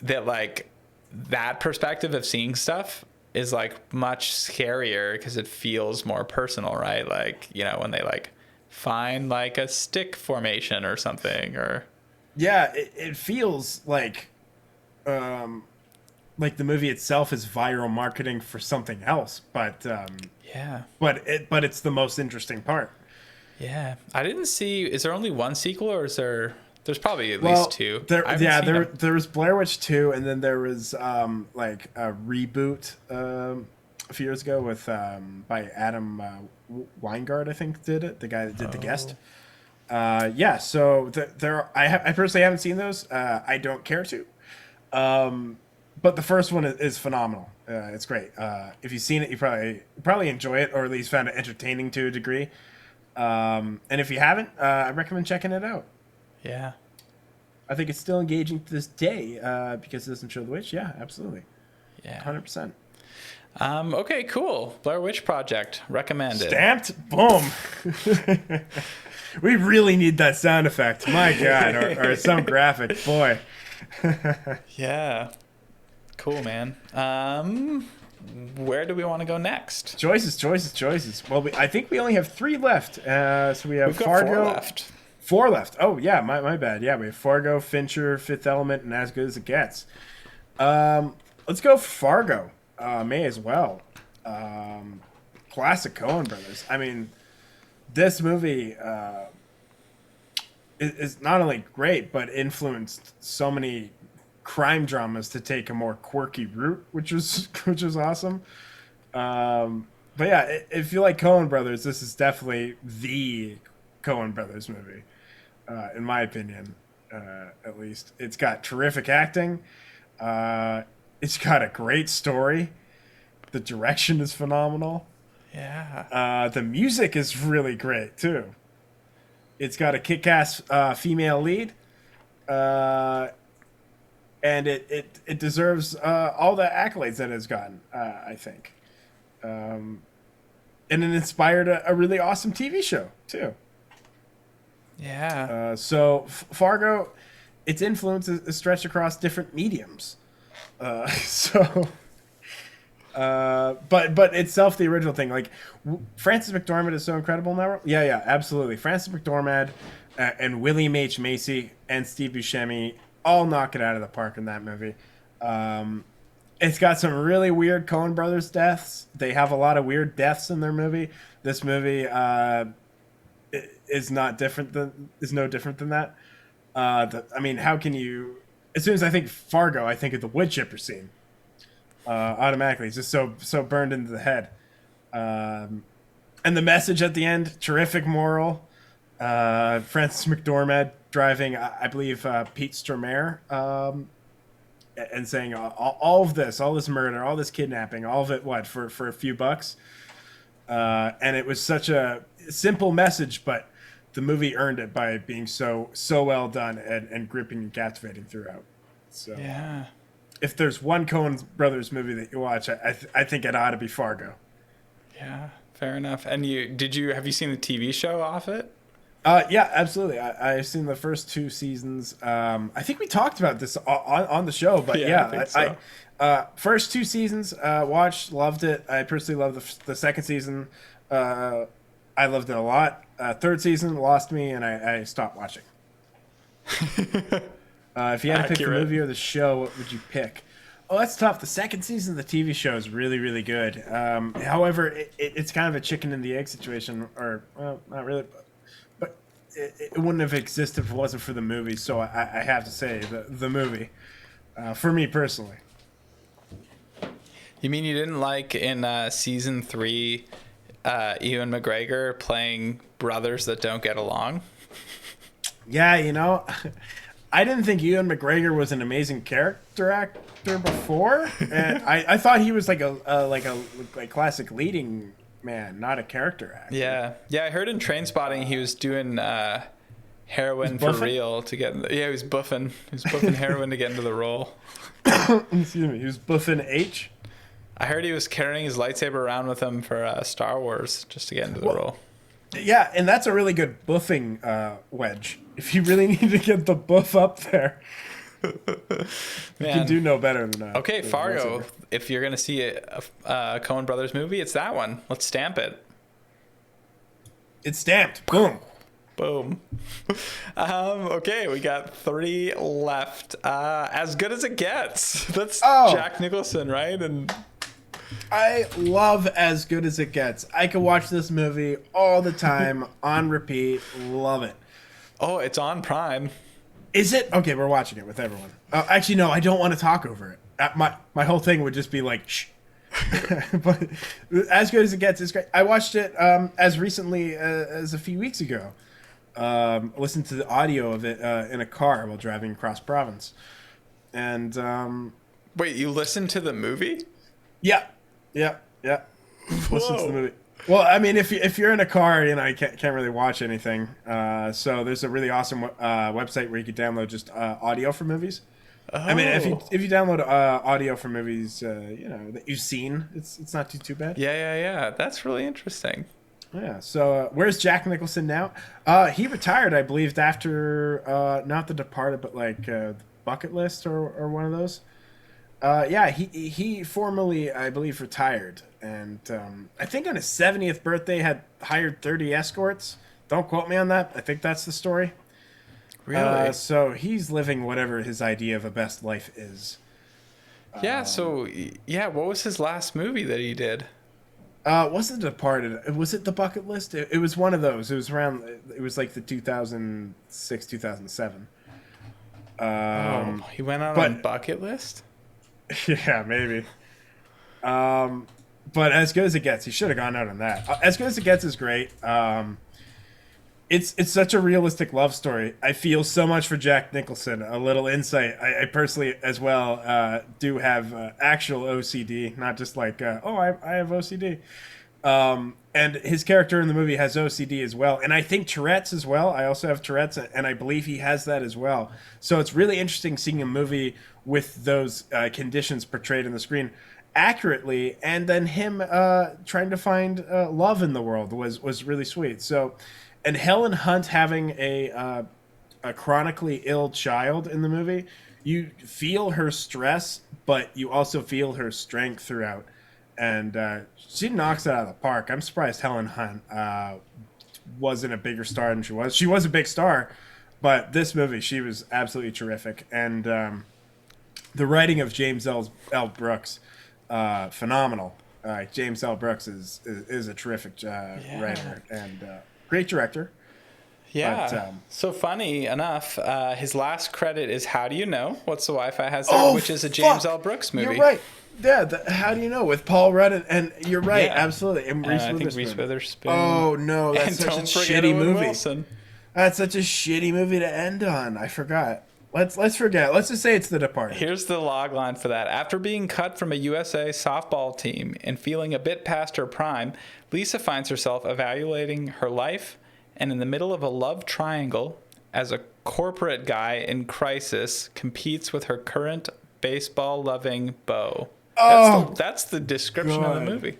like that perspective of seeing stuff is like much scarier because it feels more personal, right? Like, you know, when they like find like a stick formation or something or. Yeah, it feels like the movie itself is viral marketing for something else, but but it's the most interesting part. Yeah, I didn't see. Is there only one sequel, or is there's probably at least two? There was Blair Witch 2, and then there was like a reboot a few years ago with by Adam Weingart, I think did it. The guy that did The Guest. So I personally haven't seen those. I don't care to. But the first one is phenomenal. It's great. If you've seen it, you probably enjoy it, or at least found it entertaining to a degree. And if you haven't, I recommend checking it out. Yeah. I think it's still engaging to this day because it doesn't show the witch. Yeah, absolutely. Yeah. 100%. Okay, cool. Blair Witch Project. Recommended. Stamped? Boom. We really need that sound effect. My God. Or some graphic. Boy. Yeah. Cool, man. Where do we want to go next? Choices. Well, I think we only have 3 left. So we have We've got Fargo. 4 left. 4 left. Oh, yeah, my bad. Yeah, we have Fargo, Fincher, Fifth Element, and As Good as It Gets. Let's go Fargo. May as well. Classic Coen brothers. I mean, this movie is not only great, but influenced so many crime dramas to take a more quirky route, which was awesome. But yeah, if you like Coen brothers, this is definitely the Coen brothers movie, in my opinion, at least. It's got terrific acting. It's got a great story. The direction is phenomenal. Yeah. The music is really great too. It's got a kick-ass female lead, and it deserves all the accolades that it's gotten. I think, and it inspired a really awesome TV show too. Yeah. So Fargo, its influence is stretched across different mediums. But itself the original thing. Like Frances McDormand is so incredible now. Yeah, absolutely. Frances McDormand and William H. Macy and Steve Buscemi all knock it out of the park in that movie. It's got some really weird Coen Brothers deaths. They have a lot of weird deaths in their movie. This movie is no different than that. I mean, how can you? As soon as I think Fargo, I think of the wood chipper scene. Automatically, it's just so burned into the head. And the message at the end, terrific moral. Frances McDormand driving, I believe, Pete Stormare, and saying all of this, all this murder, all this kidnapping, all of it, for a few bucks. And it was such a simple message, but the movie earned it by being so well done and gripping and captivating throughout. So Yeah. if there's one Coen Brothers movie that you watch, I think it ought to be Fargo. Yeah. Fair enough. And have you seen the TV show off it? Yeah, absolutely. I've seen the first 2 seasons. I think we talked about this on the show, but Yeah, I think so. First 2 seasons, watched, loved it. I personally loved the second season. I loved it a lot. Third season lost me, and I stopped watching. If you had to pick the Accurate. movie or the show, what would you pick? Oh, that's tough. The second season of the TV show is really, really good. However, it's kind of a chicken and the egg situation, or well, not really, but it wouldn't have existed if it wasn't for the movie. So I have to say the movie, for me personally. You mean you didn't like in season 3, Ewan McGregor playing brothers that don't get along? Yeah, I didn't think Ewan McGregor was an amazing character actor before, and I thought he was like a classic leading man, not a character actor. Yeah. I heard in Trainspotting he was doing heroin for real to get. He was buffing. He was buffing heroin to get into the role. Excuse me. He was buffing H. I heard he was carrying his lightsaber around with him for Star Wars just to get into the role. Yeah, and that's a really good buffing wedge. If you really need to get the buff up there, you can do no better than that. Okay, Fargo. If you're gonna see a Coen Brothers movie, it's that one. Let's stamp it. It's stamped. Boom. Boom. Okay, we got 3 left. As Good as It Gets. That's Jack Nicholson, right? And I love As Good as It Gets. I could watch this movie all the time on repeat. Love it. oh, it's on Prime. Is it? Okay, we're watching it with everyone. Actually, no, I don't want to talk over it. My whole thing would just be like, shh. But As Good as It Gets is great. I watched it as recently as a few weeks ago. Listened to the audio of it in a car while driving across province. And Wait, you listened to the movie? yeah. Listen to the movie. Well, I mean, if you're in a car, you know, you can't really watch anything. So there's a really awesome website where you can download just audio for movies. I mean, Oh. if you download audio for movies, you know that you've seen, it's not too bad. Yeah. That's really interesting. Yeah. So where's Jack Nicholson now? He retired, I believe, after not The Departed, but like Bucket List or one of those. Yeah, he formerly, I believe, retired, and I think on his 70th birthday had hired 30 escorts. Don't quote me on that. I think that's the story. Really? So he's living whatever his idea of a best life is. Yeah. So yeah, what was his last movie that he did? Wasn't Departed? Was it The Bucket List? It was one of those. It was around. It was like the 2006, 2007. He went out but- on Bucket List. Yeah, maybe. But As Good as It Gets, he should have gone out on that. As Good as It Gets is great. It's such a realistic love story. I feel so much for Jack Nicholson. A little insight. I personally, as well, do have actual OCD, not just like, I have OCD. And his character in the movie has OCD as well. And I think Tourette's as well. I also have Tourette's, and I believe he has that as well. So it's really interesting seeing a movie with those conditions portrayed on the screen accurately, and then him trying to find love in the world was really sweet. So, and Helen Hunt having a chronically ill child in the movie, you feel her stress, but you also feel her strength throughout. And she knocks it out of the park. I'm surprised Helen Hunt wasn't a bigger star than she was. She was a big star, but this movie, she was absolutely terrific. And the writing of James L. Brooks, phenomenal. James L. Brooks is a terrific writer and great director. Yeah. But, so funny enough, his last credit is "How Do You Know What's the Wi-Fi Hazard," which is a James L. Brooks movie. You're right. Yeah, How Do You Know with Paul Rudd and you're right, Yeah. absolutely. And Reese I think Witherspoon. Reese Witherspoon. Oh no, that's And such a don't forget shitty Owen movie. Wilson. That's such a shitty movie to end on. I forgot. Let's forget. Let's just say it's The Departed. Here's the log line for that. After being cut from a USA softball team and feeling a bit past her prime, Lisa finds herself evaluating her life and in the middle of a love triangle as a corporate guy in crisis competes with her current baseball-loving beau. That's the description of the God. movie.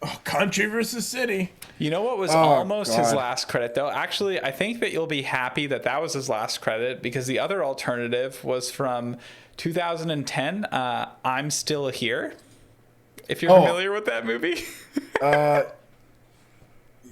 Oh, country versus city. You know what was almost his God. last credit, though? Actually, I think that you'll be happy that that was his last credit because the other alternative was from 2010, I'm Still Here. If you're familiar with that movie.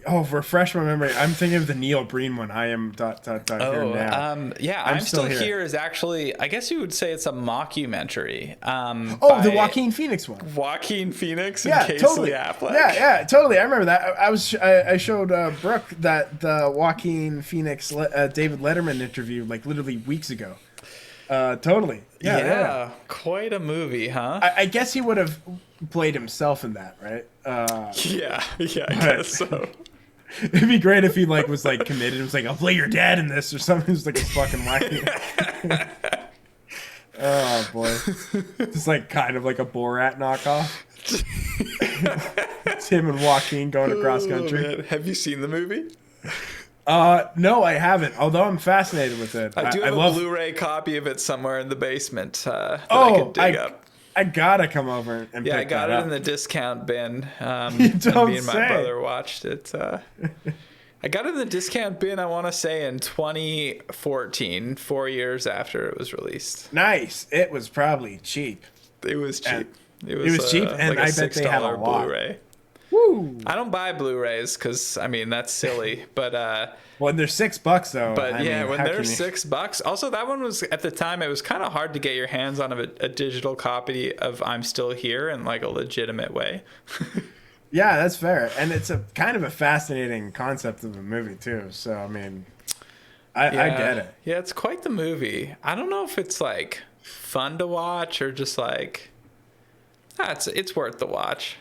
Refresh my memory. I'm thinking of the Neil Breen one. I am ... here now. Yeah, I'm Still Here is actually, I guess you would say it's a mockumentary. The Joaquin Phoenix one. Joaquin Phoenix and Casey Affleck. Yeah, totally. I remember that. I showed Brooke that the Joaquin Phoenix David Letterman interview like literally weeks ago. Totally. Yeah. Quite a movie, huh? I guess he would have played himself in that, right? Yeah, I guess so. It'd be great if he was committed. It was like, I'll play your dad in this or something. It was like a fucking wacky. Oh boy, just kind of like a Borat knockoff. It's him and Joaquin going across country. Man. Have you seen the movie? No, I haven't. Although I'm fascinated with it. I do have a Blu-ray copy of it somewhere in the basement that I could dig up. I gotta come over and pick I got that it up. in the discount bin. Don't me and my say. brother watched it. I got it in the discount bin, I want to say, in 2014, 4 years after it was released. Nice. It was probably cheap. It was cheap. It was cheap, and I bet they had a lot. Blu-ray. Woo! I don't buy Blu-rays because, I mean, that's silly. But when they're $6 though. But I mean, when how they're can you- $6. Also, that one was at the time. It was kind of hard to get your hands on a digital copy of "I'm Still Here" in a legitimate way. Yeah, that's fair, and it's a kind of a fascinating concept of a movie too. So I mean, I get it. Yeah, it's quite the movie. I don't know if it's fun to watch or just it's worth the watch.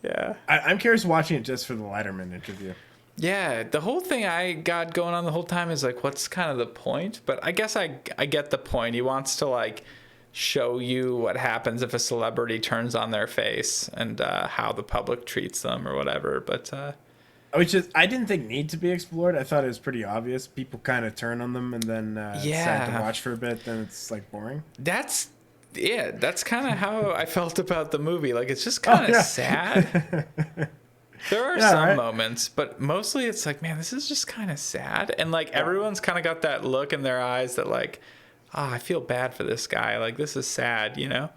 Yeah. I'm curious watching it just for the Letterman interview. Yeah, the whole thing I got going on the whole time is what's kind of the point? But I guess I get the point. He wants to show you what happens if a celebrity turns on their face and how the public treats them or whatever. But which is I didn't think need to be explored. I thought it was pretty obvious. People kind of turn on them and then decide to watch for a bit. Then it's like boring. That's kind of how I felt about the movie. Like, it's just kind of sad. There are some moments, but mostly it's like, man, this is just kind of sad. And like everyone's kind of got that look in their eyes that like, I feel bad for this guy. Like, this is sad, you know?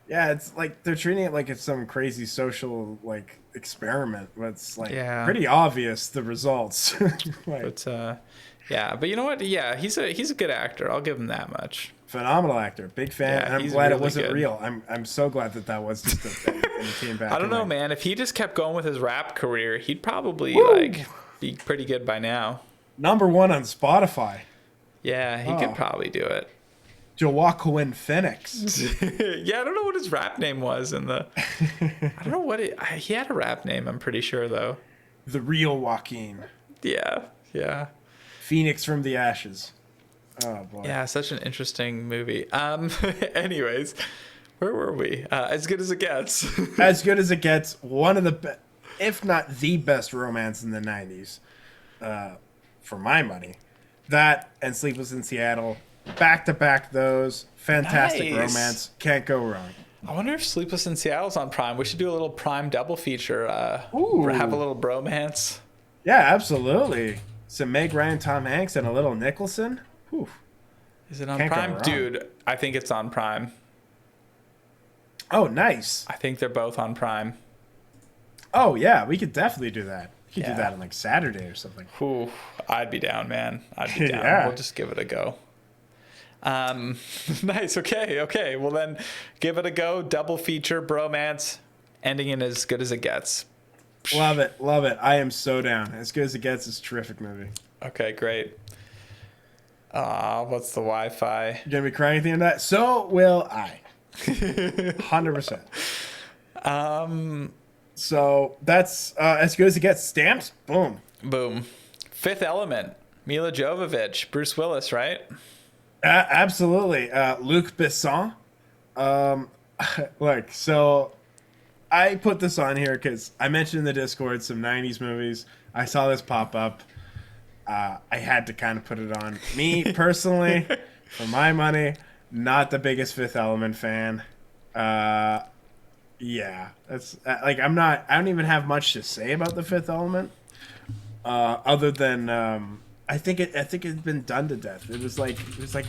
Yeah, it's like they're treating it like it's some crazy social like experiment, but it's like pretty obvious the results. But but you know what? Yeah, he's a good actor. I'll give him that much. Phenomenal actor, big fan, and I'm glad really it wasn't real. I'm so glad that was just a thing in the team back. I don't know, man. If he just kept going with his rap career, he'd probably like be pretty good by now. #1 on Spotify. Yeah, he could probably do it. Joaquin Phoenix. Yeah, I don't know what his rap name was in the. I don't know what he had a rap name. I'm pretty sure though. The real Joaquin. Yeah. Phoenix from the Ashes. Oh boy. Yeah, such an interesting movie. Anyways, where were we? As Good as It Gets. As Good as It Gets. One of the, if not the best romance in the '90s, for my money. That and Sleepless in Seattle, back to back. Those fantastic romance. Can't go wrong. I wonder if Sleepless in Seattle's on Prime. We should do a little Prime double feature. Have a little bromance. Yeah, absolutely. Some Meg Ryan, Tom Hanks, and a little Nicholson. Whew. Is it on Prime? Dude, I think it's on Prime. Oh, nice. I think they're both on Prime. Oh, yeah. We could definitely do that. We could do that on like Saturday or something. Ooh, I'd be down, man. I'd be down. We'll just give it a go. Nice. Okay. Well, then give it a go. Double feature, bromance, ending in As Good as It Gets. Love it. I am so down. As Good as It Gets is a terrific movie. Okay, great. What's the Wi-Fi? You're going to be crying at the end of that? So will I. 100%. So that's As Good as It Gets. Stamped. Boom. Fifth Element. Mila Jovovich. Bruce Willis, right? Absolutely. Luc Besson. Look, so I put this on here because I mentioned in the Discord some 90s movies. I saw this pop up. I had to kind of put it on. Me, personally, for my money, not the biggest Fifth Element fan. Yeah, that's like I don't even have much to say about the Fifth Element, other than I think it's been done to death. It was like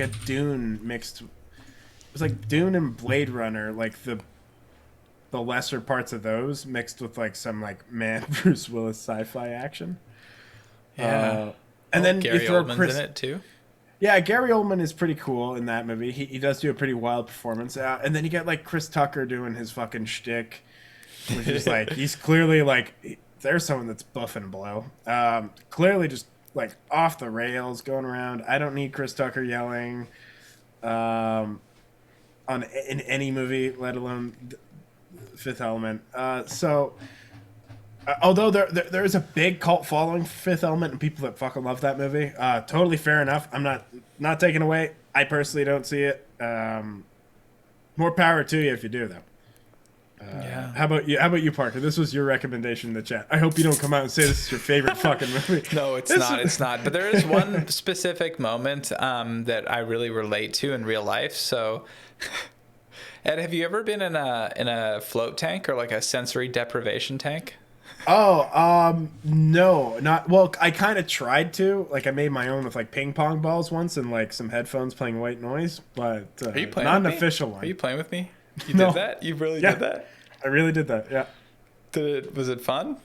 a Dune mixed. It was like Dune and Blade Runner, like the lesser parts of those mixed with like some like Bruce Willis sci-fi action. Yeah, and then Gary you throw Oldman's in it too. Yeah, Gary Oldman is pretty cool in that movie. He does do a pretty wild performance. And then you get like Chris Tucker doing his fucking shtick, which is like he's clearly like there's someone that's buff and blow. Clearly just like off the rails going around. I don't need Chris Tucker yelling in any movie, let alone Fifth Element. Although there is a big cult following for Fifth Element and people that fucking love that movie, totally fair enough. I'm not taking away. I personally don't see it. More power to you if you do, though. How about you, Parker? This was your recommendation in the chat. I hope you don't come out and say this is your favorite fucking movie. No, it's not. But there is one specific moment that I really relate to in real life. So, Ed, have you ever been in a float tank or like a sensory deprivation tank? Oh, no, not well. I kind of tried to. Like, I made my own with like ping pong balls once and like some headphones playing white noise, but Are you playing not with an me? official one. Are you playing with me? You No. did that? You really did that? I really did that. Yeah. Was it fun?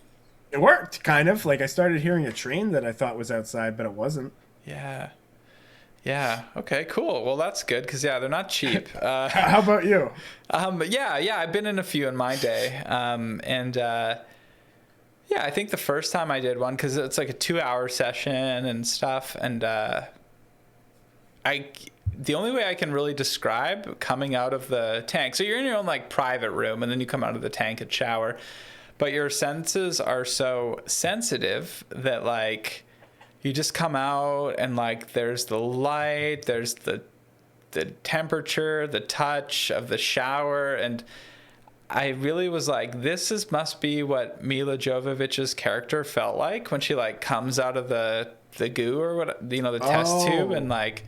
It worked, kind of. Like I started hearing a train that I thought was outside, but it wasn't. Yeah. Okay, cool. Well, that's good because they're not cheap. How about you? Yeah. I've been in a few in my day, yeah, I think the first time I did one, because it's like a 2-hour session and stuff, and the only way I can really describe coming out of the tank, so you're in your own like private room, and then you come out of the tank and shower, but your senses are so sensitive that like you just come out and like there's the light, there's the temperature, the touch of the shower, and I really was like, must be what Mila Jovovich's character felt like when she like comes out of the goo or what, you know, the test tube, and like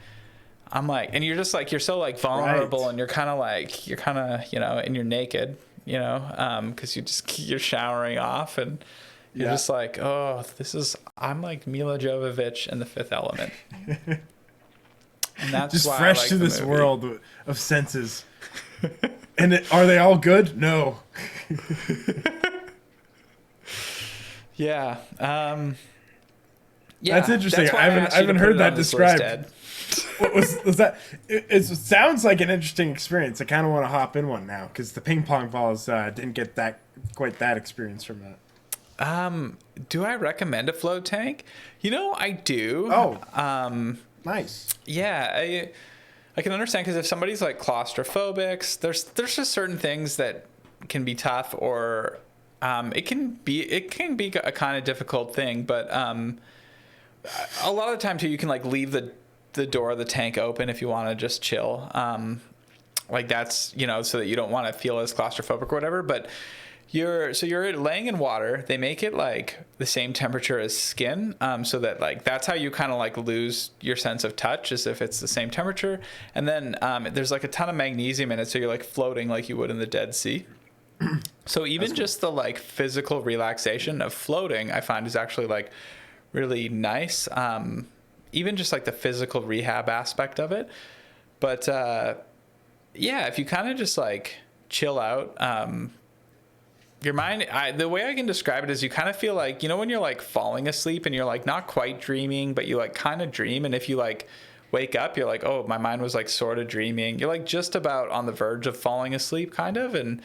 I'm like, and you're just like, you're so like vulnerable, and you're kind of, you know, and you're naked, you know, because you're showering off, and you're just like, oh, I'm like Mila Jovovich in The Fifth Element. And that's just why fresh I like to the this movie. world of senses. And are they all good? No. Yeah. Yeah. That's interesting. That's why I haven't heard that described. What was that? It sounds like an interesting experience. I kind of want to hop in one now because the ping pong balls didn't get quite that experience from that. Do I recommend a float tank? You know, I do. Oh. Nice. Yeah, I can understand, because if somebody's like claustrophobic, there's just certain things that can be tough, or it can be a kind of difficult thing. But a lot of the time too, you can like leave the door of the tank open if you want to just chill. Like that's, you know, so that you don't want to feel as claustrophobic or whatever. But you're laying in water. They make it like the same temperature as skin, so that like that's how you kind of like lose your sense of touch, is if it's the same temperature. And then there's like a ton of magnesium in it, so you're like floating like you would in the Dead Sea. So even just the like physical relaxation of floating, I find, is actually like really nice. Even just like the physical rehab aspect of it. But yeah, if you kind of just like chill out. Your mind, the way I can describe it is you kind of feel like, you know, when you're like falling asleep and you're like not quite dreaming, but you like kind of dream. And if you like wake up, you're like, oh, my mind was like sort of dreaming. You're like just about on the verge of falling asleep, kind of. And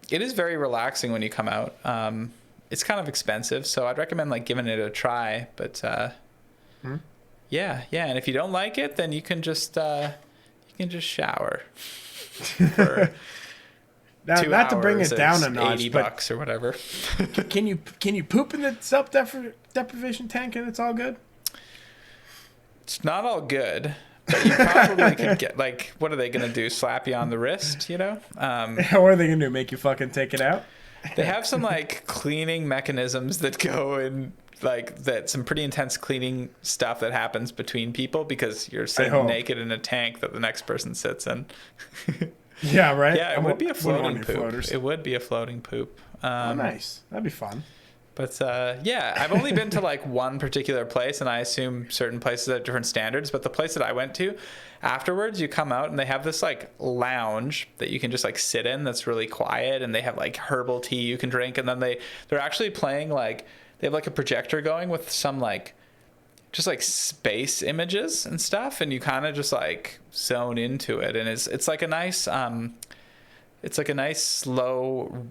it is very relaxing when you come out. It's kind of expensive, so I'd recommend like giving it a try. But yeah. And if you don't like it, then you can just shower for Now, 2 not to bring hours it down a and notch, $80 or whatever. can you poop in the self-deprivation tank and it's all good? It's not all good, but you probably could get, like, what are they going to do? Slap you on the wrist, you know? What are they going to do? Make you fucking take it out? They have some like cleaning mechanisms that go in, like that, some pretty intense cleaning stuff that happens between people, because you're sitting naked in a tank that the next person sits in. Yeah, right. Yeah, it would be a floating poop. Floaters. It would be a floating poop. Oh, nice. That'd be fun. But yeah, I've only been to like one particular place, and I assume certain places have different standards. But the place that I went to, afterwards, you come out and they have this like lounge that you can just like sit in. That's really quiet, and they have like herbal tea you can drink, and then they're actually playing like, they have like a projector going with some like just like space images and stuff, and you kind of just like zone into it, and it's like a nice slow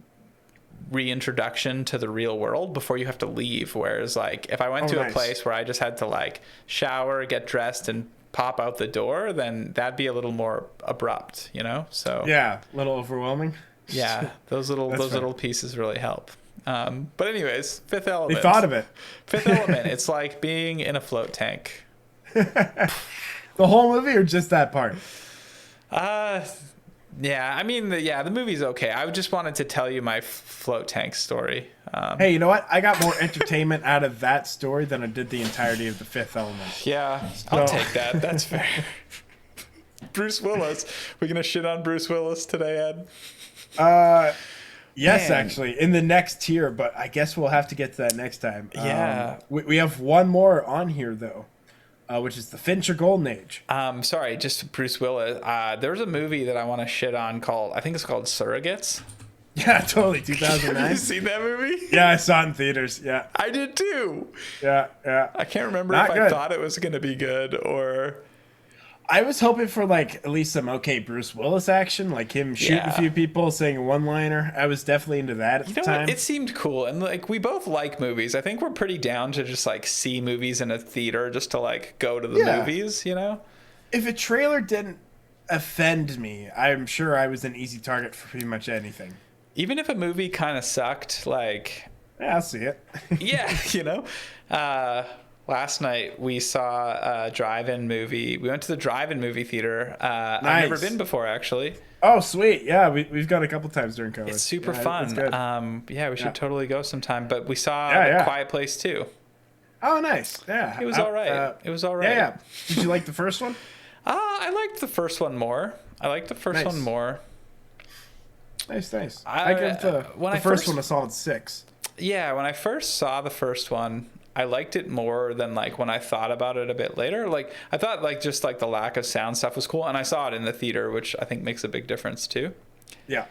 reintroduction to the real world before you have to leave. Whereas like if I went to a place where I just had to like shower, get dressed, and pop out the door, then that'd be a little more abrupt, you know? So yeah, a little overwhelming. Yeah, those little pieces really help. But anyways, Fifth Element. They thought of it. Fifth Element. It's like being in a float tank. The whole movie, or just that part? Yeah, I mean, the movie's okay. I just wanted to tell you my float tank story. Hey, you know what? I got more entertainment out of that story than I did the entirety of The Fifth Element. Yeah, I'll take that. That's fair. Bruce Willis. We're going to shit on Bruce Willis today, Ed? Yes, actually, in the next tier, but I guess we'll have to get to that next time. Yeah. We have one more on here, though. Which is the Fincher Golden Age. Sorry, just Bruce Willis. There's a movie that I want to shit on I think it's called Surrogates. Yeah, totally. 2009. Have you seen that movie? Yeah, I saw it in theaters. Yeah. I did too. Yeah. I can't remember if I thought it was going to be good or... I was hoping for like at least some okay Bruce Willis action, like him shooting a few people, saying a one-liner. I was definitely into that at the time. It seemed cool, and like we both like movies. I think we're pretty down to just like see movies in a theater, just to like go to the movies, you know? If a trailer didn't offend me, I'm sure I was an easy target for pretty much anything. Even if a movie kind of sucked, like... Yeah, I'll see it. Yeah, you know? last night we saw a drive-in movie. We went to the drive-in movie theater. I've never Nice. been before, actually. Oh, sweet. Yeah, we've gone a couple times during COVID. It's super Yeah, fun. It's good. Yeah, we should Yeah. totally go sometime. But we saw Yeah, The yeah. Quiet Place too. Oh, nice. Yeah. It was all right. It was all right. Yeah, yeah. Did you like the first one? I liked the first one more. Nice. Nice, nice. I- I give the when I first first- one a solid 6. Yeah, when I first saw the first one, I liked it more than like when I thought about it a bit later. Like I thought like just like the lack of sound stuff was cool, and I saw it in the theater, which I think makes a big difference too. Yeah.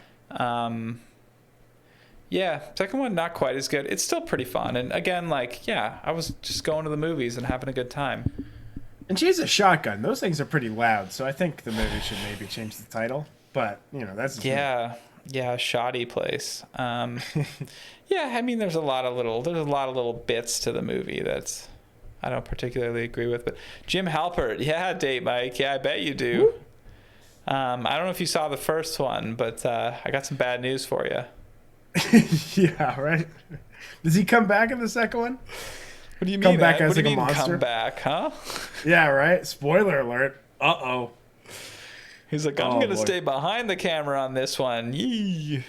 Yeah, second one not quite as good. It's still pretty fun, and again, like yeah, I was just going to the movies and having a good time. And she has a shotgun. Those things are pretty loud, so I think the movie should maybe change the title. But, that's just me. Yeah, shoddy place. Yeah, I mean, there's a lot of little bits to the movie that's I don't particularly agree with. But Jim Halpert, yeah, date Mike, yeah, I bet you do. I don't know if you saw the first one, but I got some bad news for you. Yeah, right? Does he come back in the second one? What do you mean? Come back Ed? as What do you like a mean monster? come back, huh? Yeah, right? Spoiler alert. Uh-oh. He's like, I'm Oh, gonna boy. stay behind the camera on this one. Yee.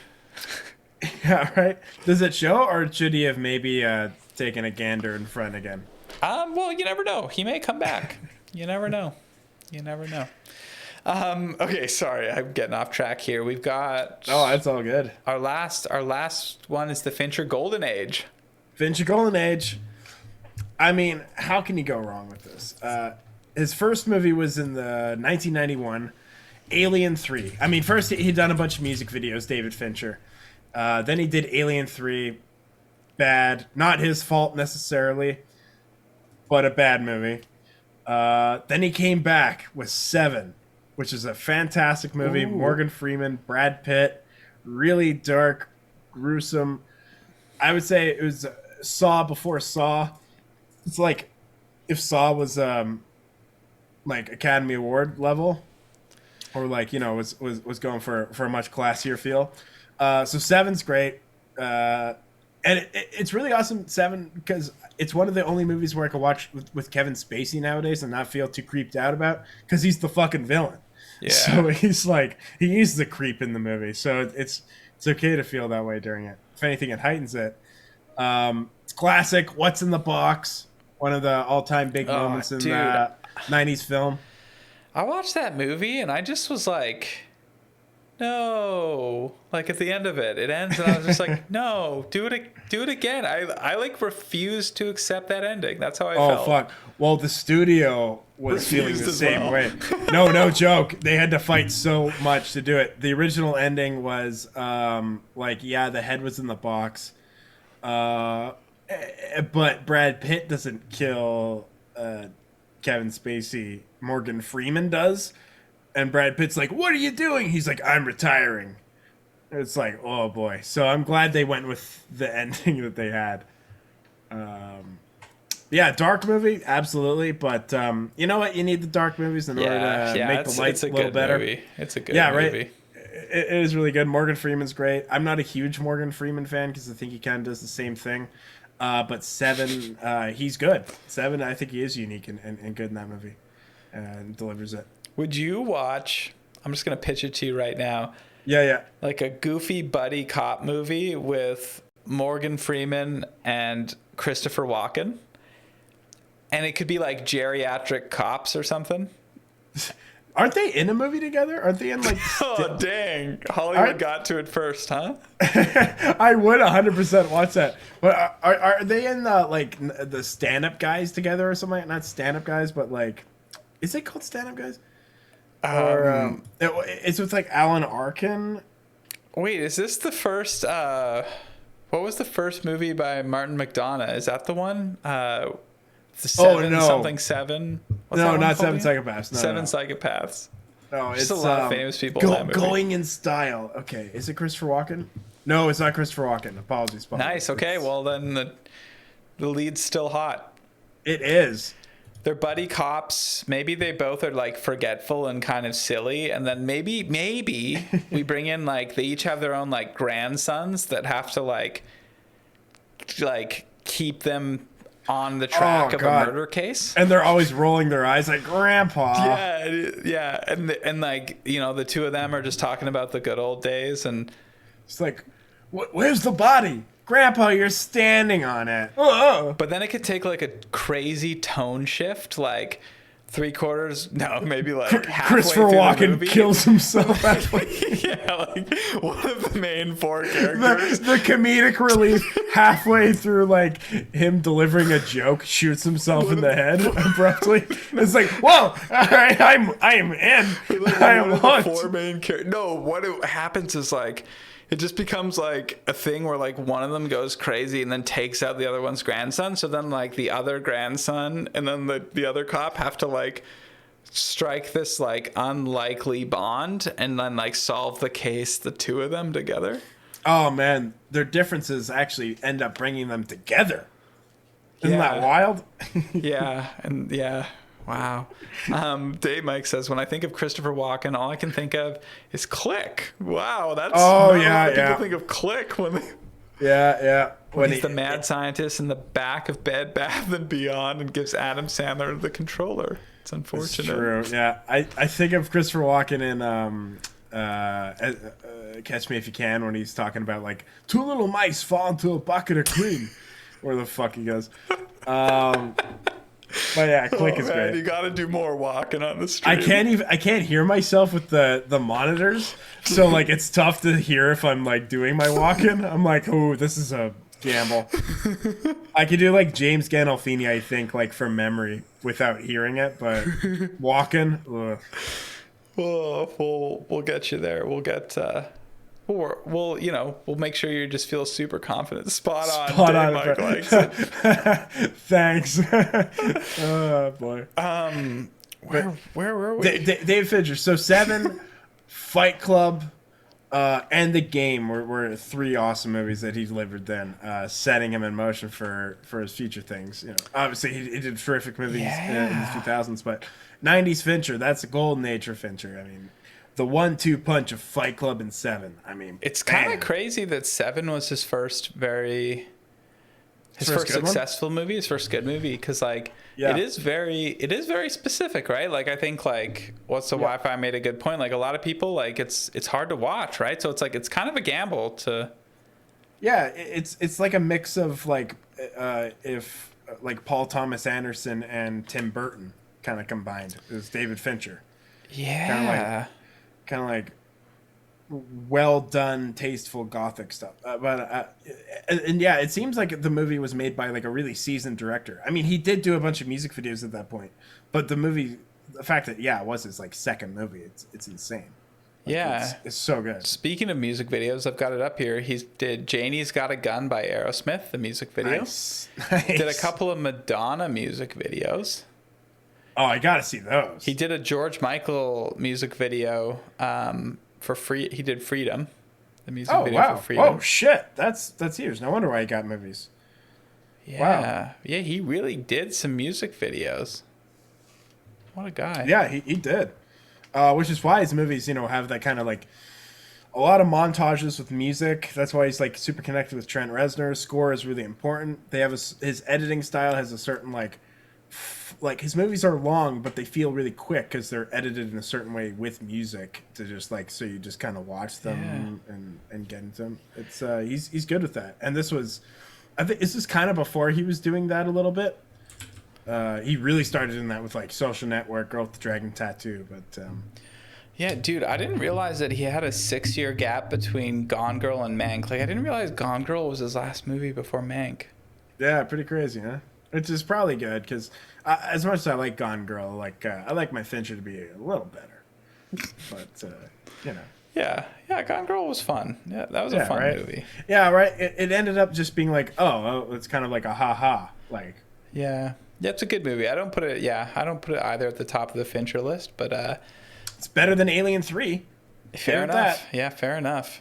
Yeah, right? Does it show, or should he have maybe taken a gander in front again? Well, you never know. He may come back. You never know. You never know. Okay, sorry, I'm getting off track here. We've got Oh, that's all good. our last one is the Fincher Golden Age. Fincher Golden Age. I mean, how can you go wrong with this? His first movie was in the 1991, Alien 3. I mean, first he'd done a bunch of music videos, David Fincher. Then he did Alien 3. Bad. Not his fault necessarily, but a bad movie. Then he came back with 7, which is a fantastic movie. Ooh. Morgan Freeman, Brad Pitt. Really dark, gruesome. I would say it was Saw before Saw. It's like if Saw was like Academy Award level, or like was going for a much classier feel. So 7's great, and it's really awesome 7 because it's one of the only movies where I can watch with Kevin Spacey nowadays and not feel too creeped out about because he's the fucking villain. Yeah. So he's the creep in the movie. So it's okay to feel that way during it. If anything, it heightens it. It's classic. What's in the Box? One of the all-time big moments in dude. 90s film. I watched that movie and I just was like, no. Like at the end of it, it ends and I was just like, no, do it again. I like refused to accept that ending. That's how I felt. Oh fuck! Well, the studio was feeling Refused the as same well. way. No joke. They had to fight so much to do it. The original ending was the head was in the box, but Brad Pitt doesn't kill Kevin Spacey. Morgan Freeman does, and Brad Pitt's like, "What are you doing?" He's like, "I'm retiring." It's like, oh boy. So I'm glad they went with the ending that they had. Yeah, dark movie, absolutely. But you know what? You need the dark movies in order to make the lights a little better. Movie. It's a good Yeah, movie. right. It is really good. Morgan Freeman's great. I'm not a huge Morgan Freeman fan because I think he kind of does the same thing. But 7, he's good. 7, I think he is unique and good in that movie, and delivers it. Would you watch? I'm just gonna pitch it to you right now. Yeah. Like a goofy buddy cop movie with Morgan Freeman and Christopher Walken. And it could be like geriatric cops or something. Aren't they in a movie together? Aren't they in like? Oh, dang. Hollywood Aren't- got to it first, huh? I would 100% watch that. But are they in the stand-up guys together or something? Not stand-up guys, but like, is it called stand-up guys? Or it's with like Alan Arkin. Wait, is this the first... what was the first movie by Martin McDonagh? Is that the one? The Seven, no. something 7? What's that No, one not called Seven again? Psychopaths. No, Seven no. Psychopaths. No, Just it's a lot of famous people in that movie. Going in Style. Okay, is it Christopher Walken? No, it's not Christopher Walken. Apologies. Nice. Okay, well then the lead's still hot. It is. They're buddy cops. Maybe they both are like forgetful and kind of silly, and then maybe we bring in like they each have their own like grandsons that have to like keep them on the track Oh, of God. a murder case. And they're always rolling their eyes like, Grandpa. Yeah, and like, you know, the two of them are just talking about the good old days, and It's like, where's the body? Grandpa, you're standing on it. Oh. but then it could take like a crazy tone shift, like maybe like halfway Christopher through the Walken movie. kills himself halfway. Yeah, like one of the main four characters. The comedic relief halfway through, like him delivering a joke, shoots himself in the head abruptly. It's like, whoa! All right, I am in. Like, I am one of the hooked. four main characters. No, what it happens is like it just becomes like a thing where like one of them goes crazy and then takes out the other one's grandson. So then like the other grandson and then the other cop have to like strike this like unlikely bond and then like solve the case, the two of them together. Oh man, their differences actually end up bringing them together. Isn't that wild? Yeah. Wow. Dave Mike says, when I think of Christopher Walken, all I can think of is Click. Wow, that's people think of Click when they Yeah. when he's the mad scientist in the back of Bed Bath and Beyond and gives Adam Sandler the controller. It's unfortunate. It's true. Yeah, I think of Christopher Walken in Catch Me If You Can when he's talking about like two little mice fall into a bucket of cream. Where the fuck he goes. But yeah, Click is great. You got to do more walking on the street. I can't hear myself with the monitors, so like it's tough to hear if I'm like doing my walking. I'm like, oh, this is a gamble. I could do like James Gandolfini, I think, like from memory without hearing it, but walking. We'll get you there. We'll get. We'll make sure you just feel super confident. Spot on. Mike likes it. Thanks. Oh boy. Where were we? David Fincher. So 7, Fight Club, and The Game were three awesome movies that he delivered then, setting him in motion for his future things. You know, obviously he did terrific movies in the 2000s, but 90s Fincher, that's a golden age for Fincher. I mean, the 1-2 punch of Fight Club and 7. I mean, it's kind of crazy that 7 was his first successful movie, his first good movie, because like it is very specific, right? Like I think like What's the Wi-Fi made a good point. Like a lot of people like it's hard to watch, right? So it's like it's kind of a gamble to. Yeah, it's like a mix of like if like Paul Thomas Anderson and Tim Burton kind of combined. It was David Fincher. Yeah. Kind of like well done, tasteful gothic stuff. And yeah, it seems like the movie was made by like a really seasoned director. I mean, he did do a bunch of music videos at that point, but the fact that it was his like second movie, it's insane. Like, it's so good. Speaking of music videos, I've got it up here. He did Janie's Got a Gun by Aerosmith, the music video. Nice. Did a couple of Madonna music videos. Oh, I gotta see those. He did a George Michael music video for free. He did Freedom, the music video for Freedom. Oh shit, that's huge. No wonder why he got movies. Yeah, wow. Yeah, he really did some music videos. What a guy. Yeah, he did. Which is why his movies, have that kind of like a lot of montages with music. That's why he's like super connected with Trent Reznor. Score is really important. They have his editing style has a certain like his movies are long, but they feel really quick because they're edited in a certain way with music to just like so you just kind of watch them and get into them. It's he's good with that. And this was, I think, this is kind of before he was doing that a little bit. He really started in that with like Social Network, Girl with the Dragon Tattoo, but. Yeah, dude, I didn't realize that he had a 6-year gap between Gone Girl and Mank. Like, I didn't realize Gone Girl was his last movie before Mank. Yeah, pretty crazy, huh? Which is probably good because as much as I like Gone Girl, like I like my Fincher to be a little better. But Yeah, Gone Girl was fun. Yeah, that was a fun movie. Yeah, right. It ended up just being like, oh, it's kind of like a ha like. Yeah, it's a good movie. I don't put it either at the top of the Fincher list, but it's better than Alien 3. Fair enough. Yeah, fair enough.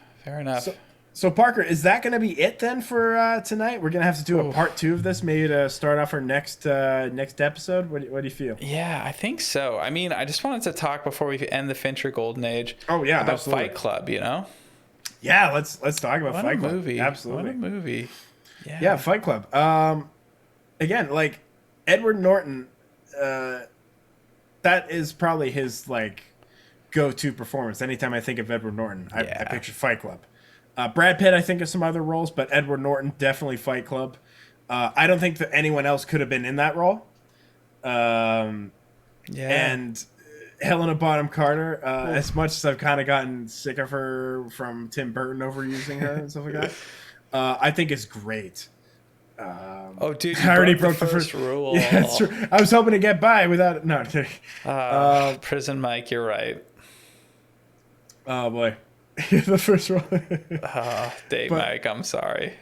So Parker, is that going to be it then for tonight? We're going to have to do a part 2 of this, maybe to start off our next episode. What do you feel? Yeah, I think so. I mean, I just wanted to talk before we end the Fincher Golden Age. Oh yeah, about absolutely. Fight Club. Yeah, let's talk about Fight Club. Movie. Absolutely, what a movie. Yeah, Fight Club. again, like Edward Norton, that is probably his like go-to performance. Anytime I think of Edward Norton, I Yeah. picture Fight Club. Brad Pitt, I think of some other roles, but Edward Norton definitely Fight Club. I don't think that anyone else could have been in that role. Yeah. And Helena Bonham Carter, as much as I've kind of gotten sick of her from Tim Burton overusing her and stuff like that, I think it's great. Oh, dude, you I already broke broke the first rule. Yeah, that's true. I was hoping to get by without it. No, I'm kidding. Prison Mike, you're right. Oh boy, the first rule. Date Mike, I'm sorry.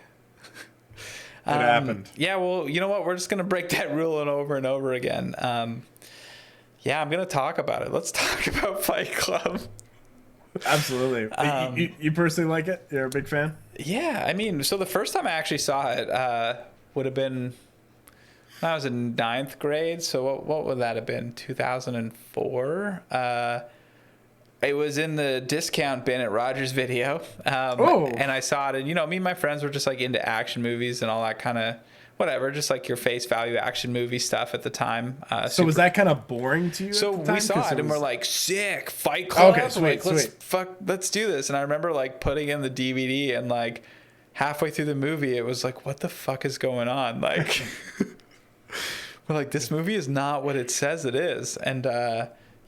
It happened. Yeah, well, you know what? We're just going to break that rule over and over again. Yeah, I'm going to talk about it. Let's talk about Fight Club. Absolutely. You personally like it? You're a big fan? Yeah, I mean, so the first time I actually saw it would have been when I was in 9th grade. So what would that have been? 2004? It was in the discount bin at Rogers Video. And I saw it, and, you know, me and my friends were just, like, into action movies and all that kind of, whatever, just, like, your face value action movie stuff at the time. So was that kind of boring to you So at the time? we saw it, and we're like, sick, Fight Club. Okay, sweet, like, let's do this. And I remember, like, putting in the DVD, and, like, halfway through the movie, it was like, what the fuck is going on? Like, we're like, this movie is not what it says it is. And,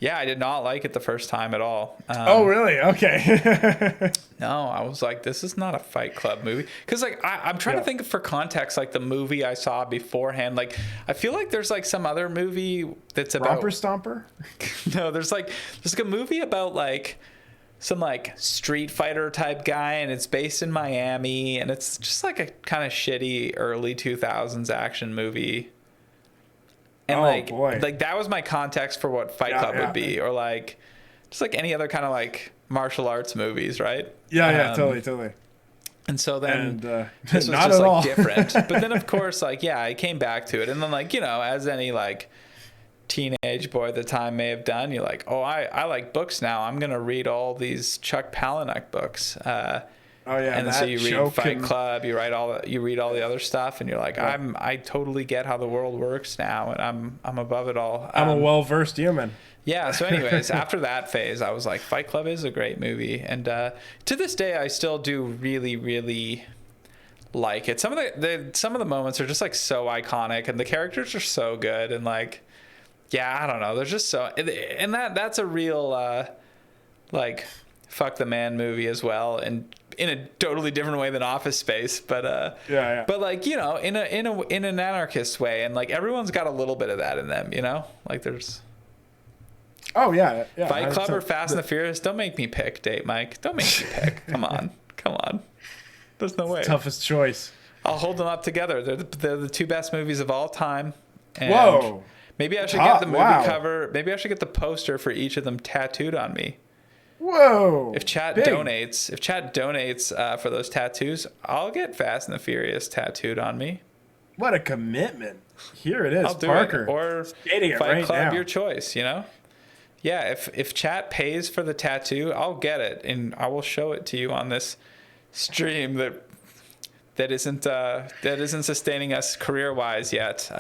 yeah, I did not like it the first time at all. Oh, really? Okay. No, I was like, this is not a Fight Club movie. Because, like, I'm trying to think of, for context, like, the movie I saw beforehand. Like, I feel like there's, like, some other movie that's about... Romper Stomper? No, there's like a movie about, like, some, like, Street Fighter type guy, and it's based in Miami, and it's just, like, a kind of shitty early 2000s action movie. And boy. like that was my context for what Fight Club would be, or like just like any other kind of like martial arts movies, right? Yeah, totally. And so then this was not just at like all. different. But then of course, like, yeah, I came back to it, and then, like, you know, as any like teenage boy at the time may have done, you're like, oh, I like books now. I'm gonna read all these Chuck Palahniuk books. Oh yeah, and then so you read Fight Club, you read all the other stuff, and you're like, Yeah. I totally get how the world works now, and I'm above it all. I'm a well-versed human. Yeah. So, anyways, after that phase, I was like, Fight Club is a great movie, and to this day, I still do really, really like it. Some of the moments are just like so iconic, and the characters are so good, and like, yeah, I don't know, there's just so, and that's a real like fuck the man movie as well, and in a totally different way than Office Space, but Yeah. but like, you know, in an anarchist way, and like everyone's got a little bit of that in them, you know, like there's Oh yeah. Fight Club or Fast and the Furious. Don't make me pick, Date Mike. Don't make me pick. Come on. There's no way. Toughest choice. I'll hold them up together. They're the two best movies of all time. And Whoa. maybe I should get the movie cover. Maybe I should get the poster for each of them tattooed on me. Whoa. If chat big. donates for those tattoos, I'll get Fast and the Furious tattooed on me. What a commitment. Here it is, I'll do Parker. it. Or Stating it Fight right Club, now. your choice, you know? Yeah, if chat pays for the tattoo, I'll get it, and I will show it to you on this stream that isn't sustaining us career-wise yet.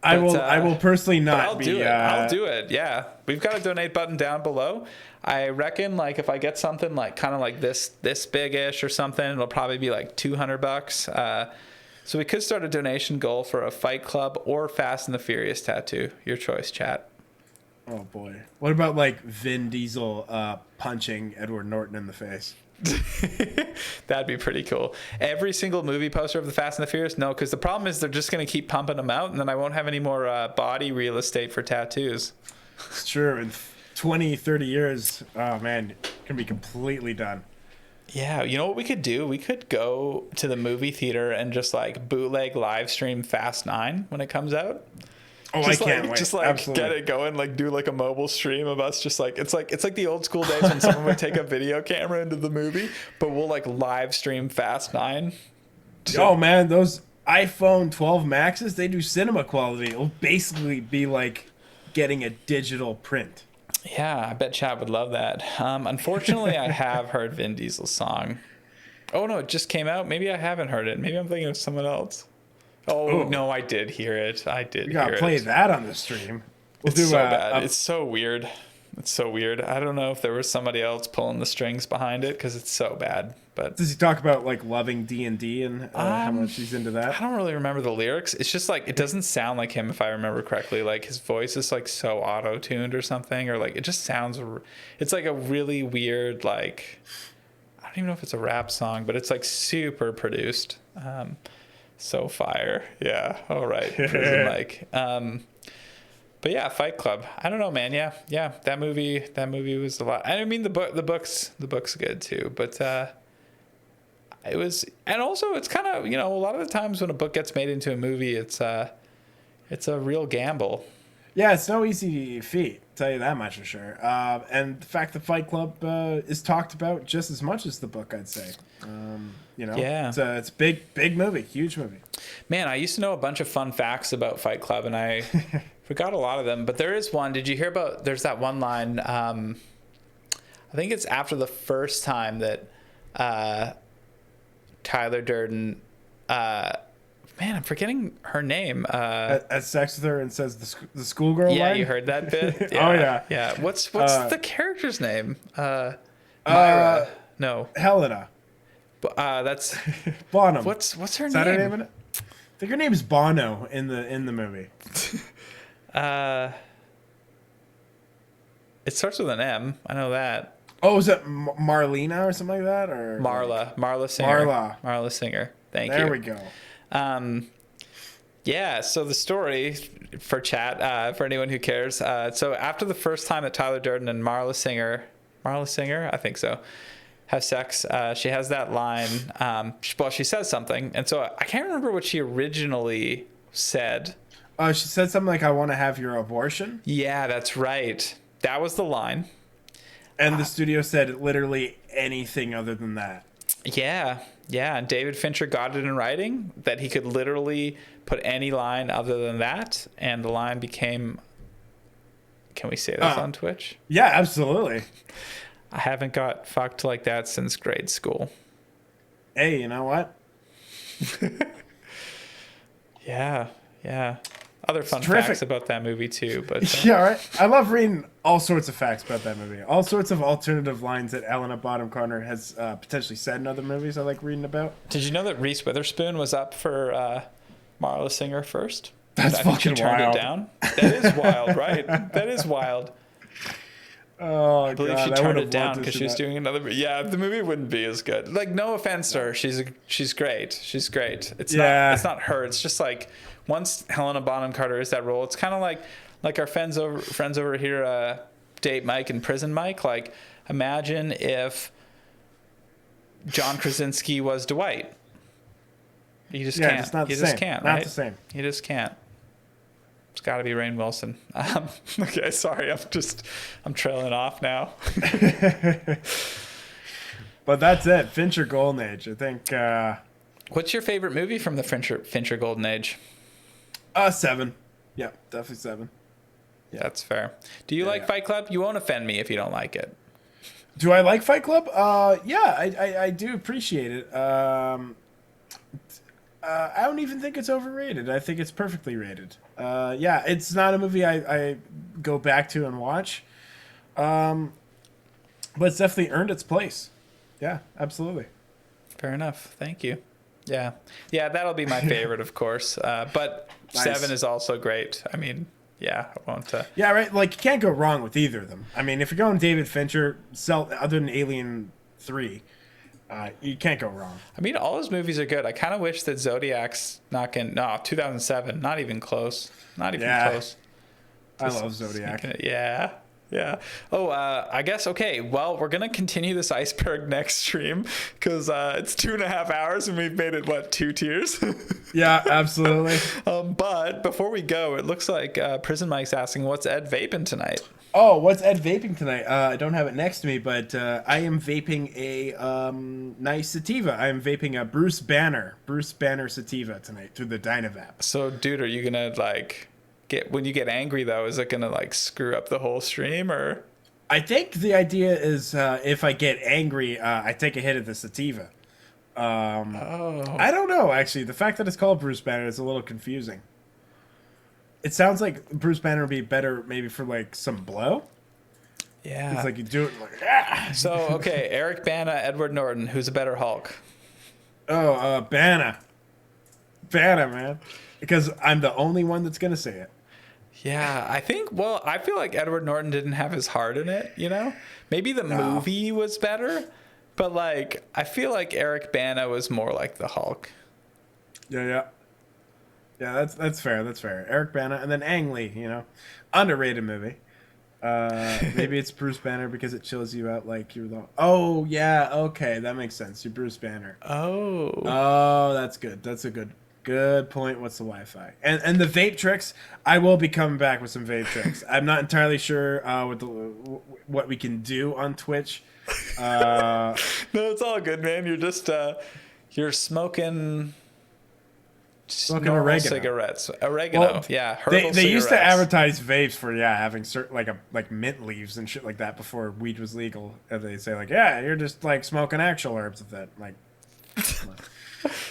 I will personally not I'll do it. I'll do it. Yeah, we've got a donate button down below. I reckon, like, if I get something like kind of like this big-ish or something, it'll probably be like $200. So we could start a donation goal for a Fight Club or Fast and the Furious tattoo. Your choice, chat. Oh boy. What about like Vin Diesel punching Edward Norton in the face? That'd be pretty cool. Every single movie poster of the Fast and the Furious? No, because the problem is they're just going to keep pumping them out, and then I won't have any more body real estate for tattoos. It's true. In 20, 30 years, oh man, it can be completely done. Yeah, you know what we could do? We could go to the movie theater and just like bootleg live stream Fast 9 when it comes out. Oh, Just I can't wait. Just like Absolutely. get it going, like do like a mobile stream of us just like it's like the old school days when someone would take a video camera into the movie, but we'll like live stream Fast 9. Oh man, those iPhone 12 Maxes, they do cinema quality. It'll basically be like getting a digital print. Yeah, I bet chat would love that. Unfortunately, I have heard Vin Diesel's song. Oh no, it just came out. Maybe I haven't heard it. Maybe I'm thinking of someone else. Oh, Ooh. no, I did hear it. I did We hear gotta play it. that on the stream. We'll It's do so bad. It's so weird. It's so weird. I don't know if there was somebody else pulling the strings behind it because it's so bad. But Does he talk about like loving D&D and how much he's into that? I don't really remember the lyrics. It's just like it doesn't sound like him if I remember correctly. Like his voice is like so auto-tuned or something, or like it just sounds. It's like a really weird like. I don't even know if it's a rap song, but it's like super produced. So fire. Yeah. All right. Prison Mike. But yeah, Fight Club. I don't know, man. Yeah. That movie was a lot. I mean, the book's good too, but it was, and also it's kind of, a lot of the times when a book gets made into a movie, it's a real gamble. Yeah, it's no easy feat. Tell you that much for sure. And the fact that Fight Club is talked about just as much as the book, I'd say. Yeah. It's a big movie, huge movie. Man, I used to know a bunch of fun facts about Fight Club, and I forgot a lot of them. But there is one. Did you hear about? There's that one line. I think it's after the first time that Tyler Durden. Man, I'm forgetting her name. Has sex with her and says the schoolgirl line? Yeah, you heard that bit? Oh, yeah. Yeah. What's the character's name? Myra. No. Helena. That's Bonham. What's her Is name? that her name in it? I think her name is Bono in the movie. It starts with an M. I know that. Oh, is it Marlena or something like that? Or Marla Singer. Marla Singer. Thank you. There we go. Yeah, so the story for chat, for anyone who cares. So after the first time that Tyler Durden and Marla Singer, I think so, have sex, she has that line. She says something, and so I can't remember what she originally said. She said something like, "I want to have your abortion." Yeah, that's right. That was the line. And the studio said literally anything other than that. Yeah, and David Fincher got it in writing that he could literally put any line other than that, and the line became. Can we say this on Twitch? Yeah, absolutely. I haven't got fucked like that since grade school. Hey, you know what? Yeah. Other fun facts about that movie too, but yeah, right. I love reading all sorts of facts about that movie. All sorts of alternative lines that Helena Bonham Carter has potentially said in other movies. I like reading about. Did you know that Reese Witherspoon was up for Marla Singer first? That's fucking she turned wild. it down. That is wild, right? That is wild. Oh, I believe she turned it down because she was doing another. Yeah, the movie wouldn't be as good. Like, no offense to her, she's great. She's great. It's not her. It's just like once Helena Bonham Carter is that role, it's kind of like our friends over here, Date Mike and Prison Mike. Like, imagine if John Krasinski was Dwight. You just can't. It's not the you same. Just can't. Not right? the same. You just can't. It's got to be Rainn Wilson. Okay, sorry, I'm trailing off now. But that's it. Fincher Golden Age. I think. What's your favorite movie from the Fincher Golden Age? 7. Yeah, definitely 7. Yeah. That's fair. Do you like Fight Club? You won't offend me if you don't like it. Do I like Fight Club? Yeah, I do appreciate it. I don't even think it's overrated. I think it's perfectly rated. Yeah, it's not a movie I go back to and watch. But it's definitely earned its place. Yeah, absolutely. Fair enough. Thank you. Yeah, that'll be my favorite, of course. But Nice. 7 is also great. I mean, yeah, I won't. Yeah, right. Like, you can't go wrong with either of them. I mean, if you're going David Fincher, other than Alien 3, you can't go wrong. I mean, all his movies are good. I kind of wish that Zodiac's not getting. No, 2007, not even close. Not even close. I love Zodiac. Yeah. Oh, I guess, okay. Well, we're going to continue this Iceberg next stream because it's 2.5 hours and we've made it, 2 tiers? Yeah, absolutely. But before we go, it looks like Prison Mike's asking, what's Ed vaping tonight? Oh, what's Ed vaping tonight? I don't have it next to me, but I am vaping a nice sativa. I am vaping a Bruce Banner sativa tonight through the Dynavap. So, dude, are you going to, when you get angry, though, is it going to, screw up the whole stream, or? I think the idea is if I get angry, I take a hit of the sativa. Oh. I don't know, actually. The fact that it's called Bruce Banner is a little confusing. It sounds like Bruce Banner would be better maybe for, like, some blow. Yeah. It's like you do it like, ah. So, okay, Eric Bana, Edward Norton. Who's a better Hulk? Oh, Banner. Banner, man. Because I'm the only one that's going to say it. Yeah, I feel like Edward Norton didn't have his heart in it, you know? Maybe the movie was better, but, like, I feel like Eric Bana was more like the Hulk. Yeah. Yeah, that's fair. That's fair. Eric Bana and then Ang Lee, you know? Underrated movie. Maybe it's Bruce Banner because it chills you out like you're the... Oh, yeah, okay, that makes sense. You're Bruce Banner. Oh, that's good. That's a good point. What's the Wi-Fi? And the vape tricks, I will be coming back with some vape tricks. I'm not entirely sure what we can do on Twitch. No, it's all good, man. You're just you're smoking oregano cigarettes. Oregano, well, yeah. They used to advertise vapes for having certain like mint leaves and shit like that before weed was legal. And they say like, yeah, you're just like smoking actual herbs with it. Like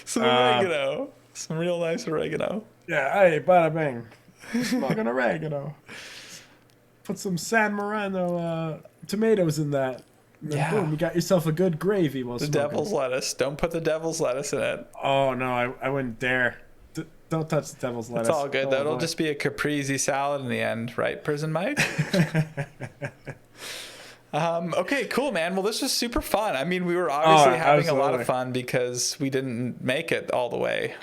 some oregano, some real nice oregano. Yeah, hey, bada bing, smoking oregano. Put some San Marino tomatoes in that. Yeah. Boom, you got yourself a good gravy while the smoking. devil's lettuce. Don't put the devil's lettuce in it. Oh no, I wouldn't dare. Don't touch the devil's lettuce. It's all good. That'll just be a caprese salad in the end, right, Prison Mike? Okay, cool, man. Well, this was super fun. I mean, we were obviously having a lot of fun because we didn't make it all the way.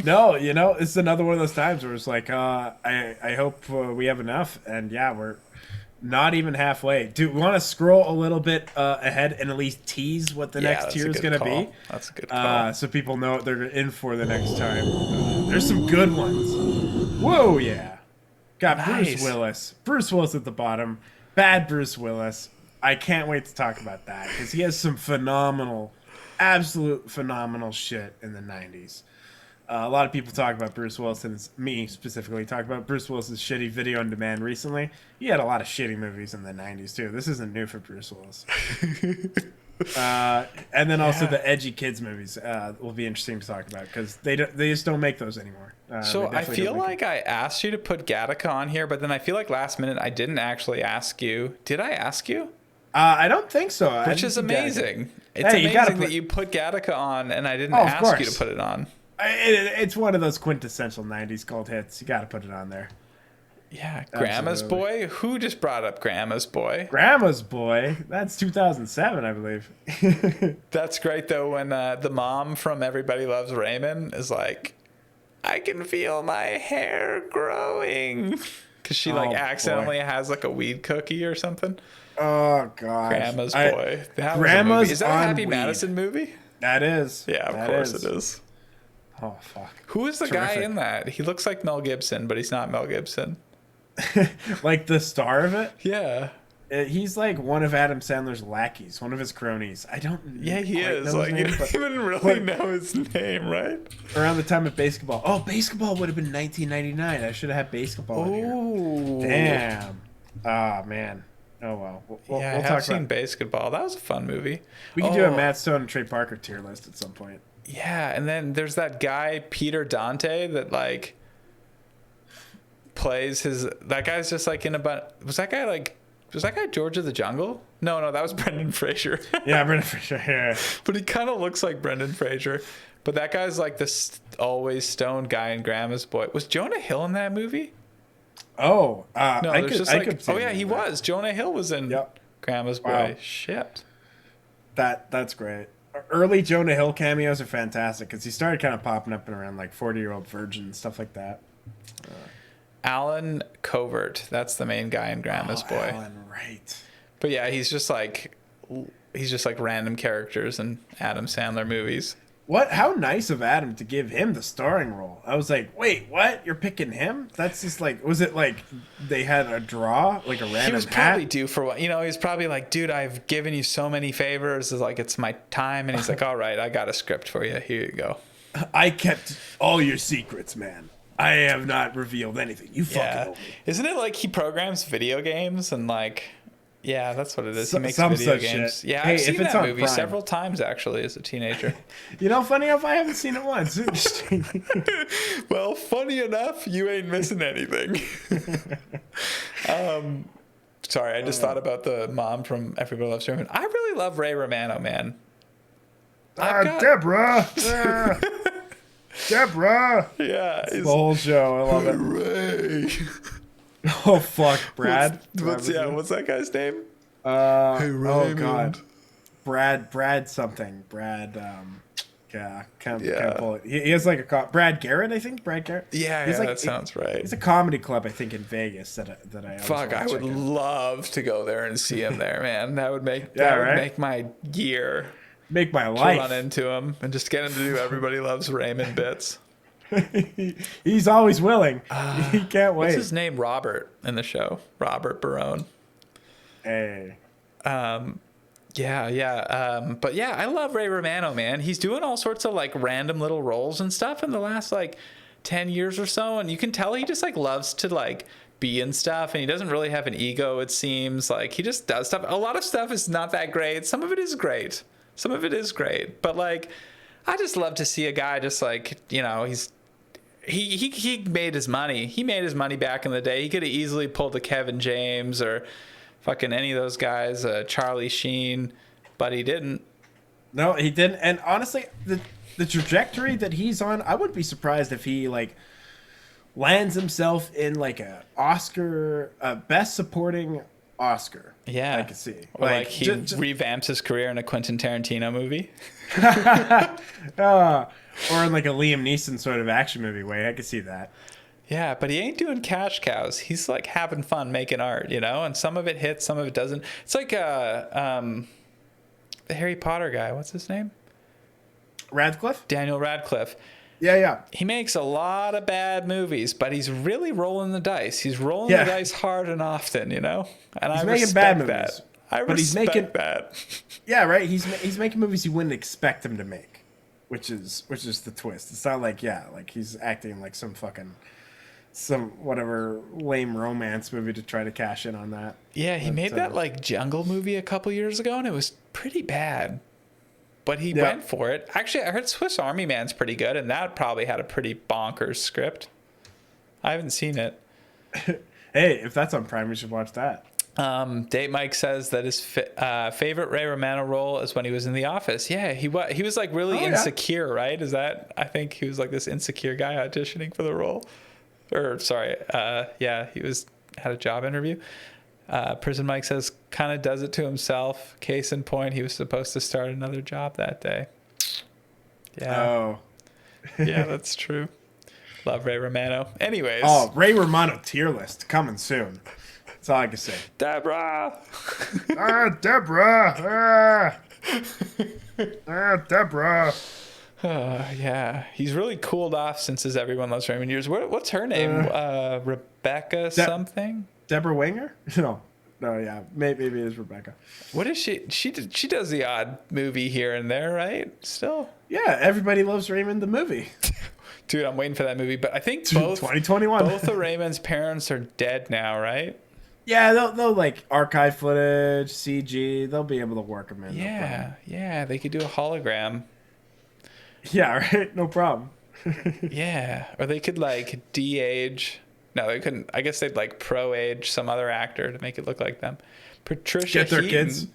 No, you know, it's another one of those times where it's like, I hope we have enough, and yeah, we're not even halfway. Do we want to scroll a little bit ahead and at least tease what the next tier is going to be? That's a good call. So people know what they're in for the next time. There's some good ones. Whoa, yeah. Got Nice. Bruce Willis. Bruce Willis at the bottom. Bad Bruce Willis. I can't wait to talk about that because he has some absolute phenomenal shit in the 90s. A lot of people talk about Bruce Willis, and me specifically talk about Bruce Willis's shitty video on demand recently. He had a lot of shitty movies in the 90s, too. This isn't new for Bruce Willis. And then also the edgy kids movies will be interesting to talk about because they just don't make those anymore. So I feel like I asked you to put Gattaca on here, but then I feel like last minute I didn't actually ask you. Did I ask you? I don't think so. Which is amazing. It's amazing that you put Gattaca on and I didn't ask you to put it on. It's one of those quintessential 90s cult hits. You got to put it on there. Yeah, Grandma's Boy? Who just brought up Grandma's Boy? Grandma's Boy? That's 2007, I believe. That's great, though, when the mom from Everybody Loves Raymond is like, I can feel my hair growing. Because she, accidentally has, a weed cookie or something. Oh, gosh. Grandma's Boy. Grandma's Is that a Happy weed. Madison movie? That is. Yeah, of course it is. Oh, fuck. Who is the guy in that? He looks like Mel Gibson, but he's not Mel Gibson. Like the star of it? Yeah. He's like one of Adam Sandler's lackeys, one of his cronies. I don't. Yeah, he is. Know his name, you don't even really know his name, right? Around the time of Basketball. Oh, Basketball would have been 1999. I should have had Basketball in here. Damn. Ah, man. Oh, well. We'll I have seen Basketball. That was a fun movie. We can do a Matt Stone and Trey Parker tier list at some point. Yeah, and then there's that guy, Peter Dante, that, plays his... That guy's just, in a... Was that guy George of the Jungle? No, that was Brendan Fraser. Yeah, Brendan Fraser, yeah. But he kind of looks like Brendan Fraser. But that guy's this always stoned guy in Grandma's Boy. Was Jonah Hill in that movie? Oh, no, he was. Jonah Hill was in Grandma's Boy. Wow. Shit. That's great. Early Jonah Hill cameos are fantastic because he started kind of popping up in around 40-Year-Old Virgin and stuff like that. Alan Covert, that's the main guy in Grandma's Boy. Alan, right. But yeah, he's just random characters in Adam Sandler movies. How nice of Adam to give him the starring role. I was like, wait, what? You're picking him? That's just was it they had a draw, a random He was probably due for what, he's probably like, dude, I've given you so many favors. It's my time. And he's like, all right, I got a script for you. Here you go. I kept all your secrets, man. I have not revealed anything. You fucking owe me. Isn't it he programs video games and Yeah, that's what it is. So- He makes some video such games. shit. Yeah, Hey, I've if seen it's that on movie Prime. several times actually as a teenager. You know, funny enough, I haven't seen it once. Interesting. Well, funny enough, you ain't missing anything. Sorry, I just thought about the mom from Everybody Loves Raymond. I really love Ray Romano, man. Deborah. Deborah. Yeah, The whole show. I love it. Ray. Oh fuck, Brad. What's that guy's name? Hey, oh Raymond. god, Brad something. Brad. Yeah, can't pull it. He has like Brad Garrett, I think. Brad Garrett. Yeah, He's like, that sounds right. He's a comedy club, I think, in Vegas that I always Fuck, I wanna would check out. love to go there and see him there, man. That would make right? make my year. Make my To life. run into him and just get him to do Everybody Loves Raymond bits. He's always willing. He can't wait. What's his name? Robert in the show. Robert Barone. Hey. Yeah. But yeah, I love Ray Romano, man. He's doing all sorts of like random little roles and stuff in the last like 10 years or so. And you can tell he just like loves to like be in stuff, and he doesn't really have an ego, it seems. Like he just does stuff. A lot of stuff is not that great. Some of it is great. But like, I just love to see a guy just like, you know, he made his money. He made his money back in the day. He could have easily pulled the Kevin James or fucking any of those guys, Charlie Sheen, but he didn't. No, he didn't. And honestly, the trajectory that he's on, I wouldn't be surprised if he like lands himself in like a Oscar, best supporting Oscar. Yeah, I could see. Or like he revamps his career in a Quentin Tarantino movie. Or in like a Liam Neeson sort of action movie way. I could see that. Yeah, but he ain't doing cash cows. He's like having fun making art, you know, and some of it hits, some of it doesn't. It's like the Harry Potter guy. What's his name? Radcliffe? Daniel Radcliffe. Yeah. He makes a lot of bad movies, but he's really rolling the dice. He's rolling the dice hard and often, you know? And He's I making respect bad that. movies. But he's making that. Yeah, right. He's making movies you wouldn't expect him to make, which is the twist. It's not like like he's acting like some whatever lame romance movie to try to cash in on that. Yeah, he made that like jungle movie a couple years ago, and it was pretty bad. But he went for it. Actually, I heard Swiss Army Man's pretty good, and that probably had a pretty bonkers script. I haven't seen it. Hey, if that's on Prime, we should watch that. Date Mike says that his favorite Ray Romano role is when he was in The Office. Yeah, he was like really insecure, right? Is that, I think he was like this insecure guy auditioning for the role. Or sorry, he had a job interview. Prison Mike says kind of does it to himself. Case in point, he was supposed to start another job that day. Yeah. Oh. Yeah, that's true. Love Ray Romano. Anyways. Oh, Ray Romano tier list coming soon. That's all I can say. Deborah. Deborah. Deborah. Yeah, he's really cooled off since his Everyone Loves Raymond years. What's her name? Rebecca something? Deborah Winger? No, yeah, maybe it is Rebecca. What is she? She does the odd movie here and there, right? Still. Yeah, Everybody Loves Raymond the movie. Dude, I'm waiting for that movie. But I think both 2021. Both of Raymond's parents are dead now, right? Yeah, they'll like archive footage, CG. They'll be able to work them in. Yeah, they could do a hologram. Yeah, right. No problem. Yeah, or they could like de-age. No, they couldn't. I guess they'd like pro-age some other actor to make it look like them. Patricia Get their Heaton, kids.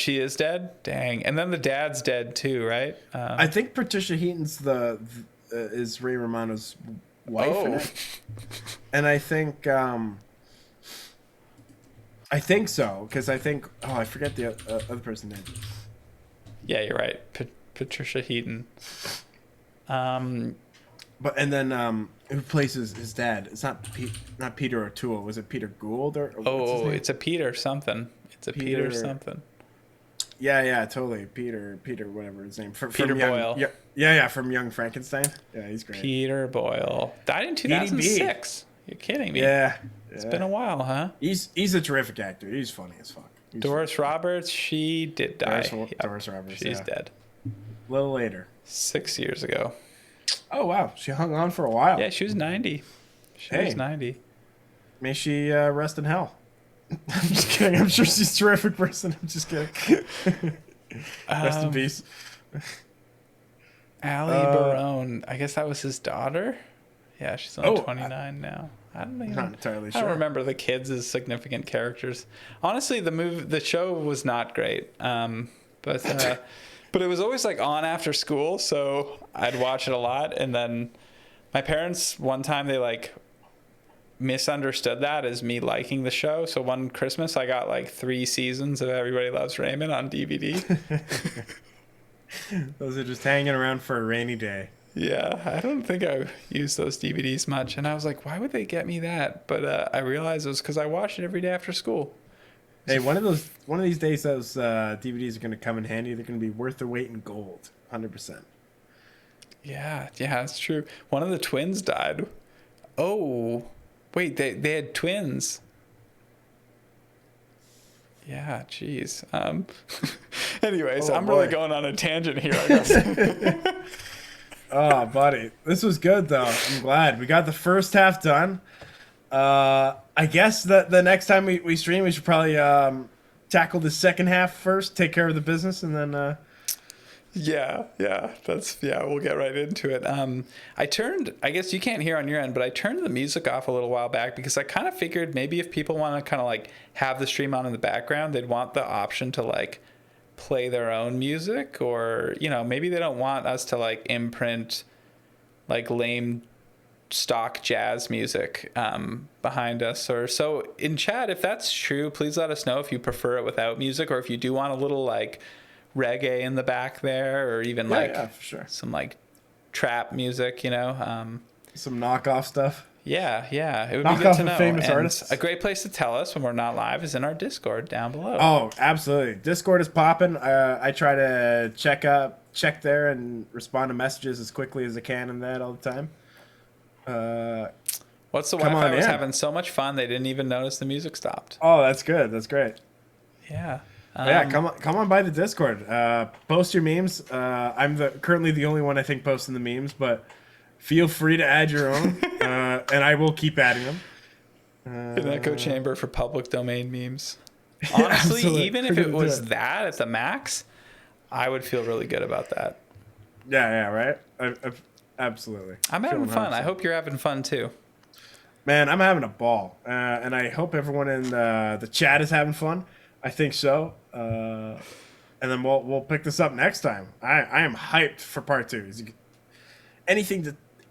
She is dead. Dang, and then the dad's dead too, right? I think Patricia Heaton's is Ray Romano's wife in it, and I think so because I think I forget the other person's name. Yeah, you're right. Patricia Heaton. But and then who plays his dad? It's not Peter O'Toole. Was it Peter Gould or? What's his name? It's a Peter something. It's a Peter something. Yeah, totally. Peter, whatever his name. Peter Boyle. Yeah, from Young Frankenstein. Yeah, he's great. Peter Boyle died in 2006. You're kidding me? Yeah. It's been a while, huh? He's a terrific actor. He's funny as fuck. Doris Roberts, she did die. Doris Roberts. She's dead. A little later. 6 years ago. Oh wow, she hung on for a while. Yeah, she was 90. She was 90. May she rest in hell. I'm just kidding. I'm sure she's a terrific person. I'm just kidding. Rest in peace. Ali Barone. I guess that was his daughter. Yeah, she's only 29 now. I don't even. Not entirely I sure. don't remember the kids as significant characters. Honestly, the show was not great. But it was always like on after school, so I'd watch it a lot. And then my parents, one time, they like misunderstood that as me liking the show. So one Christmas, I got like 3 seasons of Everybody Loves Raymond on DVD. Those are just hanging around for a rainy day. Yeah, I don't think I used those DVDs much, and I was like, why would they get me that? But I realized it was because I watched it every day after school. Hey, one of these days, those DVDs are going to come in handy. They're going to be worth their weight in gold, 100%. Yeah, that's true. One of the twins died. Oh, wait, they had twins. Yeah, jeez. Anyways, I'm really going on a tangent here, I guess. Oh, buddy. This was good, though. I'm glad. We got the first half done. I guess the next time we stream, we should probably tackle the second half first, take care of the business, and then... Yeah, we'll get right into it. I guess you can't hear on your end, but I turned the music off a little while back because I kind of figured maybe if people want to kind of like have the stream on in the background, they'd want the option to like play their own music, or, you know, maybe they don't want us to like imprint like lame stock jazz music behind us. Or so in chat, if that's true, please let us know if you prefer it without music, or if you do want a little like reggae in the back there, or even for sure, some like trap music, you know, some knockoff stuff. Yeah, it would Knock be good off to of know. famous And artists. a great place to tell us when we're not live is in our Discord down below. Oh, absolutely. Discord is popping. I try to check there and respond to messages as quickly as I can in that all the time. What's the Wi-Fi was having so much fun they didn't even notice the music stopped. Oh, that's good. That's great. Yeah. Come on by the Discord. Post your memes. I'm currently the only one I think posting the memes, but feel free to add your own, and I will keep adding them. An echo chamber for public domain memes. Honestly, even if it was that at the max, I would feel really good about that. Yeah, right? Absolutely. I'm having fun. I hope you're having fun too. Man, I'm having a ball, and I hope everyone in the chat is having fun. I think so. And then we'll pick this up next time. I am hyped for part 2.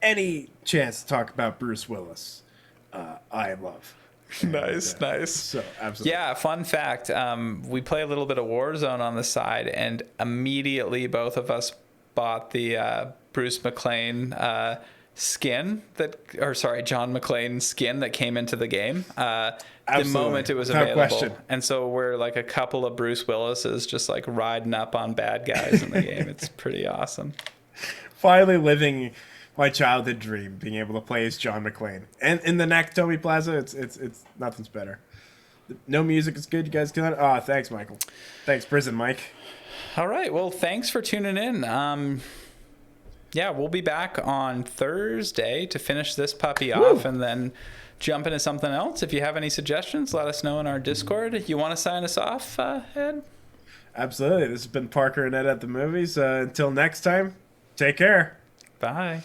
Any chance to talk about Bruce Willis, I love. Nice. So absolutely. Yeah, fun fact. We play a little bit of Warzone on the side, and immediately both of us bought the Bruce McClane John McClane skin that came into the game. The moment it was available. Question. And so we're like a couple of Bruce Willises just like riding up on bad guys in the game. It's pretty awesome. Finally living my childhood dream, being able to play as John McClane. And in the Nakatomi Plaza, it's nothing's better. No music is good. You guys can... Oh, thanks, Michael. Thanks, Prison Mike. All right. Well, thanks for tuning in. Yeah, we'll be back on Thursday to finish this puppy off and then jump into something else. If you have any suggestions, let us know in our Discord. You want to sign us off, Ed? Absolutely. This has been Parker and Ed at the Movies. Until next time, take care. Bye.